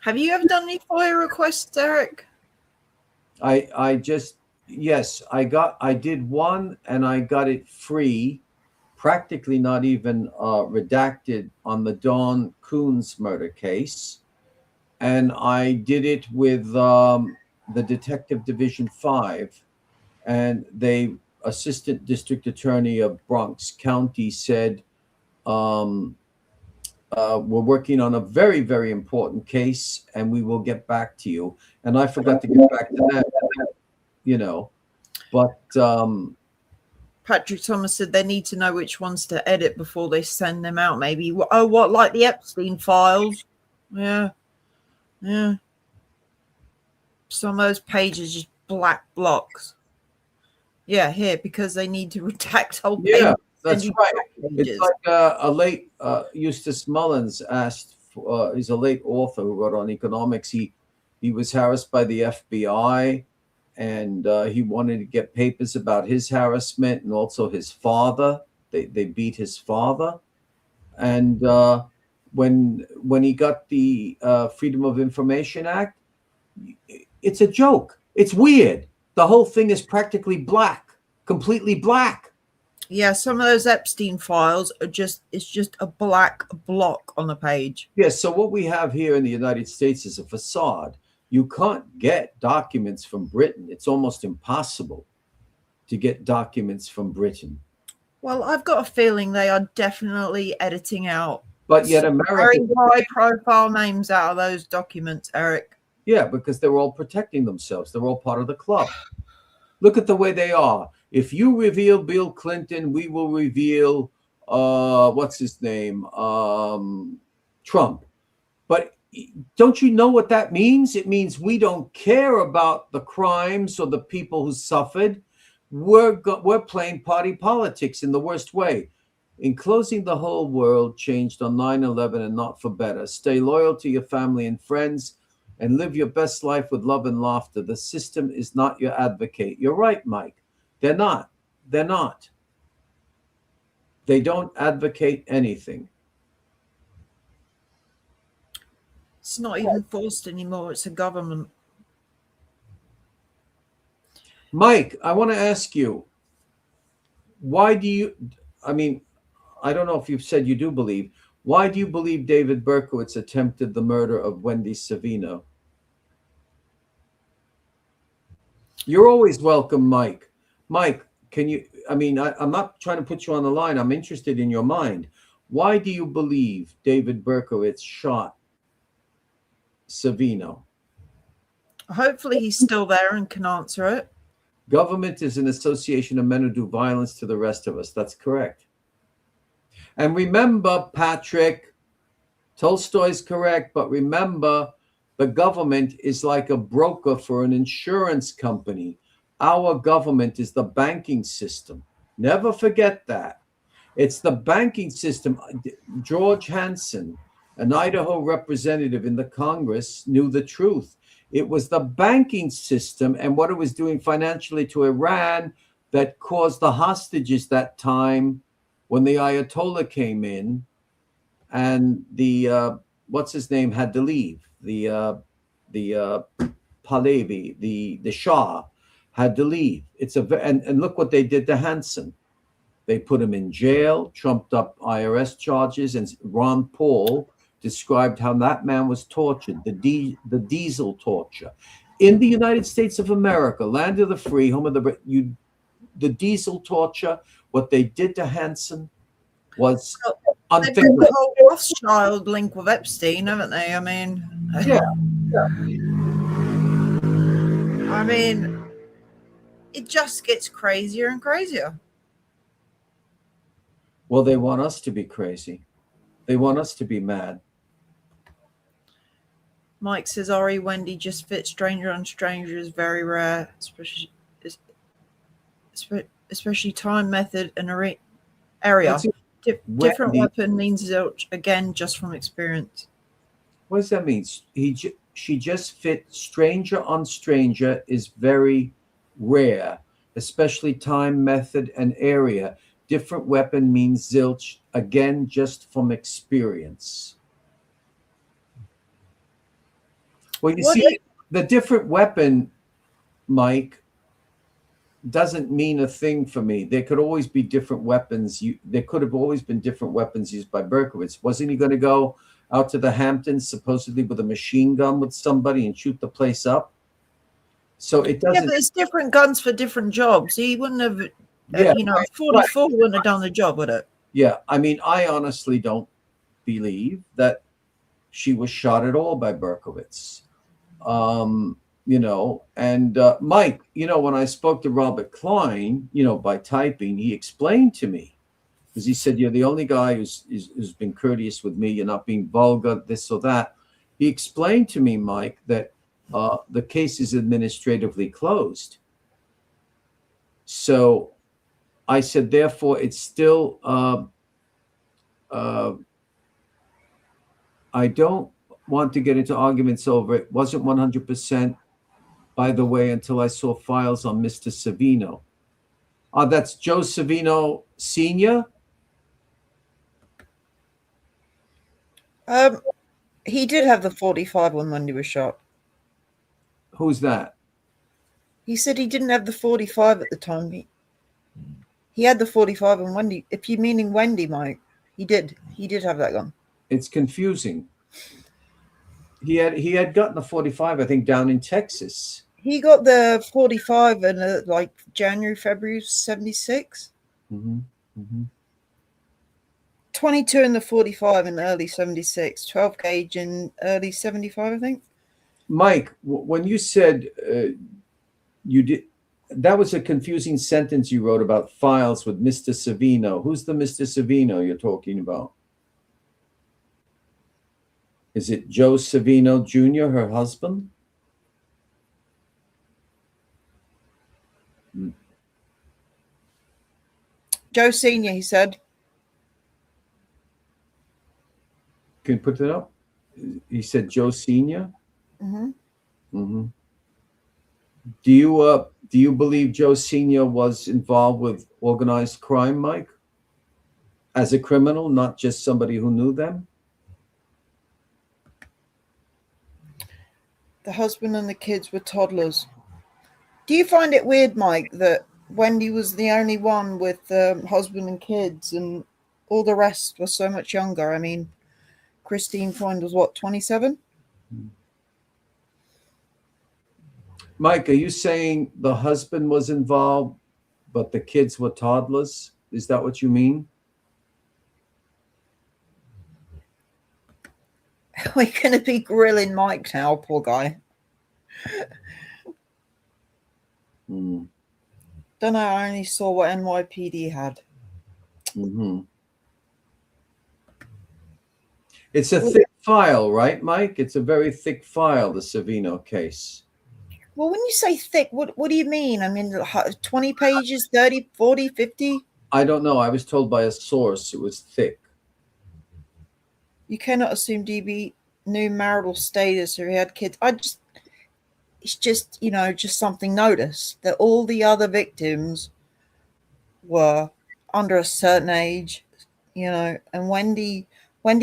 Have you ever done any FOIA requests, Eric? Yes, I did one, and I got it free, practically not even redacted, on the Dawn Coons murder case. And I did it with the Detective Division 5, and the Assistant District Attorney of Bronx County said, we're working on a very, very important case, and we will get back to you. And I forgot to get back to that, but Patrick Thomas said they need to know which ones to edit before they send them out. Maybe, what, like the Epstein files? Yeah. Some of those pages just black blocks. Yeah, here, because they need to redact whole pages. Yeah, that's right. It's like a late Eustace Mullins asked. He's a late author who wrote on economics. He was harassed by the FBI, and he wanted to get papers about his harassment and also his father. They beat his father, and when he got the Freedom of Information Act, it's a joke. It's weird. The whole thing is practically black, completely black. Yeah, some of those Epstein files are it's just a black block on a page. Yes, so what we have here in the United States is a facade. You can't get documents from Britain. It's almost impossible to get documents from Britain. Well, I've got a feeling they are definitely editing out. But yet America, very high-profile names out of those documents, Eric. Yeah, because they're all protecting themselves. They're all part of the club. Look at the way they are. If you reveal Bill Clinton, we will reveal what's his name, Trump. But don't you know what that means? It means we don't care about the crimes or the people who suffered. We're playing party politics in the worst way. In closing, the whole world changed on 9/11, and not for better. Stay loyal to your family and friends, and live your best life with love and laughter. The system is not your advocate. You're right, Mike. They're not. They're not. They don't advocate anything. It's not even forced anymore. It's a government. Mike, I want to ask you, why do you, I don't know if you've said you do believe, why do you believe David Berkowitz attempted the murder of Wendy Savino? You're always welcome, Mike. Mike, can you, I'm not trying to put you on the line. I'm interested in your mind. Why do you believe David Berkowitz shot Savino? Hopefully he's still there and can answer it. Government is an association of men who do violence to the rest of us. That's correct. And remember, Patrick, Tolstoy's correct, but remember, the government is like a broker for an insurance company. Our government is the banking system. Never forget that. It's the banking system. George Hansen, an Idaho representative in the Congress, knew the truth. It was the banking system and what it was doing financially to Iran that caused the hostages that time when the Ayatollah came in and the what's his name had to leave. The Pahlavi, the Shah, had to leave. And look what they did to Hansen. They put him in jail, trumped up IRS charges, and Ron Paul described how that man was tortured, the diesel torture. In the United States of America, land of the free, home of the, the diesel torture, what they did to Hansen was Well, they've got unthinkable. the whole Rothschild link with Epstein, haven't they? Yeah. I mean, it just gets crazier and crazier. Well, they want us to be crazy. They want us to be mad. Mike says Ari Wendy just fit stranger on stranger is very rare, especially time, method, and area. What's it? Different Wendy? weapon means zilch, again, just from experience. What does that mean? She just fit stranger on stranger is very rare, especially time, method, and area. Different weapon means zilch, again, just from experience. Well, you see, the different weapon, Mike, doesn't mean a thing for me. There could always be different weapons. There could have always been different weapons used by Berkowitz. Wasn't he going to go out to the Hamptons supposedly with a machine gun with somebody and shoot the place up? So it doesn't. Yeah, but there's different guns for different jobs. He wouldn't have, Yeah, 44 wouldn't have done the job, would it? yeah. I mean, I honestly don't believe that she was shot at all by Berkowitz. And Mike, when I spoke to Robert Klein, by typing, he explained to me, because he said, you're the only guy who's been courteous with me. You're not being vulgar, this or that. He explained to me, Mike, that the case is administratively closed. So I said, therefore, it's still, I don't want to get into arguments over it. Wasn't 100%, by the way, until I saw files on Mr. Savino. That's Joe Savino Sr.? He did have the 45 when he was shot. Who's that? He said he didn't have the 45 at the time. He had the 45 on Wendy. If you're meaning Wendy, Mike, he did have that gun. It's confusing. He had gotten a 45, I think, down in Texas. He got the 45 in like January, February 76. Mm-hmm. Mm-hmm. 22 in the 45 in early 76, 12 gauge in early 75, I think. Mike, when you said you did, that was a confusing sentence you wrote about files with Mr. Savino. Who's the Mr. Savino you're talking about? Is it Joe Savino Jr., her husband? Joe Sr., he said. Can you put it up? He said Joe Sr.? Mm-hmm. Mm-hmm. Do you believe Joe Sr. was involved with organized crime, Mike? As a criminal, not just somebody who knew them? The husband and the kids were toddlers. Do you find it weird, Mike, that Wendy was the only one with husband and kids and all the rest were so much younger? I mean, Christine Freund was what, 27? Mike, are you saying the husband was involved, but the kids were toddlers? Is that what you mean? We're going to be grilling Mike now, poor guy. Don't know, I only saw what NYPD had. Mm-hmm. It's a thick file, right, Mike? It's a very thick file, the Savino case. Well, when you say thick, what do you mean? I mean, 20 pages, 30, 40, 50? I don't know. I was told by a source it was thick. You cannot assume DB knew marital status or he had kids. It's just, just something noticed that all the other victims were under a certain age, and Wendy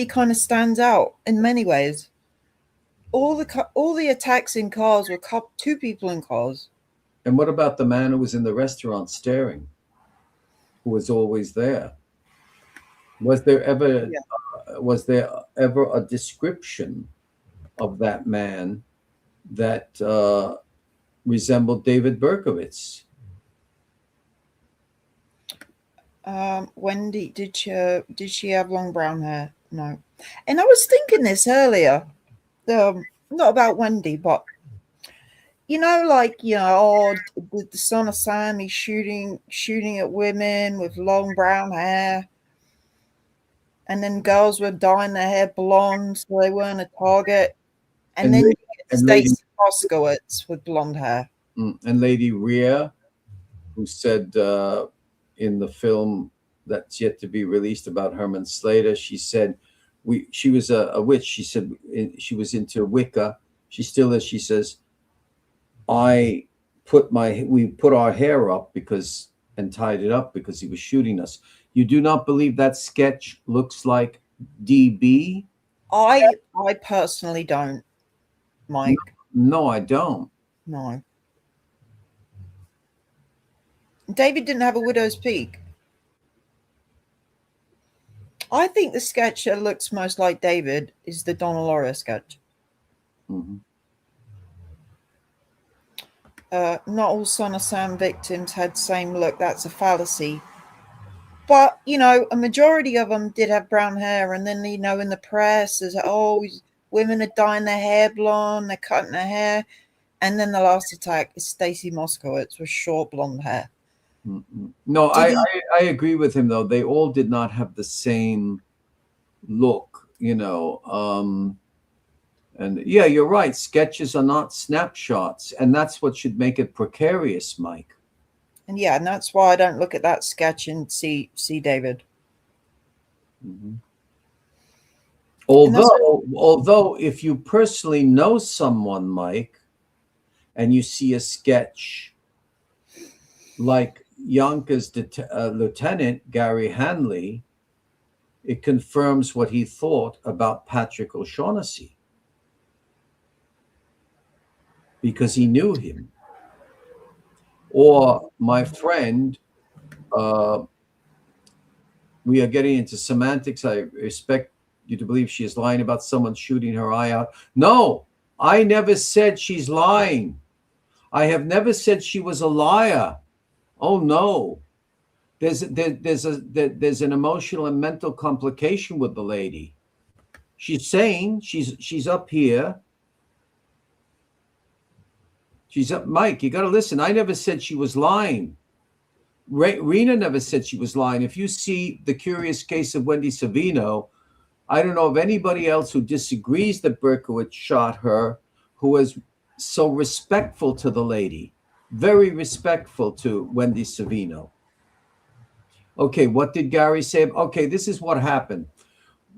kind of stands out in many ways. All the attacks in cars were two people in cars. And what about the man who was in the restaurant staring, who was always there? Was there ever a description of that man that resembled David Berkowitz? Wendy, did she have long brown hair? No. And I was thinking this earlier. Not about Wendy, but oh, the son of Sam, he's shooting at women with long brown hair, and then girls were dyeing their hair blonde so they weren't a target. And And then you la- get and lady Stacey Moskowitz with blonde hair. and Lady Rhea, who said in the film that's yet to be released about Herman Slater, she said she was a witch. She said she was into Wicca. She still is. She says, we put our hair up because and tied it up because he was shooting us. You do not believe that sketch looks like DB? I personally don't, Mike. No, I don't. No. David didn't have a widow's peak. I think the sketch that looks most like David is the Donna Laura sketch. Mhm. Not all Son of Sam victims had the same look. That's a fallacy. But, a majority of them did have brown hair. And then, in the press, there's, women are dyeing their hair blonde, they're cutting their hair. And then the last attack is Stacey Moskowitz with short blonde hair. No, I agree with him, though. They all did not have the same look, and yeah, you're right. Sketches are not snapshots, and that's what should make it precarious, Mike. And yeah, and that's why I don't look at that sketch and see David. Mm-hmm. Although, if you personally know someone, Mike, and you see a sketch like Yonkers Lieutenant Gary Hanley, it confirms what he thought about Patrick O'Shaughnessy because he knew him. Or my friend, we are getting into semantics. I expect you to believe she is lying about someone shooting her eye out. No, I never said she's lying. I have never said she was a liar. Oh no. There's an emotional and mental complication with the lady. She's saying she's up here. She's up, Mike. You got to listen. I never said she was lying. Rena never said she was lying. If you see The Curious Case of Wendy Savino, I don't know of anybody else who disagrees that Berkowitz shot her, who was so respectful to the lady, very respectful to Wendy Savino. Okay, what did Gary say? Okay, this is what happened.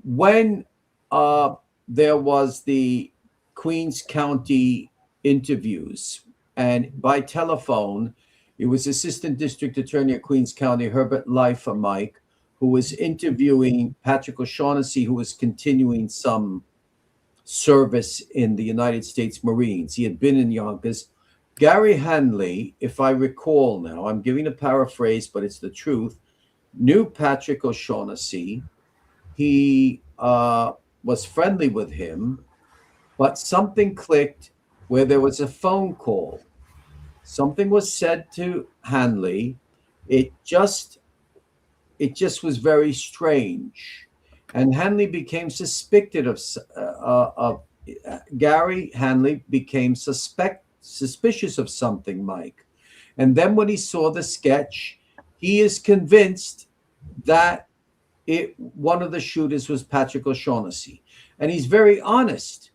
When there was the Queens County interviews, and by telephone, it was Assistant District Attorney at Queens County, Herbert Leifer, Mike, who was interviewing Patrick O'Shaughnessy, who was continuing some service in the United States Marines. He had been in Yonkers. Gary Hanley, if I recall now, I'm giving a paraphrase, but it's the truth, knew Patrick O'Shaughnessy. He was friendly with him, but something clicked where there was a phone call. Something was said to Hanley. It just was very strange, and Hanley became suspicious of Gary Hanley became suspicious of something, Mike. And then when he saw the sketch, he is convinced that one of the shooters was Patrick O'Shaughnessy, and he's very honest.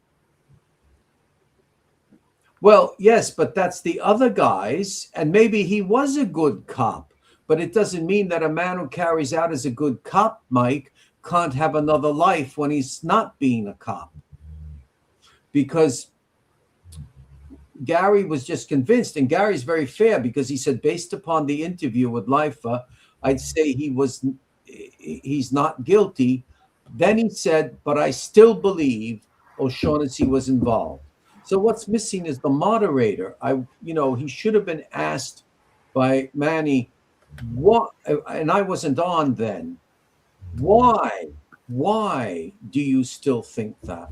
Well, yes, but that's the other guys, and maybe he was a good cop, but it doesn't mean that a man who carries out as a good cop, Mike, can't have another life when he's not being a cop. Because Gary was just convinced, and Gary's very fair because he said, based upon the interview with Leifer, I'd say he's not guilty. Then he said, but I still believe O'Shaughnessy was involved. So what's missing is the moderator. He should have been asked by Manny, what, and I wasn't on then. Why do you still think that?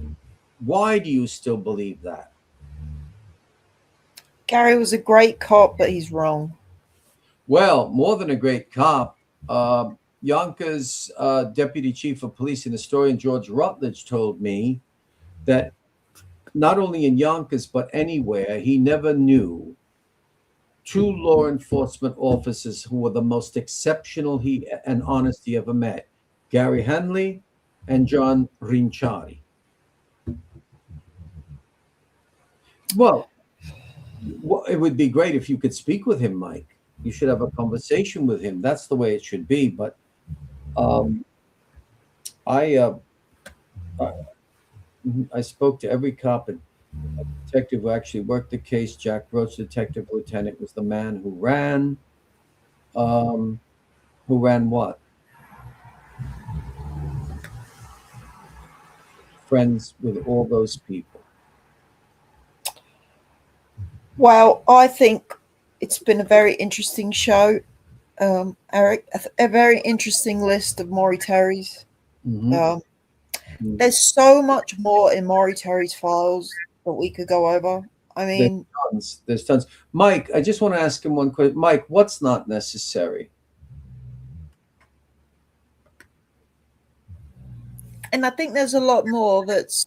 Why do you still believe that? Gary was a great cop, but he's wrong. Well, more than a great cop, Yonkers Deputy Chief of Police and historian George Rutledge told me that not only in Yonkers but anywhere, he never knew two law enforcement officers who were the most exceptional and honest he ever met: Gary Henley and John Rinciari. Well, it would be great if you could speak with him, Mike. You should have a conversation with him. That's the way it should be. But um, I I spoke to every cop and detective who actually worked the case. Jack Roach, detective lieutenant, was the man who ran. Who ran what? Friends with all those people. Well, I think it's been a very interesting show, Eric. A very interesting list of Maury Terry's. Mm-hmm. There's so much more in Maury Terry's files that we could go over. I mean, there's tons. Mike, I just want to ask him one question. Mike, what's not necessary? and I think there's a lot more that's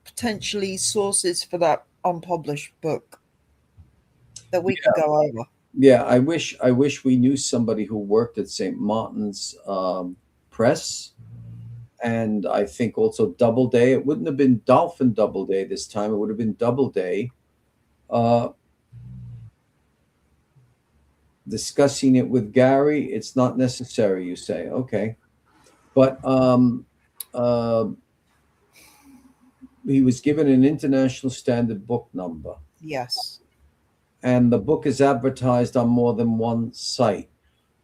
potentially sources for that unpublished book that we could go over. Yeah, I wish we knew somebody who worked at St. Martin's Press, and I think also Doubleday. It wouldn't have been Dolphin Doubleday this time. It would have been Doubleday. Discussing it with Gary, it's not necessary, you say. Okay. But he was given an international standard book number. Yes. And the book is advertised on more than one site.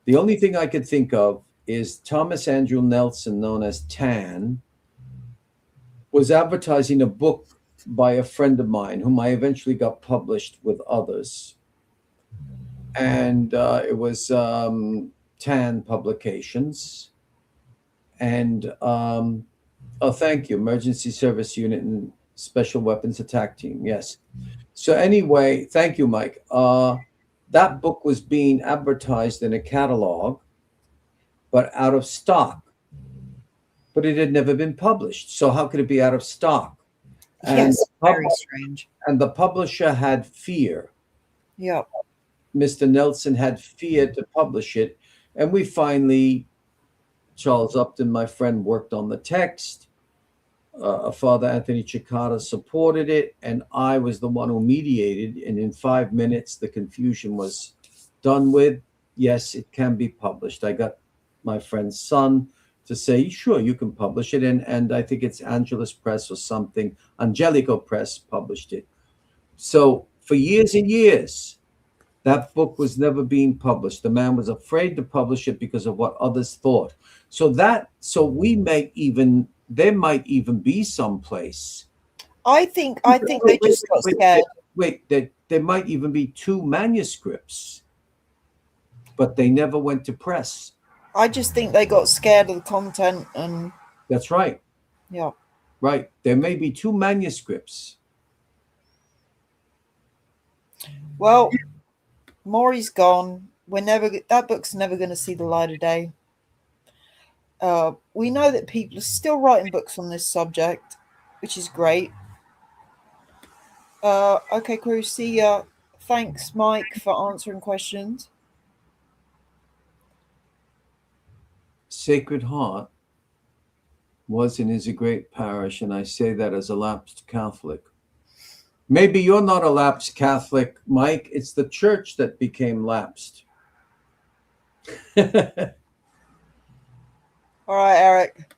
The only thing I could think of is Thomas Andrew Nelson, known as Tan, was advertising a book by a friend of mine whom I eventually got published with others. And it was Tan Publications. And thank you, Emergency Service Unit and Special Weapons Attack Team. Yes. So anyway, thank you, Mike. That book was being advertised in a catalog, but out of stock. But it had never been published. So how could it be out of stock? Yes, very strange. And the publisher had fear. Yeah. Mr. Nelson had fear to publish it. And we finally, Charles Upton, my friend, worked on the text. Father Anthony Cicada supported it, and I was the one who mediated. And in 5 minutes, the confusion was done with. Yes, it can be published. I got my friend's son to say, sure, you can publish it. And I think it's Angelus Press or something. Angelico Press published it. So for years and years, that book was never being published. The man was afraid to publish it because of what others thought. So there might even be some place. I think they just got scared. There might even be two manuscripts, but they never went to press. I just think they got scared of the content, and that's right. Yeah. Right. There may be two manuscripts. Well, Maury's gone. That book's never going to see the light of day. We know that people are still writing books on this subject, which is great. Okay, crew, see ya. Thanks, Mike, for answering questions. Sacred Heart was and is a great parish, and I say that as a lapsed Catholic. Maybe you're not a lapsed Catholic, Mike. It's the church that became lapsed. All right, Eric.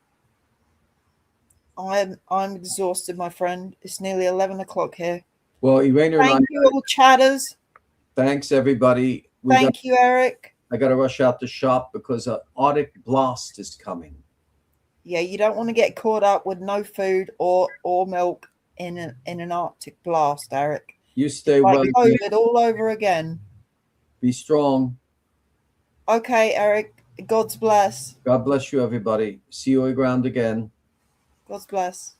I'm exhausted, my friend. It's nearly 11 o'clock here. Well, Irena and I... Thank you, all chatters. Thanks, everybody. Thank you, Eric. I got to rush out to shop because an Arctic blast is coming. Yeah, you don't want to get caught up with no food or milk in an Arctic blast, Eric. You stay well. COVID all over again. Be strong. Okay, Eric. God's bless. God bless you, everybody. See you around again. God's bless.